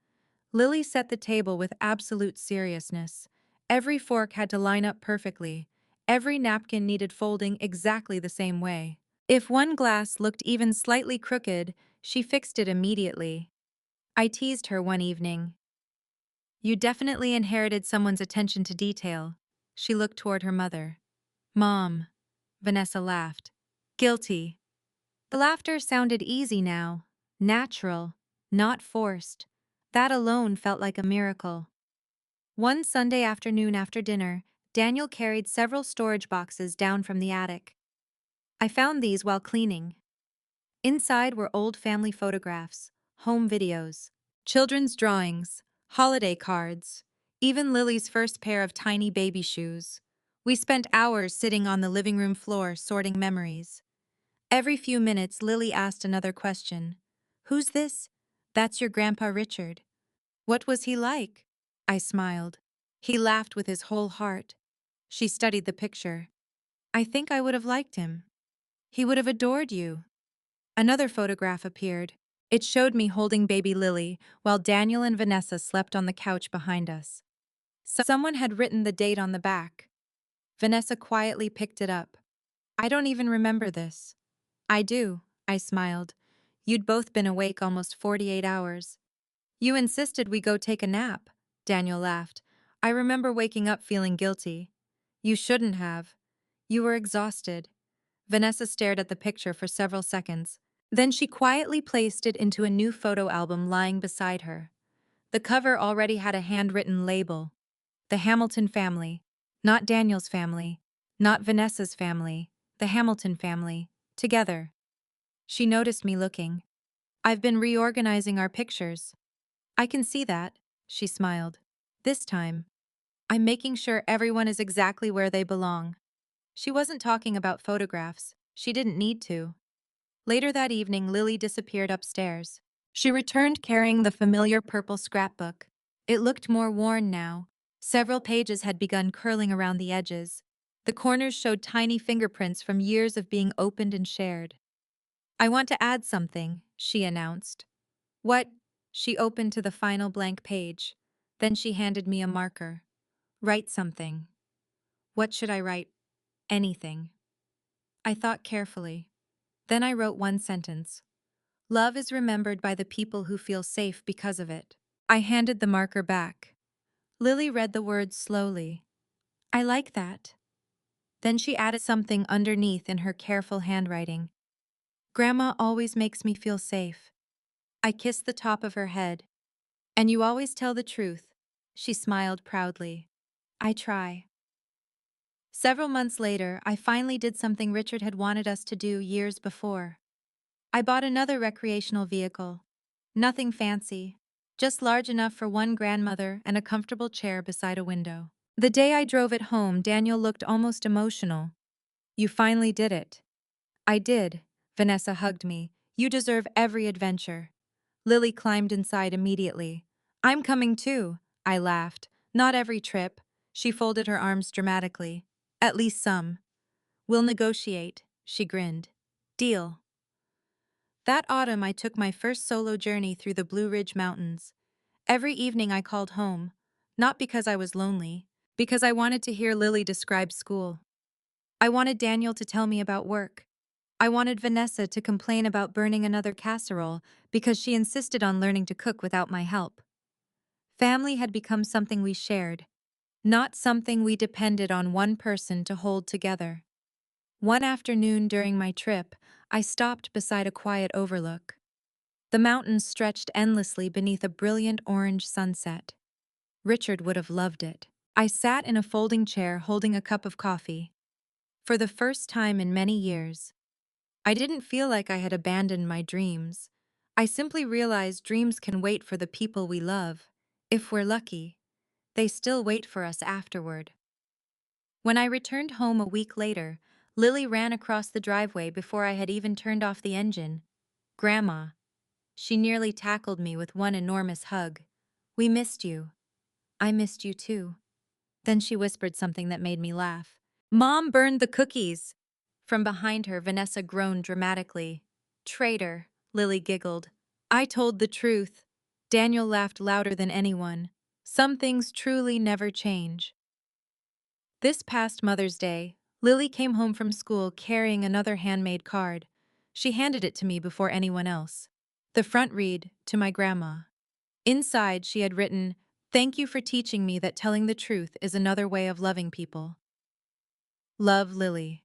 Lily set the table with absolute seriousness. Every fork had to line up perfectly. Every napkin needed folding exactly the same way. If one glass looked even slightly crooked, she fixed it immediately. I teased her one evening. You definitely inherited someone's attention to detail. She looked toward her mother. Mom. Vanessa laughed. Guilty. The laughter sounded easy now, natural, not forced. That alone felt like a miracle. One Sunday afternoon after dinner, Daniel carried several storage boxes down from the attic. I found these while cleaning. Inside were old family photographs, home videos, children's drawings, holiday cards, even Lily's first pair of tiny baby shoes. We spent hours sitting on the living room floor sorting memories. Every few minutes, Lily asked another question. Who's this? That's your Grandpa Richard. What was he like? I smiled. He laughed with his whole heart. She studied the picture. I think I would have liked him. He would have adored you. Another photograph appeared. It showed me holding baby Lily while Daniel and Vanessa slept on the couch behind us. Someone had written the date on the back. Vanessa quietly picked it up. I don't even remember this. I do, I smiled. You'd both been awake almost 48 hours. You insisted we go take a nap, Daniel laughed. I remember waking up feeling guilty. You shouldn't have. You were exhausted. Vanessa stared at the picture for several seconds. Then she quietly placed it into a new photo album lying beside her. The cover already had a handwritten label. The Hamilton family. Not Daniel's family. Not Vanessa's family. The Hamilton family. Together. She noticed me looking. I've been reorganizing our pictures. I can see that, she smiled. This time, I'm making sure everyone is exactly where they belong. She wasn't talking about photographs. She didn't need to. Later that evening, Lily disappeared upstairs. She returned carrying the familiar purple scrapbook. It looked more worn now. Several pages had begun curling around the edges. The corners showed tiny fingerprints from years of being opened and shared. I want to add something, she announced. What? She opened to the final blank page. Then she handed me a marker. Write something. What should I write? Anything. I thought carefully. Then I wrote one sentence. Love is remembered by the people who feel safe because of it. I handed the marker back. Lily read the words slowly. I like that. Then she added something underneath in her careful handwriting. Grandma always makes me feel safe. I kissed the top of her head. And you always tell the truth. She smiled proudly. I try. Several months later, I finally did something Richard had wanted us to do years before. I bought another recreational vehicle. Nothing fancy, just large enough for one grandmother and a comfortable chair beside a window. The day I drove it home, Daniel looked almost emotional. You finally did it. I did. Vanessa hugged me. You deserve every adventure. Lily climbed inside immediately. I'm coming too, I laughed. Not every trip. She folded her arms dramatically. At least some. We'll negotiate, she grinned. Deal. That autumn, I took my first solo journey through the Blue Ridge Mountains. Every evening I called home, not because I was lonely, because I wanted to hear Lily describe school. I wanted Daniel to tell me about work. I wanted Vanessa to complain about burning another casserole because she insisted on learning to cook without my help. Family had become something we shared, not something we depended on one person to hold together. One afternoon during my trip, I stopped beside a quiet overlook. The mountains stretched endlessly beneath a brilliant orange sunset. Richard would have loved it. I sat in a folding chair holding a cup of coffee. For the first time in many years, I didn't feel like I had abandoned my dreams. I simply realized dreams can wait for the people we love. If we're lucky, they still wait for us afterward. When I returned home a week later, Lily ran across the driveway before I had even turned off the engine. Grandma. She nearly tackled me with one enormous hug. We missed you. I missed you too. Then she whispered something that made me laugh. Mom burned the cookies. From behind her, Vanessa groaned dramatically. Traitor, Lily giggled. I told the truth. Daniel laughed louder than anyone. Some things truly never change. This past Mother's Day, Lily came home from school carrying another handmade card. She handed it to me before anyone else. The front read, "To my grandma." Inside, she had written, "Thank you for teaching me that telling the truth is another way of loving people. Love, Lily."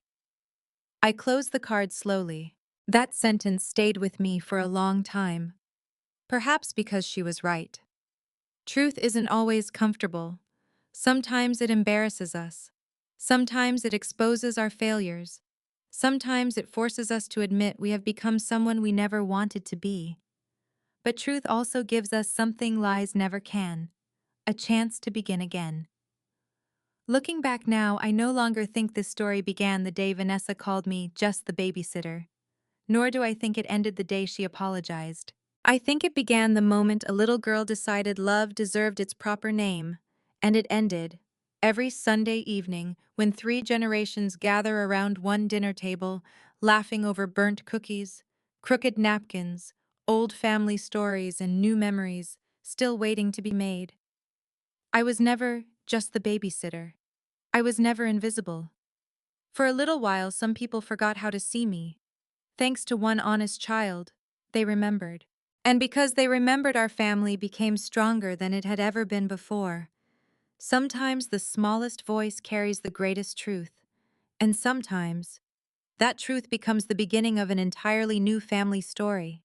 I closed the card slowly. That sentence stayed with me for a long time. Perhaps because she was right. Truth isn't always comfortable. Sometimes it embarrasses us. Sometimes it exposes our failures. Sometimes it forces us to admit we have become someone we never wanted to be. But truth also gives us something lies never can: a chance to begin again. Looking back now, I no longer think this story began the day Vanessa called me just the babysitter. Nor do I think it ended the day she apologized. I think it began the moment a little girl decided love deserved its proper name, and it ended every Sunday evening when 3 generations gather around one dinner table, laughing over burnt cookies, crooked napkins, old family stories, and new memories still waiting to be made. I was never just the babysitter. I was never invisible. For a little while, some people forgot how to see me. Thanks to one honest child, they remembered. And because they remembered, our family became stronger than it had ever been before. Sometimes the smallest voice carries the greatest truth, and sometimes that truth becomes the beginning of an entirely new family story.